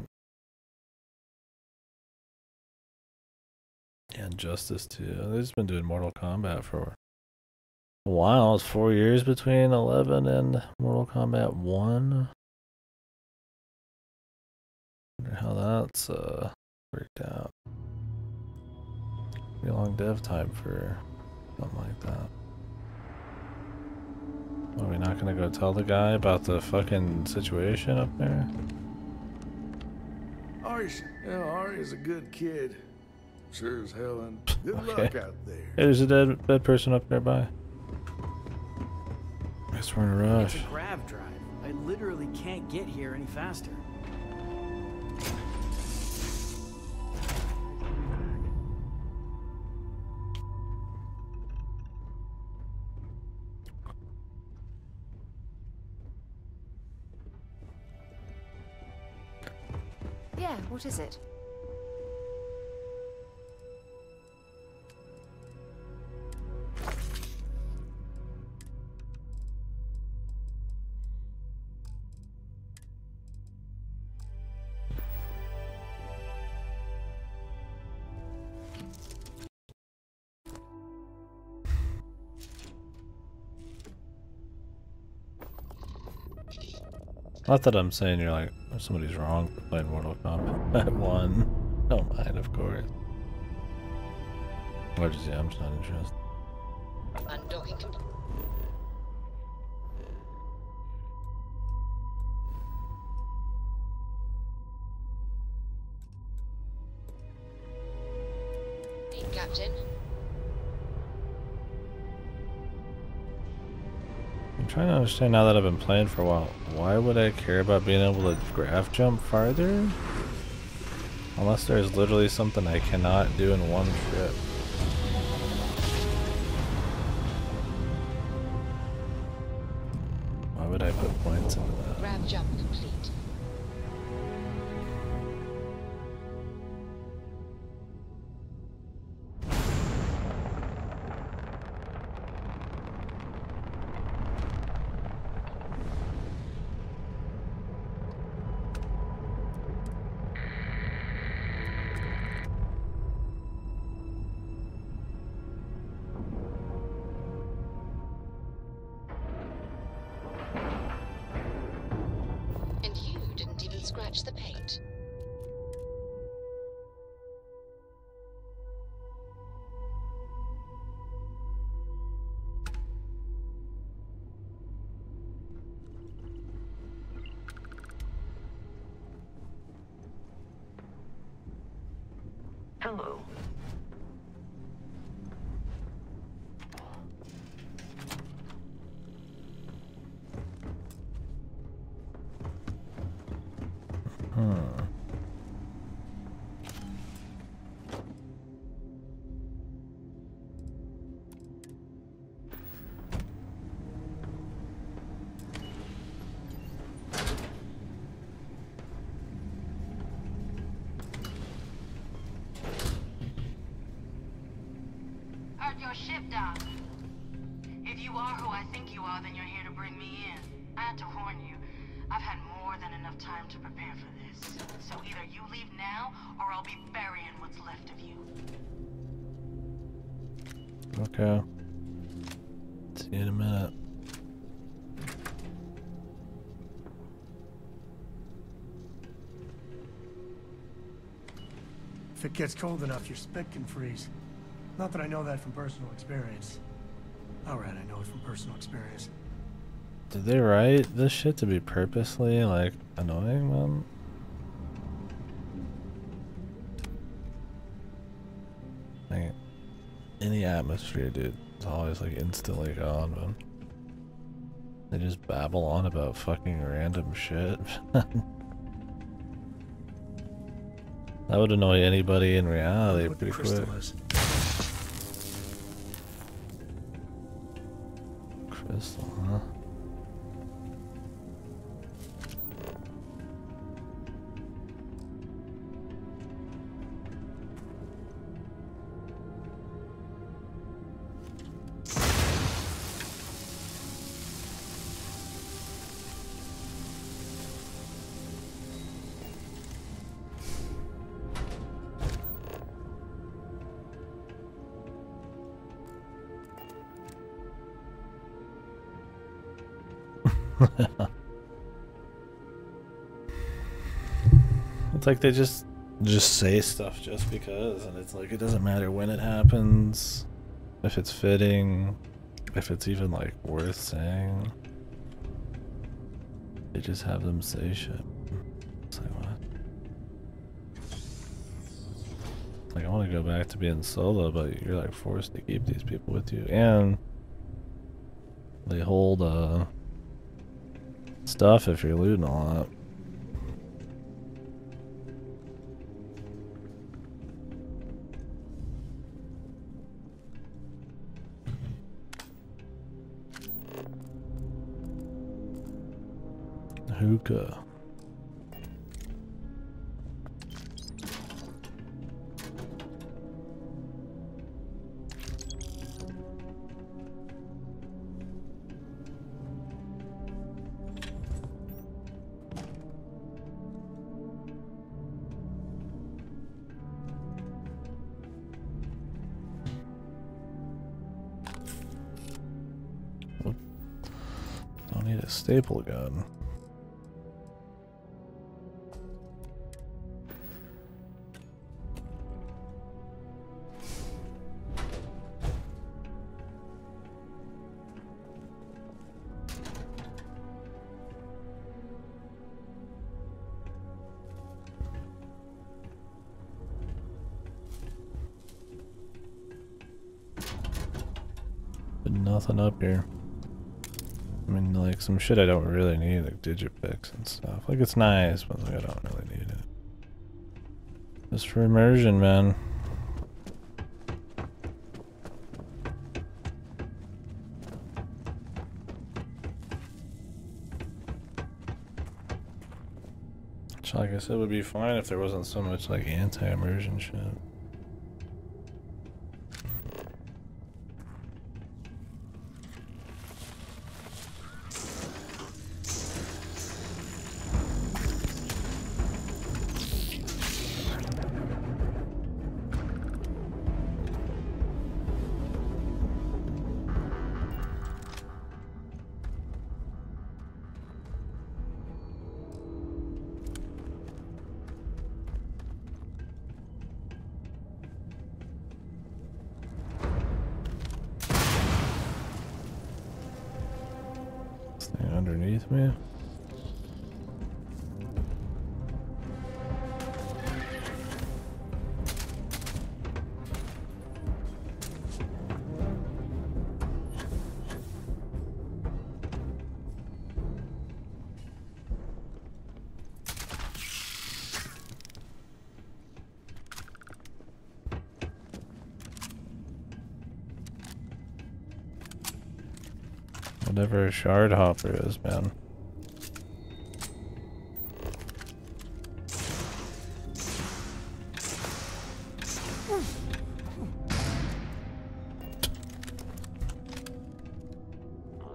yeah, Injustice too. They've just been doing Mortal Kombat for a while. It's 4 years between 11 and Mortal Kombat 1. Wonder how that's worked out. Pretty long dev time for something like that. Are we not gonna go tell the guy about the fucking situation up there? Ari's a good kid. Sure as hell, and good luck out there. Hey, there's a dead person up there. Bye. Guess we're in a rush. It's a grav drive. I literally can't get here any faster. Yeah, what is it? Not that I'm saying you're like, somebody's wrong for playing Mortal Kombat 1. Don't mind, of course. Or just, yeah, I'm just not interested. Undocking complete. Captain. I'm trying to understand now that I've been playing for a while, why would I care about being able to graph jump farther? Unless there's literally something I cannot do in one trip. Why would I put points into that? Grab jump complete. And you didn't even scratch the paint. Hello. Heard your ship dock. If you are who I think you are, then you're here to bring me in. I had to warn you. I've had more than enough time to prepare for this. So either you leave now, or I'll be burying what's left of you. Okay. See you in a minute. If it gets cold enough, your spit can freeze. Not that I know that from personal experience. Alright, I know it from personal experience. Did they write this shit to be purposely, like, annoying them? Like, any atmosphere, dude, it's always, like, instantly gone, man. They just babble on about fucking random shit. That would annoy anybody in reality pretty quick. Crystal, huh? It's like they just say stuff just because, and it's like it doesn't matter when it happens, if it's fitting, if it's even like worth saying. They just have them say shit. It's like what? Like I want to go back to being solo, but you're like forced to keep these people with you, and they hold stuff if you're looting a lot. Hookah. Don't need a staple gun. nothing up here. I mean, like, some shit I don't really need, like digipicks and stuff. Like, it's nice, but like, I don't really need it. Just for immersion, man. Which, like I said, would be fine if there wasn't so much, like, anti-immersion shit. Underneath me. Whatever a shard hopper is, man.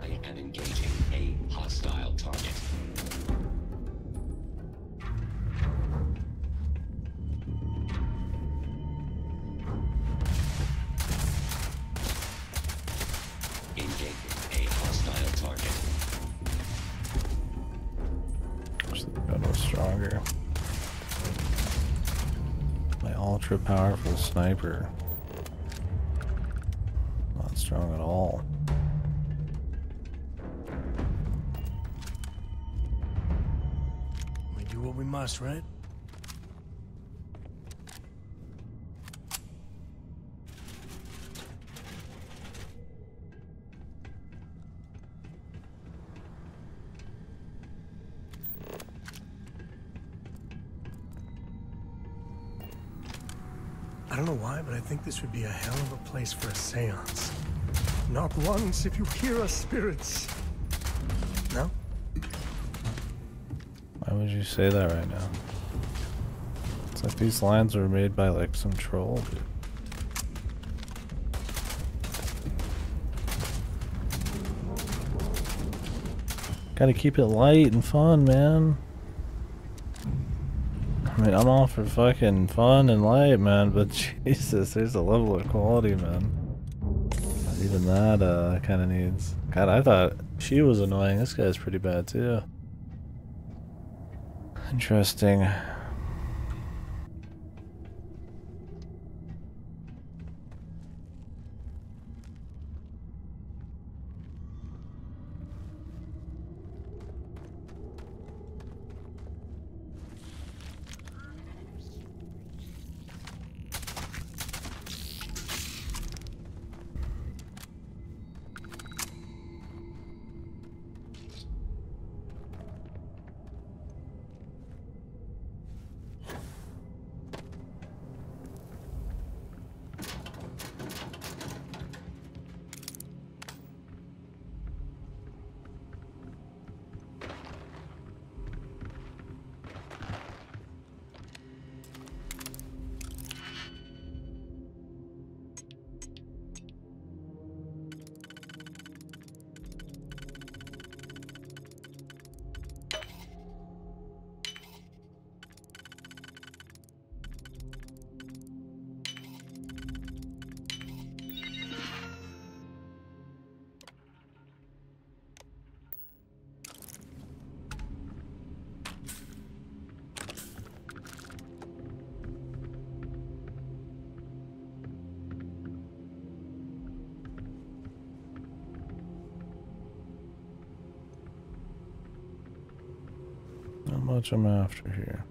I am engaging a hostile target. Stronger. My ultra powerful sniper. Not strong at all. We do what we must, right? I don't know why, but I think this would be a hell of a place for a seance. Knock once if you hear us, spirits. No? Why would you say that right now? It's like these lines were made by like some troll, dude. Gotta keep it light and fun, man. I mean, I'm all for fucking fun and light, man, but Jesus, there's a level of quality, man. Even that, kind of needs... God, I thought she was annoying. This guy's pretty bad, too. Interesting. Not much I'm after here.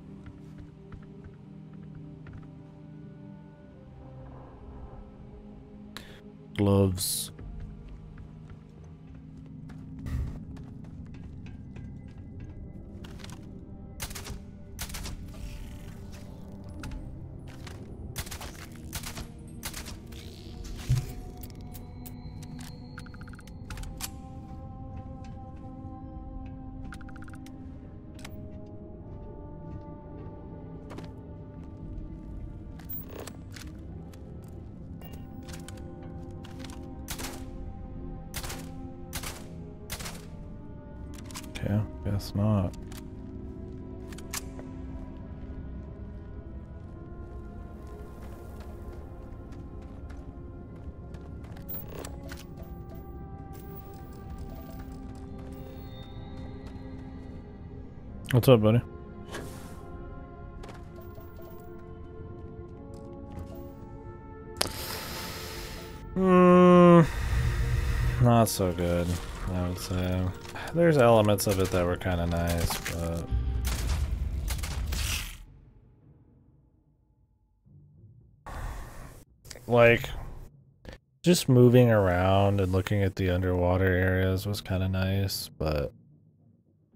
Gloves. Okay, guess not. What's up, buddy? Not so good, I would say. There's elements of it that were kind of nice, but like just moving around and looking at the underwater areas was kind of nice, but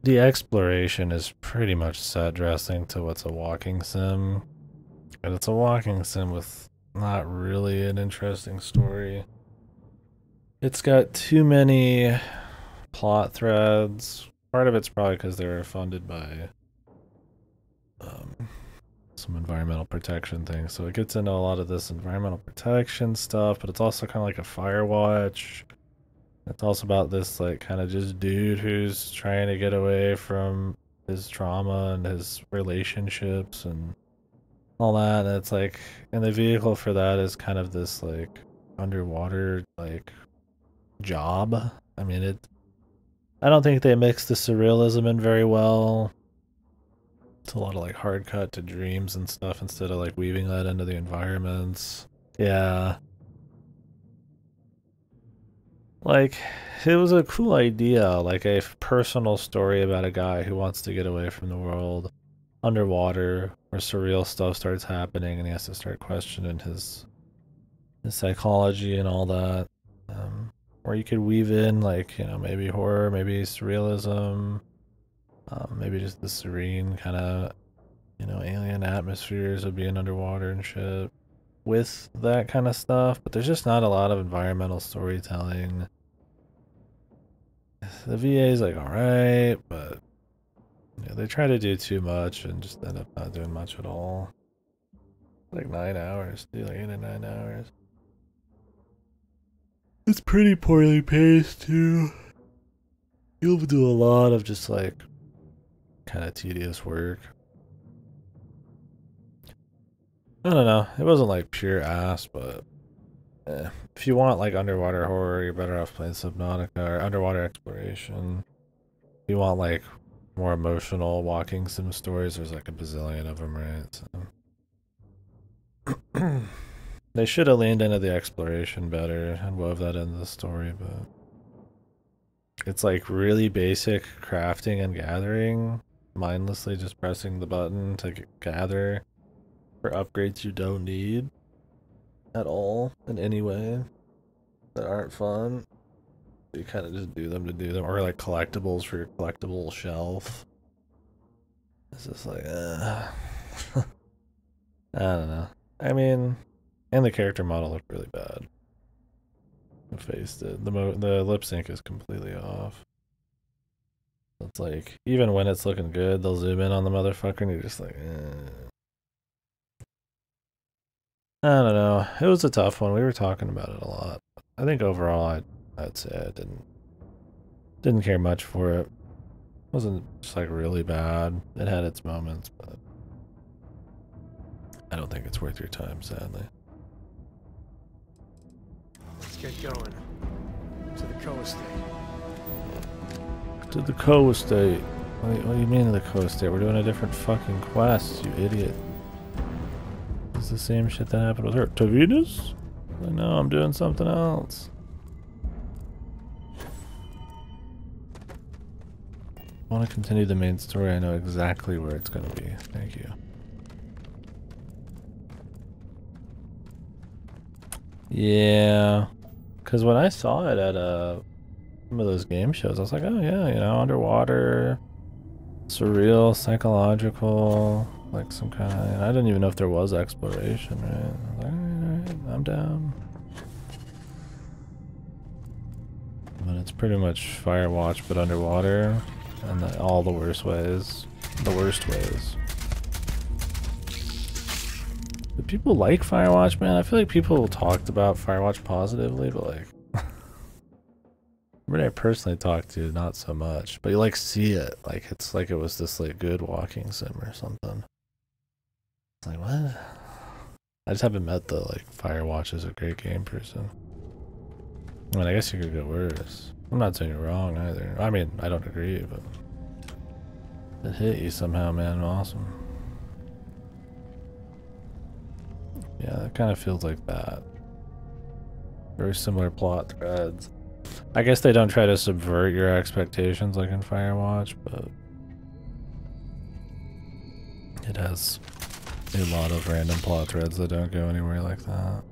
the exploration is pretty much set dressing to what's a walking sim, and it's a walking sim with not really an interesting story. It's got too many plot threads. Part of it's probably because they were funded by some environmental protection things, so it gets into a lot of this environmental protection stuff, but it's also kind of like a Firewatch. It's also about this like kind of just dude who's trying to get away from his trauma and his relationships and all that, and it's like, and the vehicle for that is kind of this like underwater like job. I mean, I don't think they mix the surrealism in very well. It's a lot of like hard cut to dreams and stuff instead of like weaving that into the environments. Yeah. Like, it was a cool idea, like a personal story about a guy who wants to get away from the world underwater where surreal stuff starts happening and he has to start questioning his psychology and all that. Or you could weave in like, you know, maybe horror, maybe surrealism, maybe just the serene kind of, you know, alien atmospheres of being underwater and shit with that kind of stuff, but there's just not a lot of environmental storytelling. The VA is like alright, but yeah, they try to do too much and just end up not doing much at all. Like 9 hours, dude, like 8 or 9 hours. It's pretty poorly paced too. You'll do a lot of just like kind of tedious work. I don't know. It wasn't like pure ass, but if you want like underwater horror, you're better off playing Subnautica or underwater exploration. If you want like more emotional walking sim stories, there's like a bazillion of them, right? So. They should have leaned into the exploration better and wove that into the story, but it's like really basic crafting and gathering, mindlessly just pressing the button to gather for upgrades you don't need at all in any way that aren't fun. You kind of just do them to do them, or like collectibles for your collectible shelf. It's just like, I don't know. I mean, and the character model looked really bad. The face did. The lip sync is completely off. It's like, even when it's looking good, they'll zoom in on the motherfucker and you're just like, I don't know. It was a tough one. We were talking about it a lot. I think overall, I'd say I didn't care much for it. It wasn't just like really bad. It had its moments, but I don't think it's worth your time, sadly. Let's get going. To the co-estate. To the co-estate? What do you mean to the co-estate? We're doing a different fucking quest, you idiot. It's the same shit that happened with her. To Venus? I know, I'm doing something else. I want to continue the main story. I know exactly where it's going to be. Thank you. Yeah. Because when I saw it at some of those game shows, I was like, oh yeah, you know, underwater, surreal, psychological, like some kind of, I didn't even know if there was exploration, right? I was like, alright, I'm down. But it's pretty much Firewatch, but underwater, and all the worst ways. The worst ways. Do people like Firewatch, man? I feel like people talked about Firewatch positively, but like, Everybody I personally talked to, not so much. But you like see it. Like it's like it was this like good walking sim or something. It's like what? I just haven't met the like Firewatch is a great game person. I mean, I guess you could go worse. I'm not saying you're wrong either. I mean, I don't agree, but it hit you somehow, man. Awesome. Yeah, it kind of feels like that. Very similar plot threads. I guess they don't try to subvert your expectations like in Firewatch, but it has a lot of random plot threads that don't go anywhere like that.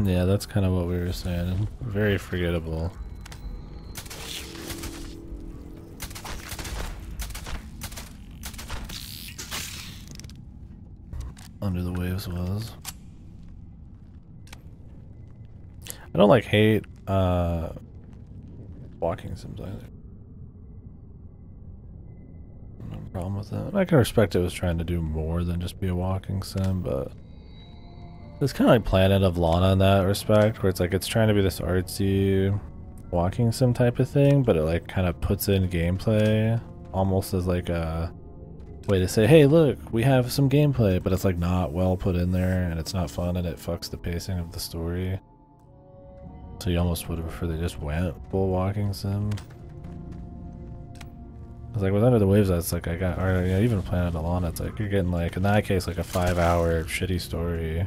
Yeah, that's kind of what we were saying. Very forgettable. Under the Waves was. I don't like hate walking sims either. No problem with that. I can respect it was trying to do more than just be a walking sim, but it's kind of like Planet of Lana in that respect, where it's like it's trying to be this artsy walking sim type of thing, but it like kind of puts in gameplay almost as like a way to say, hey look, we have some gameplay, but it's like not well put in there and it's not fun and it fucks the pacing of the story. So you almost would prefer they just went full walking sim. It's like with Under the Waves, that's like or yeah, even Planet of Lana, it's like you're getting like in that case like a 5-hour shitty story.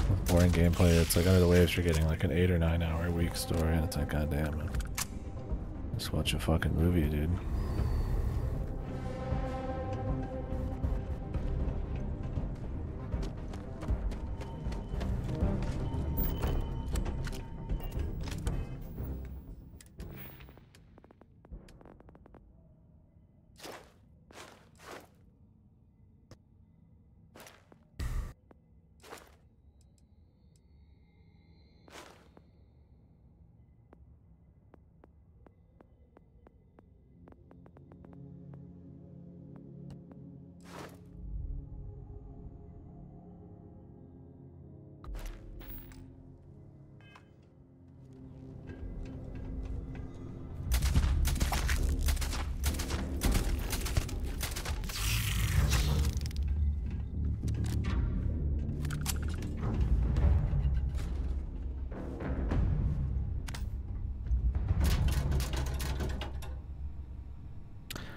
With boring gameplay, it's like Under the Waves, you're getting like an 8 or 9 hour week story, and it's like, goddamn, man. Just watch a fucking movie, dude.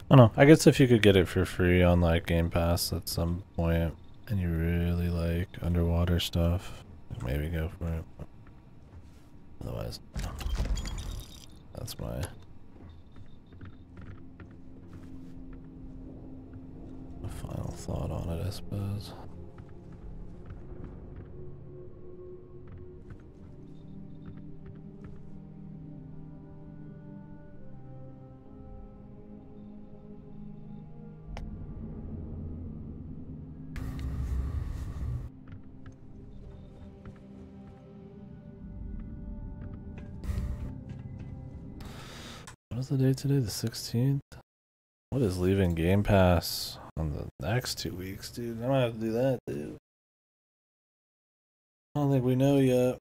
I don't know. I guess if you could get it for free on like Game Pass at some point and you really like underwater stuff, maybe go for it. Otherwise, that's my final thought on it, I suppose. What is the date today? The 16th? What is leaving Game Pass on the next 2 weeks, dude? I might have to do that, dude. I don't think we know yet.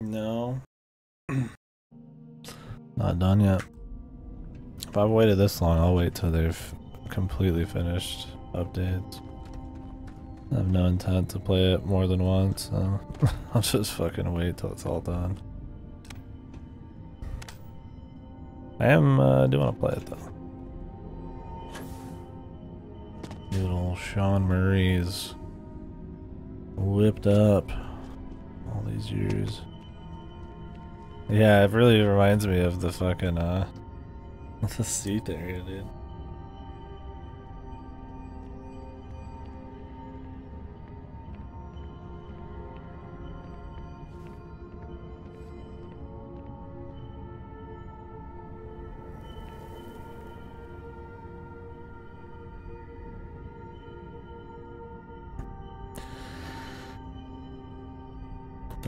No. Not done yet. If I've waited this long, I'll wait till they've completely finished updates. I have no intent to play it more than once, so I'll just fucking wait till it's all done. I do want to play it though. Good old Sean Murray's whipped up all these years. Yeah, it really reminds me of the fucking the seat area, dude.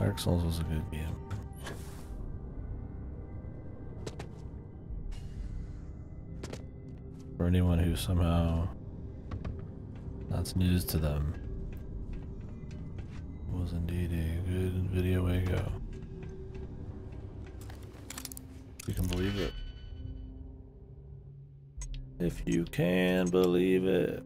Dark Souls was a good game. For anyone who somehow that's news to them, it was indeed a good video way to go. You can believe it. If you can believe it.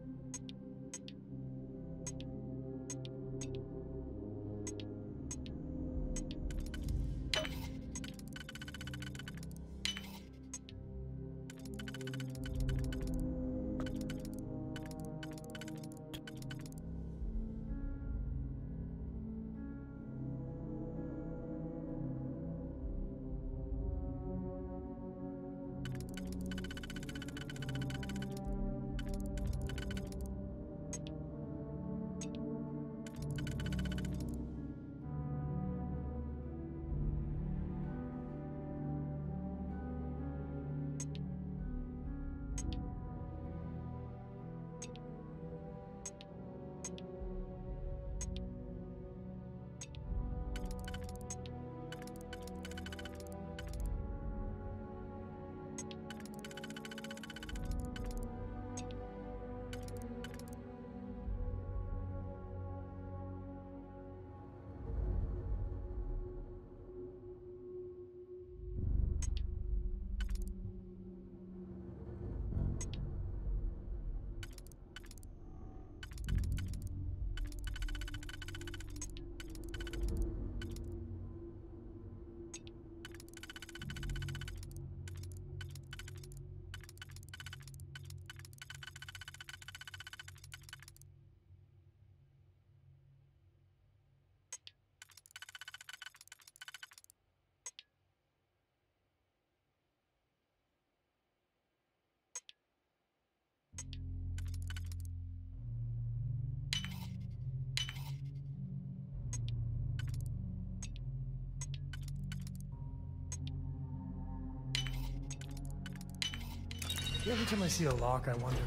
Every time I see a lock, I wonder,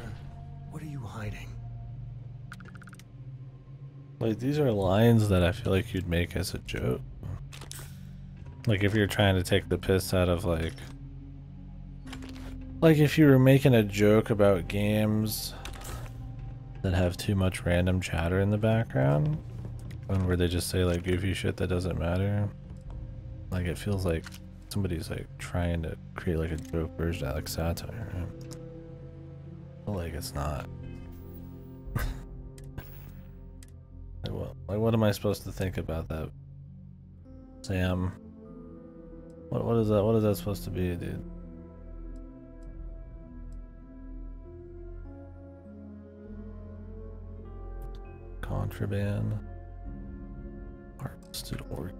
what are you hiding? Like, these are lines that I feel like you'd make as a joke. Like, if you're trying to take the piss out of, like if you were making a joke about games that have too much random chatter in the background, and where they just say, like, goofy shit that doesn't matter. Like, it feels like somebody's, like, trying to create, like, a joke version of, like, satire, right? But, like, it's not. What am I supposed to think about that, Sam? What is that? What is that supposed to be, dude? Contraband. Harvested organs.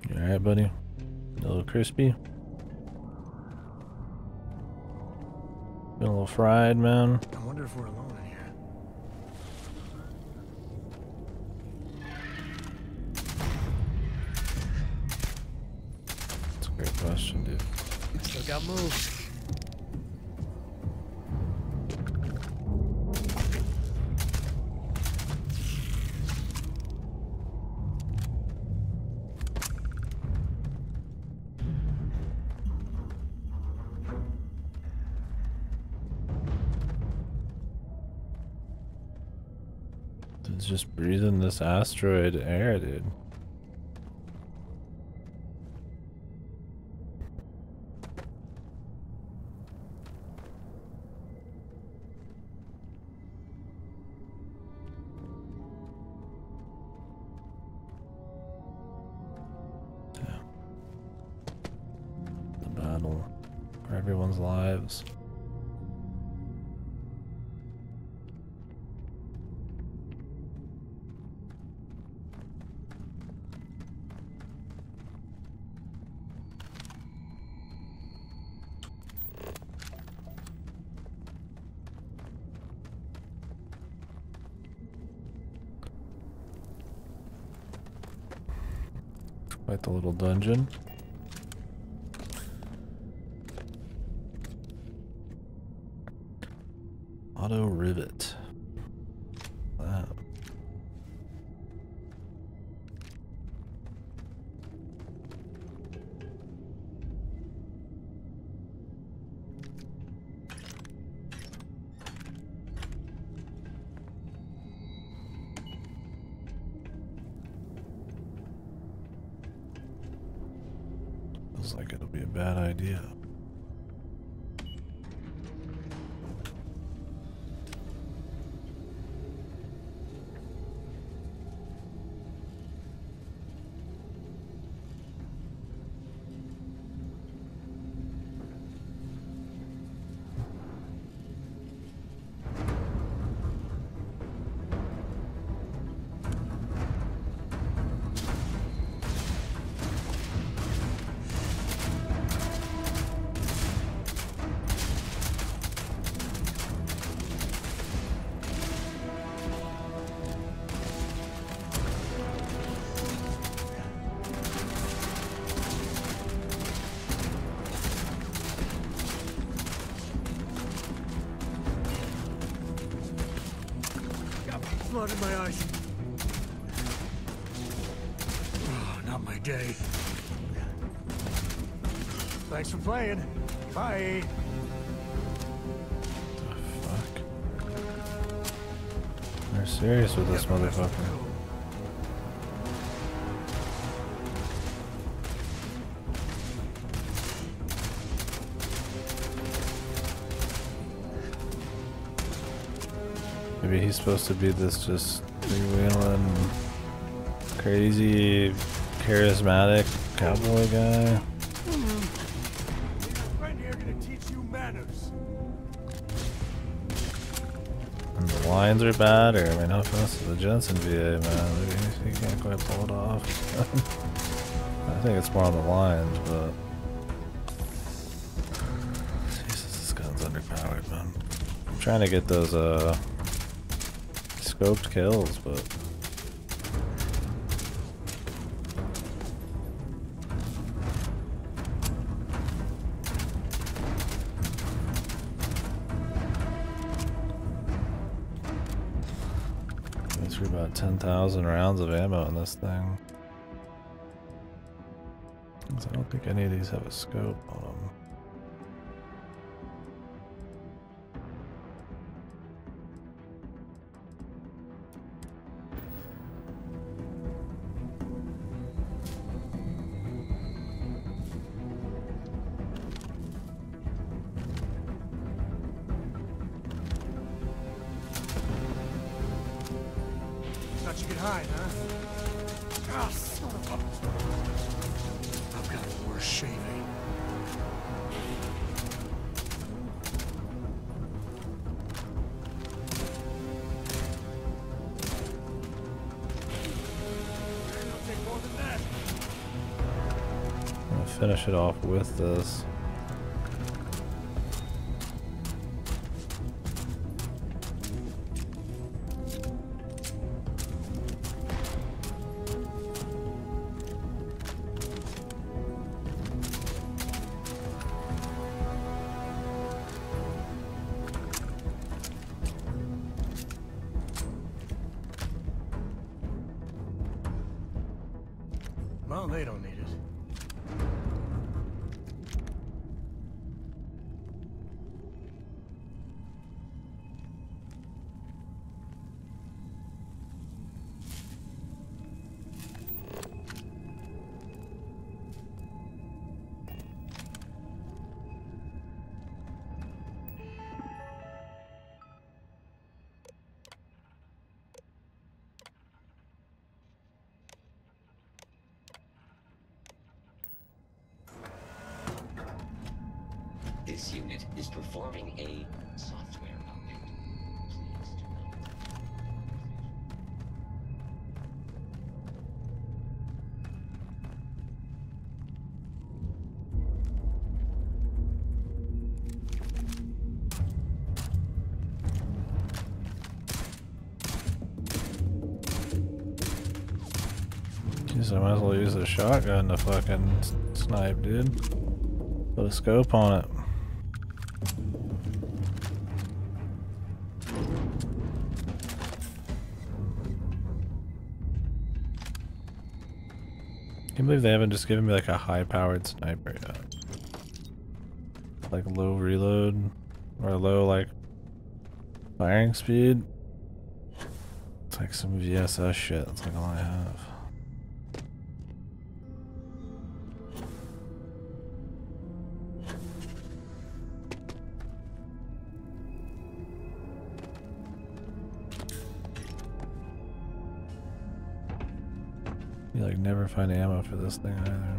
You alright, buddy? A little crispy? Been a little fried, man. I wonder if we're alone in here. That's a great question, dude. Still got moves. It's just breathing this asteroid air, dude. The battle for everyone's lives. Quite the little dungeon. Auto rivet. Wow. Looks like it'll be a bad idea. Blood in my eyes. Oh, not my day. Thanks for playing. Bye. Fuck. They're serious with this motherfucker. Maybe he's supposed to be this just freewheeling, crazy, charismatic cowboy guy. Friend here gonna teach you manners. And the lines are bad, or I mean, no offense to the Jensen VA, man. Maybe he can't quite pull it off. I think it's more on the lines, but Jesus, this gun's underpowered, man. I'm trying to get those scoped kills, but went through about 10,000 rounds of ammo in this thing. I don't think any of these have a scope on them. Thought you could hide, huh? Ah, son of a... I've got worse shaving. I'll take more than that. I'm gonna finish it off with this. Well, they don't need it. This unit is performing a software update. Please do Jeez, I might as well use the shotgun to fucking snipe, dude. Put a scope on it. I can't believe they haven't just given me like a high-powered sniper yet. Like low reload or low like firing speed. It's like some VSS shit. That's like all I have. You like never find ammo for this thing either.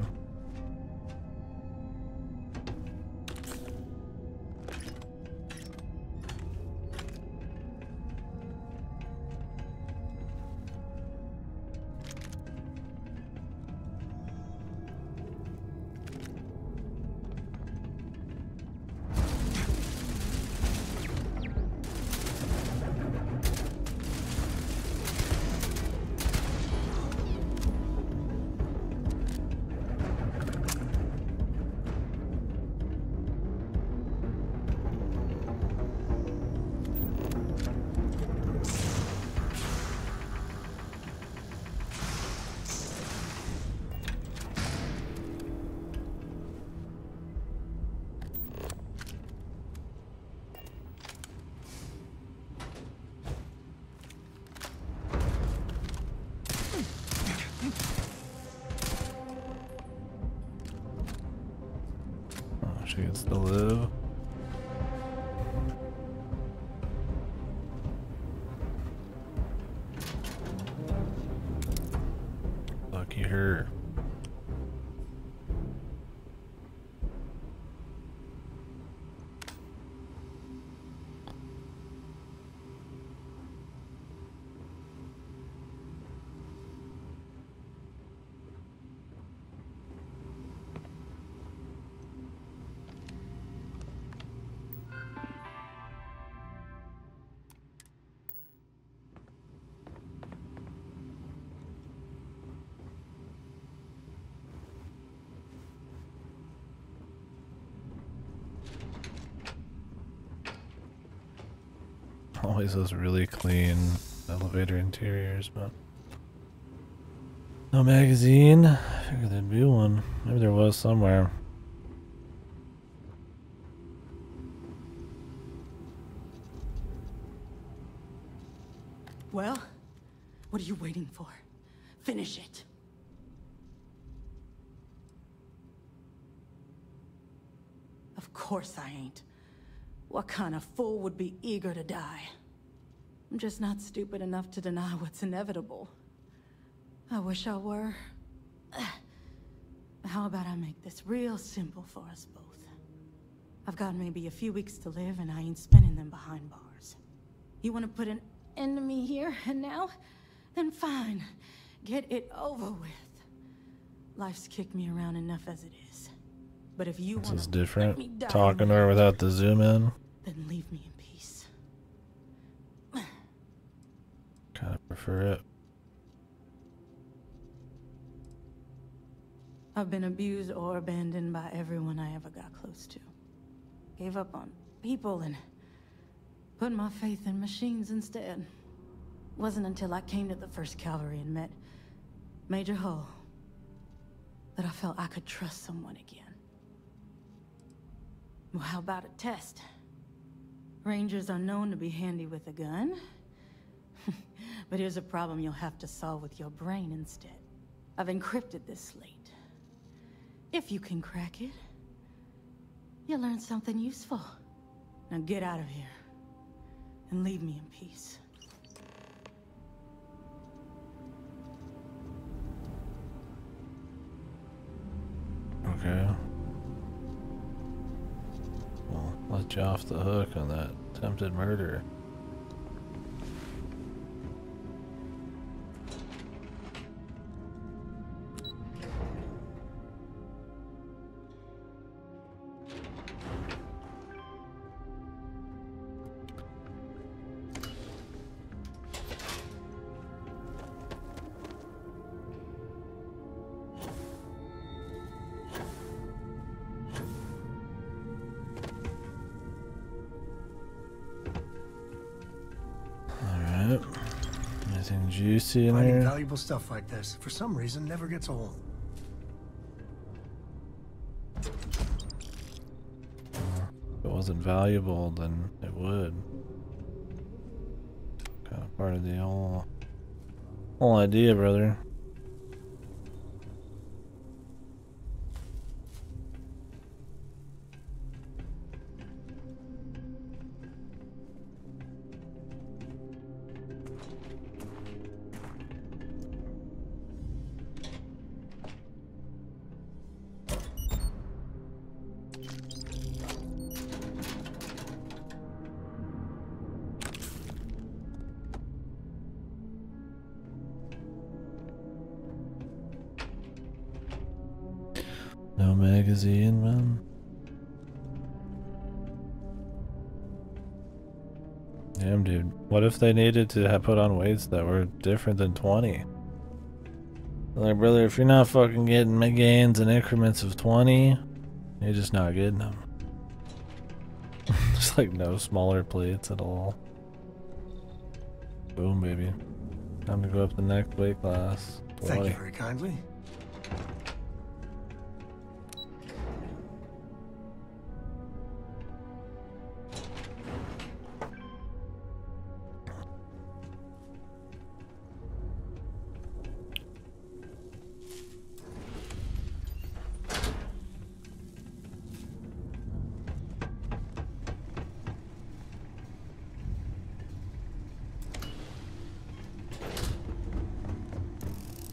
She gets to live. Lucky her. Always those really clean elevator interiors, but no magazine. I figured there'd be one. Maybe there was somewhere. Well, what are you waiting for? Finish it. Of course I ain't. What kind of fool would be eager to die? I'm just not stupid enough to deny what's inevitable. I wish I were. How about I make this real simple for us both? I've got maybe a few weeks to live and I ain't spending them behind bars. You want to put an end to me here and now? Then fine. Get it over with. Life's kicked me around enough as it is. But if you want to This is different. Talking to her without the zoom in. Then leave me in peace. Kind of prefer it. I've been abused or abandoned by everyone I ever got close to. Gave up on people and put my faith in machines instead. Wasn't until I came to the 1st Cavalry and met Major Hull that I felt I could trust someone again. Well, how about a test? Rangers are known to be handy with a gun. But here's a problem you'll have to solve with your brain instead. I've encrypted this slate. If you can crack it, you'll learn something useful. Now get out of here and leave me in peace. Okay. Well, let you off the hook on that attempted murder. juicy in Finding here? valuable stuff like this, for some reason, never gets old. If it wasn't valuable, then it would. Kind of part of the whole idea, brother. No magazine, man. Damn, dude. What if they needed to have put on weights that were different than 20? Like, brother, if you're not fucking getting gains in increments of 20, you're just not getting them. Just like no smaller plates at all. Boom, baby. Time to go up the next weight class. 20. Thank you very kindly.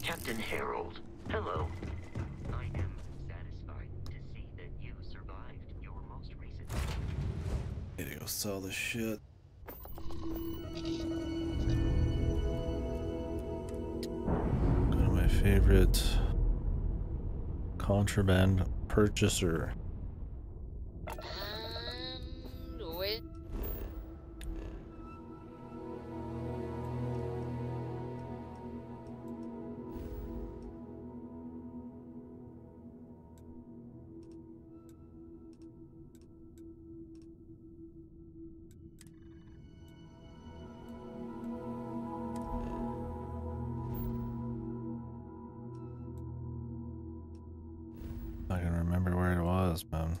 Captain Harold, hello. I am satisfied to see that you survived your most recent. Need to go sell this shit. Go to my favorite contraband purchaser. Wait. I can remember where it was, man.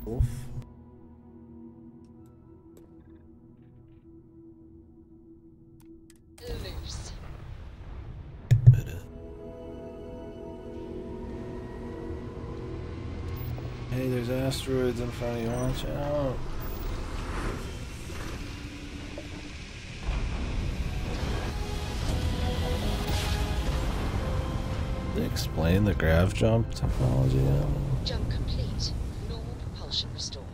Oof. Loose. Hey, there's asteroids in front of you. Watch out. They explain the grav jump technology now. Jump complete. Normal propulsion restored.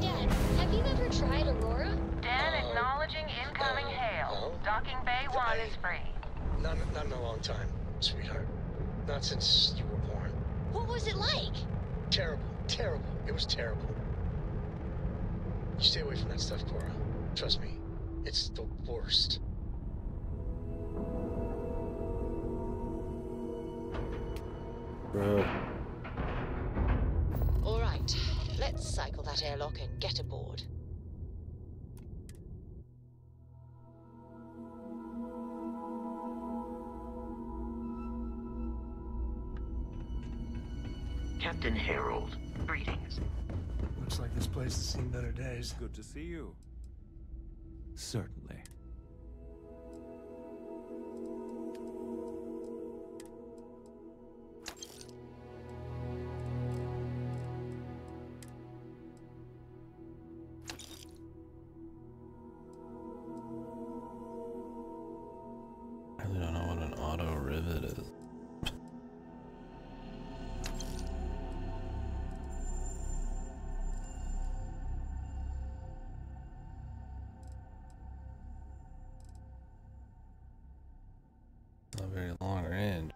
Dad, have you ever tried Aurora? Dan acknowledging incoming hail. Docking Bay 1 is free. Not in a long time, sweetheart. Not since you were born. What was it like? Terrible. Terrible. It was terrible. You stay away from that stuff, Cora. Trust me. It's the worst. Bro. All right, let's cycle that airlock and get aboard. Captain Harold, greetings. Looks like this place has seen better days. Good to see you. Certainly. I really don't know what an auto rivet is. Not very long range.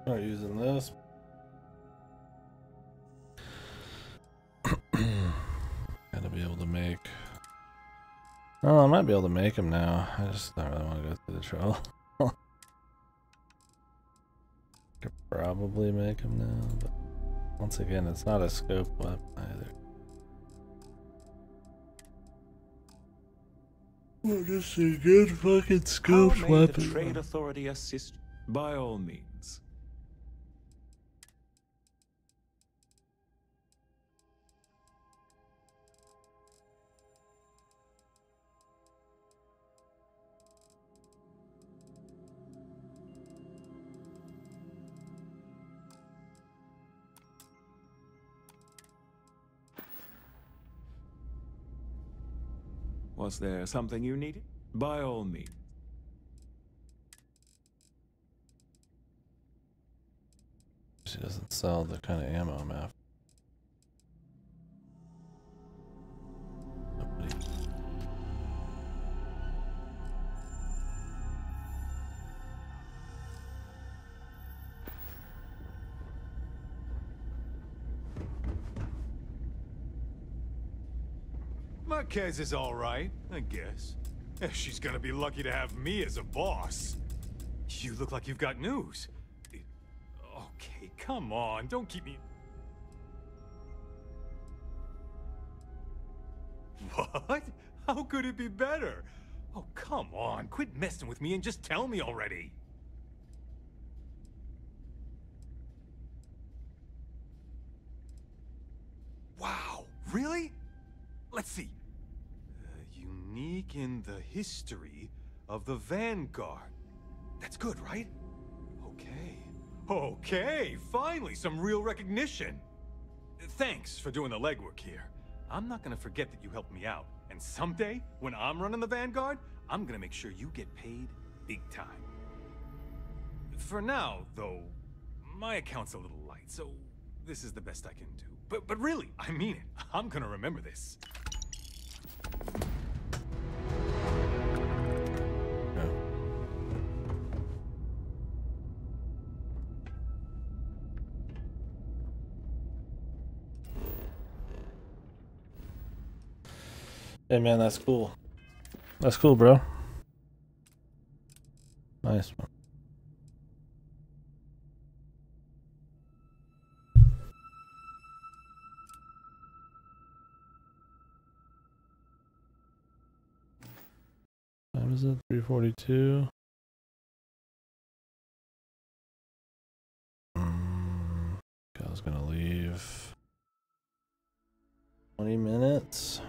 Not using this. Gotta be able to make. Oh, I might be able to make them now. I just don't really want to go through the trouble. Could probably make them now, but once again, it's not a scope weapon either. Well, just a good fucking scope How may weapon. the trade authority assist? By all means. Was there something you needed? By all means. She doesn't sell the kind of ammo I'm after. Nobody. Marquez is all right, I guess. She's gonna be lucky to have me as a boss. You look like you've got news. Okay, come on, don't keep me... What? How could it be better? Oh, come on, quit messing with me and just tell me already. Wow, really? Let's see. Unique in the history of the Vanguard. That's good, right? Okay. Okay, finally, some real recognition. Thanks for doing the legwork here. I'm not gonna forget that you helped me out. And someday, when I'm running the Vanguard, I'm gonna make sure you get paid big time. For now, though, my account's a little light, so this is the best I can do. But really, I mean it. I'm gonna remember this. Hey man, that's cool. That's cool, bro. Nice one. Time is it? 3:42. I was gonna leave 20 minutes.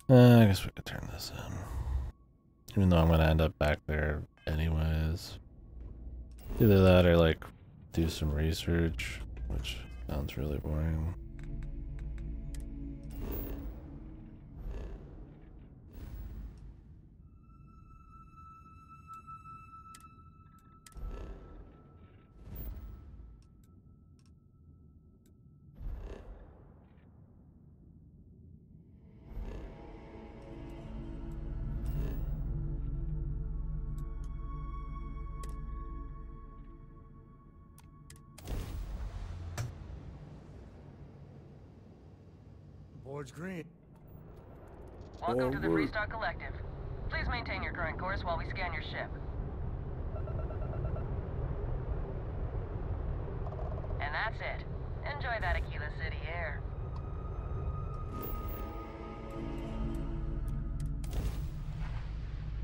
I guess we could turn this in. Even though I'm gonna end up back there anyways. Either that or like do some research, which sounds really boring. Board's green. Welcome to the Freestar Collective. Please maintain your current course while we scan your ship. And that's it. Enjoy that Aquila City air.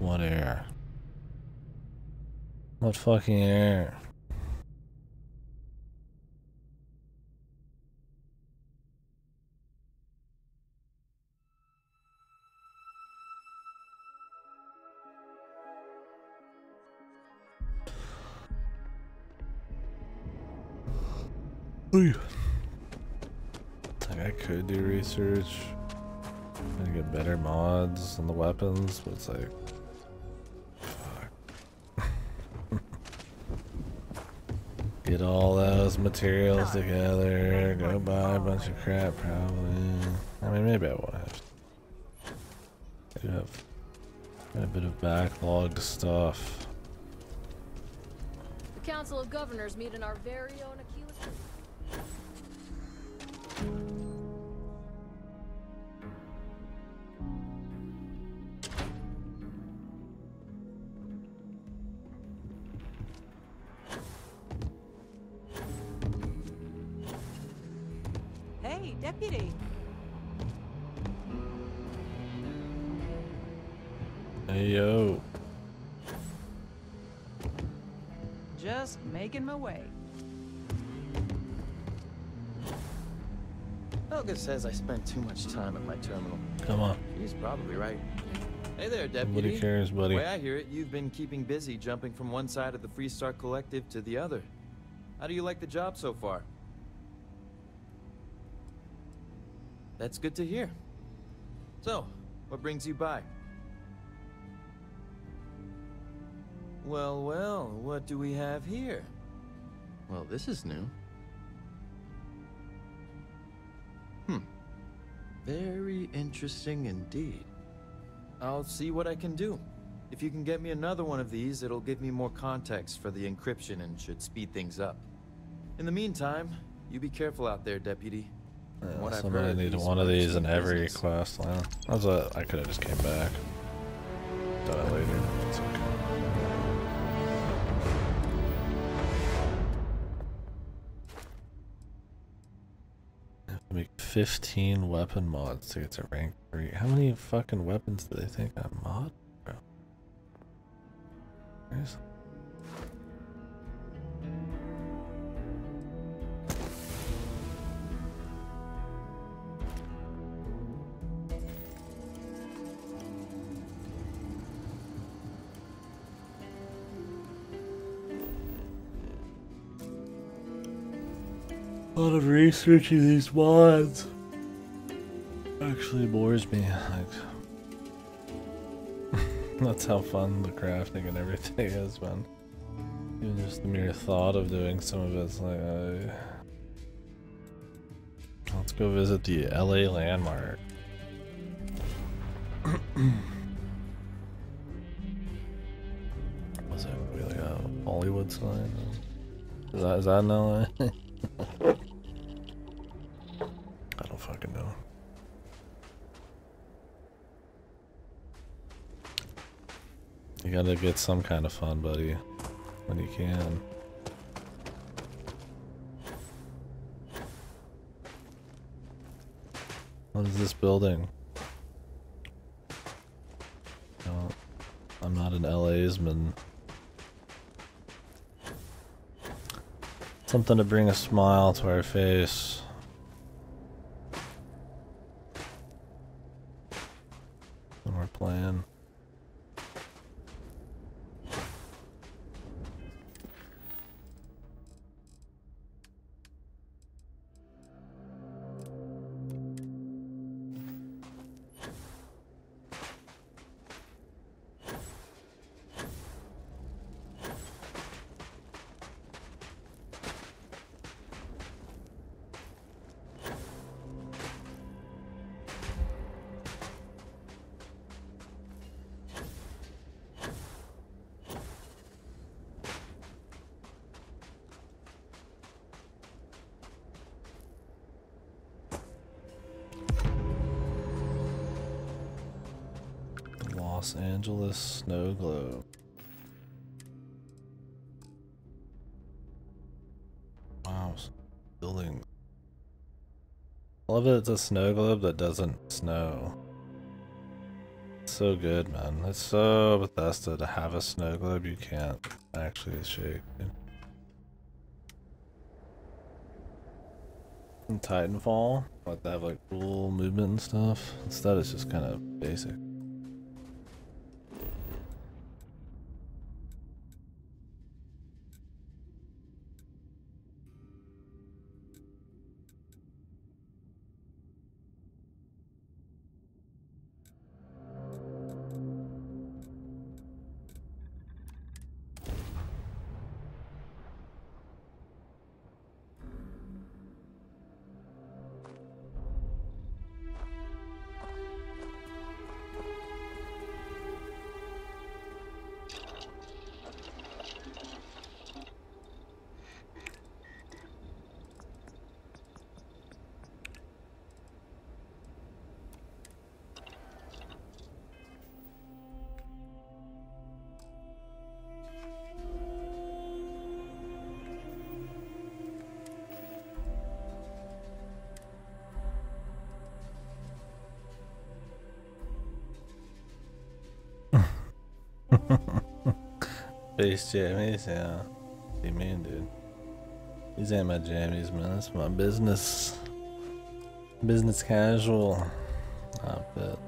What air? What fucking air? Ooh. Like I could do research and get better mods on the weapons, but it's like fuck. Get all those materials together, go buy a bunch of crap probably. I mean, maybe I won't have to. I do have a bit of backlogged stuff. The Council of Governors meet in our very own Aquila. Hey, Deputy. Hey, yo. Just making my way. Helga says I spend too much time at my terminal. Come on. He's probably right. Hey there, Deputy. Nobody cares, buddy. The way I hear it, you've been keeping busy jumping from one side of the Freestar Collective to the other. How do you like the job so far? That's good to hear. So, what brings you by? Well, well, what do we have here? Well, this is new. Very interesting indeed. I'll see what I can do. If you can get me another one of these, it'll give me more context for the encryption and should speed things up. In the meantime, you be careful out there, Deputy. Somebody needs one of these in every quest line. I could have just came back. Die later. It's okay. Make 15 weapon mods to get to rank 3. How many fucking weapons do they think I'm mod? Bro. Seriously? A lot of researching these mods actually bores me. Like, that's how fun the crafting and everything is, man. Even just the mere thought of doing some of it's like, let's go visit the LA landmark. Was it really a Hollywood sign? Is that an LA? I don't fucking know. You gotta get some kind of fun, buddy, when you can. What is this building? No, I'm not an LA'sman. Something to bring a smile to our face. When we're playing. Los Angeles snow globe. Wow, building. I love that it's a snow globe that doesn't snow. It's so good, man. It's so Bethesda to have a snow globe you can't actually shake. In Titanfall, like they have like cool movement and stuff. Instead, it's just kind of basic. Space jammies, yeah. What do you mean, dude? These ain't my jammies, man. That's my business. Business casual outfit.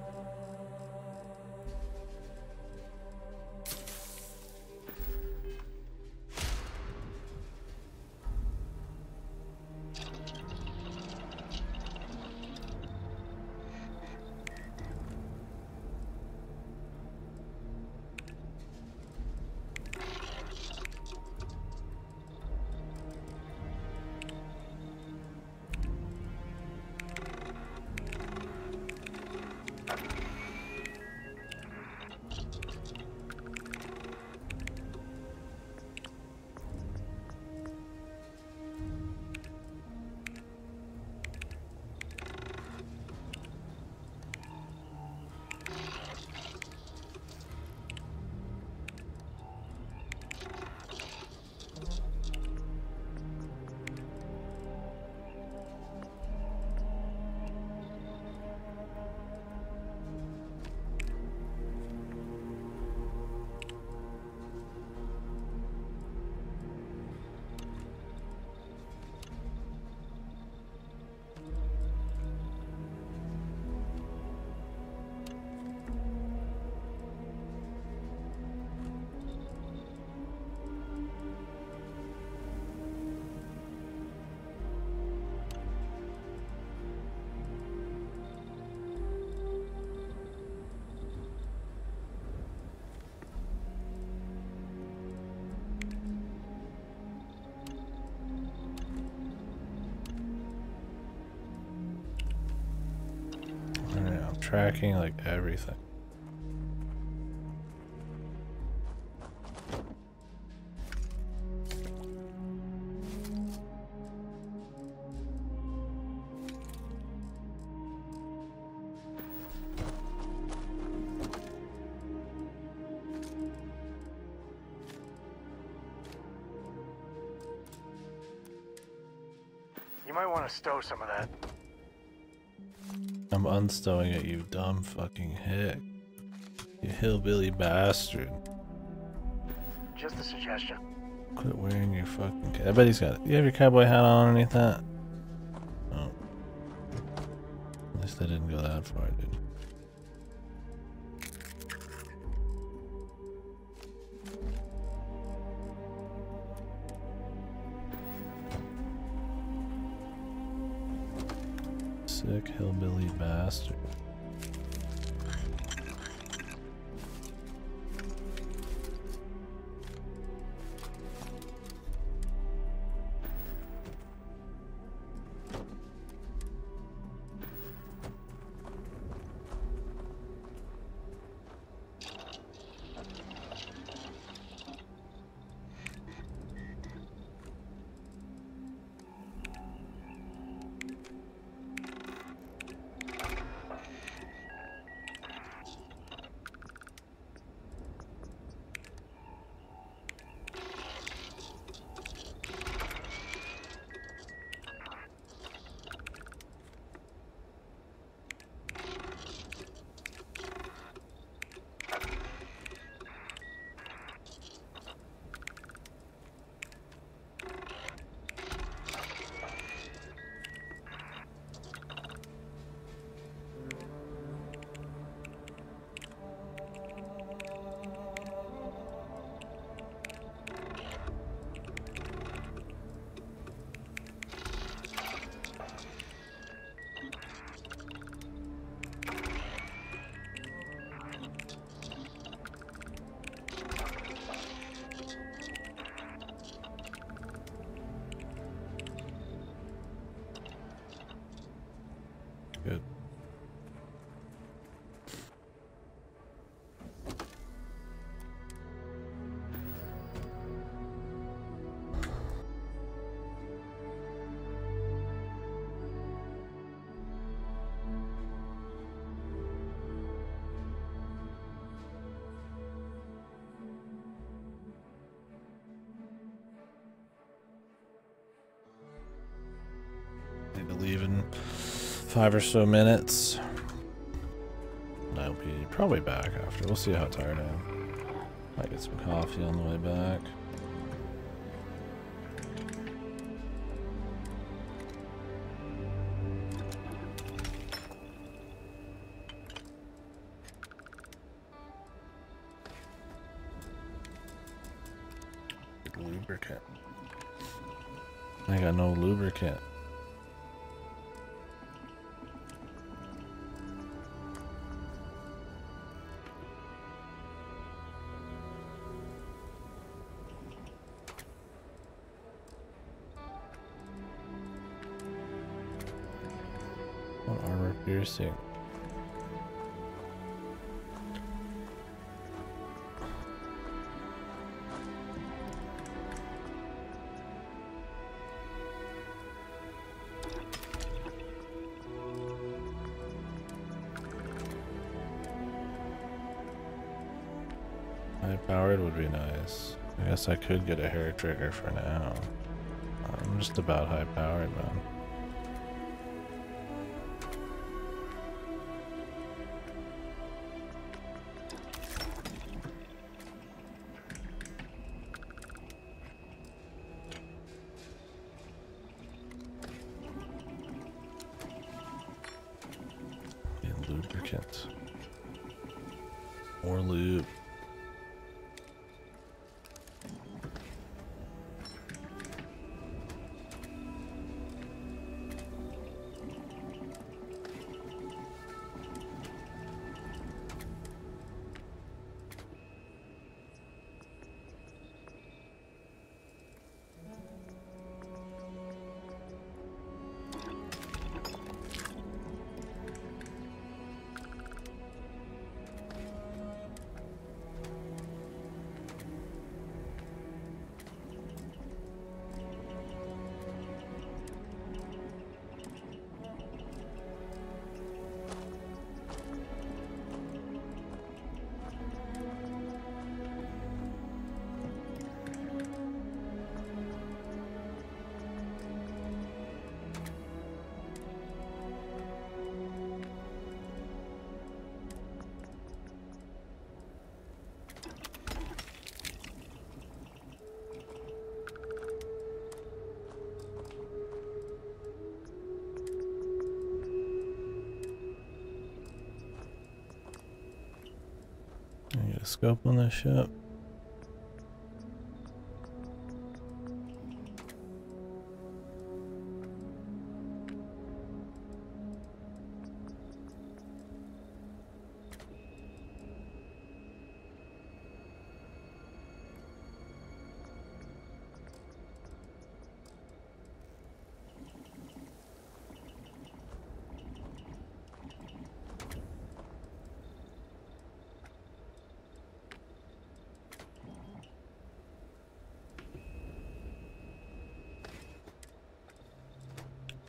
Tracking like everything. You might want to stow some of that. I'm unstowing it, you dumb fucking hick. You hillbilly bastard. Just a suggestion. Quit wearing your fucking... I bet he's got it. You have your cowboy hat on underneath that? Oh. At least I didn't go that far, dude. Sick hillbilly bastard. Good. Need to leave in 5 or so minutes. I'll be probably back after. We'll see how tired I am. Might get some coffee on the way back. Lubricant. I got no lubricant. What armor piercing? High powered would be nice. I guess I could get a hair trigger for now. I'm just about high powered, man. Get lubricant. More lube. Get a scope on this ship.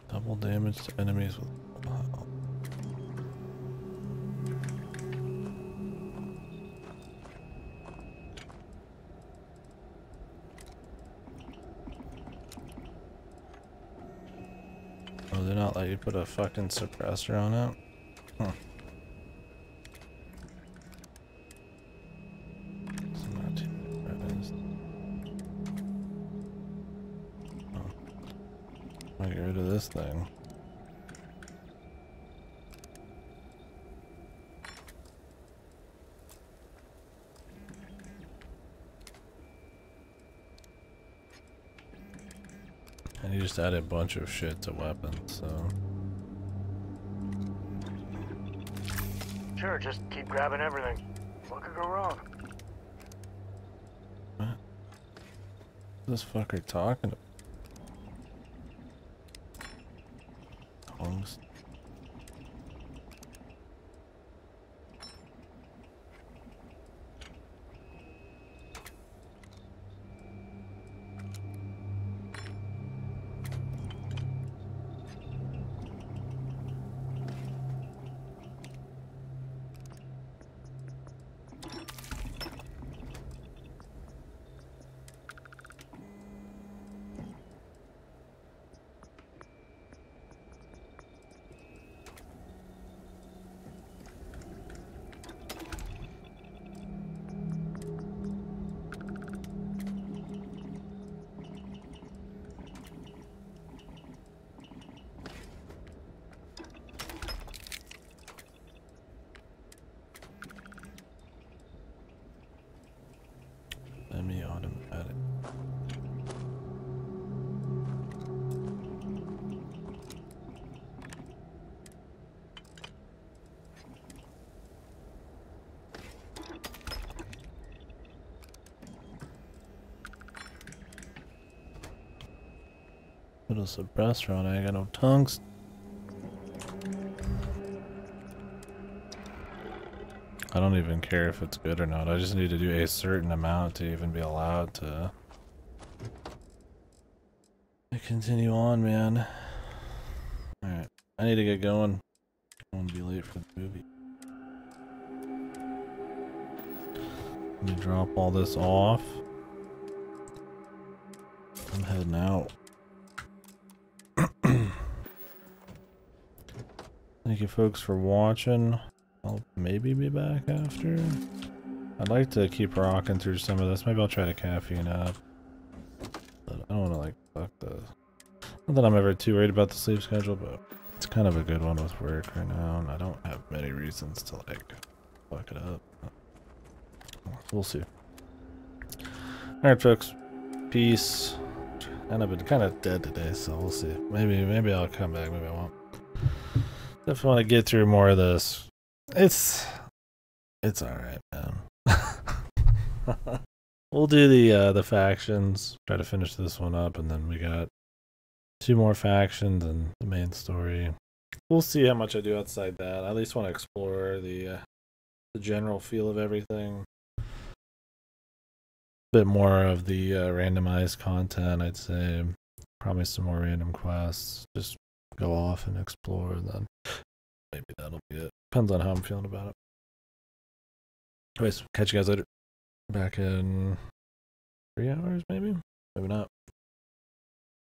Double damage to enemies with... Wow. Oh, they're not letting you put a fucking suppressor on it? Huh. It's not too fast. I'll get rid of this thing. And you just add a bunch of shit to weapons, so... Sure, just keep grabbing everything. What could go wrong? What? What's this fucker talking about? Tongues. Got it. What is a restaurant? I ain't got no tongues. I don't even care if it's good or not. I just need to do a certain amount to even be allowed to continue on, man. Alright, I need to get going. I want to be late for the movie. Let me drop all this off. I'm heading out. Thank you folks for watching. I'll maybe be back after. I'd like to keep rocking through some of this. Maybe I'll try to caffeine up. But I don't want to like fuck the... Not that I'm ever too worried about the sleep schedule, but it's kind of a good one with work right now, and I don't have many reasons to like fuck it up. We'll see. Alright folks. Peace. And I've been kind of dead today, so we'll see. Maybe I'll come back, maybe I won't. Definitely want to get through more of this. It's alright, man. We'll do the factions, try to finish this one up, and then we got 2 more factions and the main story. We'll see how much I do outside that. I at least want to explore the general feel of everything. Bit more of the randomized content, I'd say. Probably some more random quests. Just go off and explore, and then maybe that'll be it. Depends on how I'm feeling about it. Anyways, catch you guys later. Back in 3 hours, maybe? Maybe not.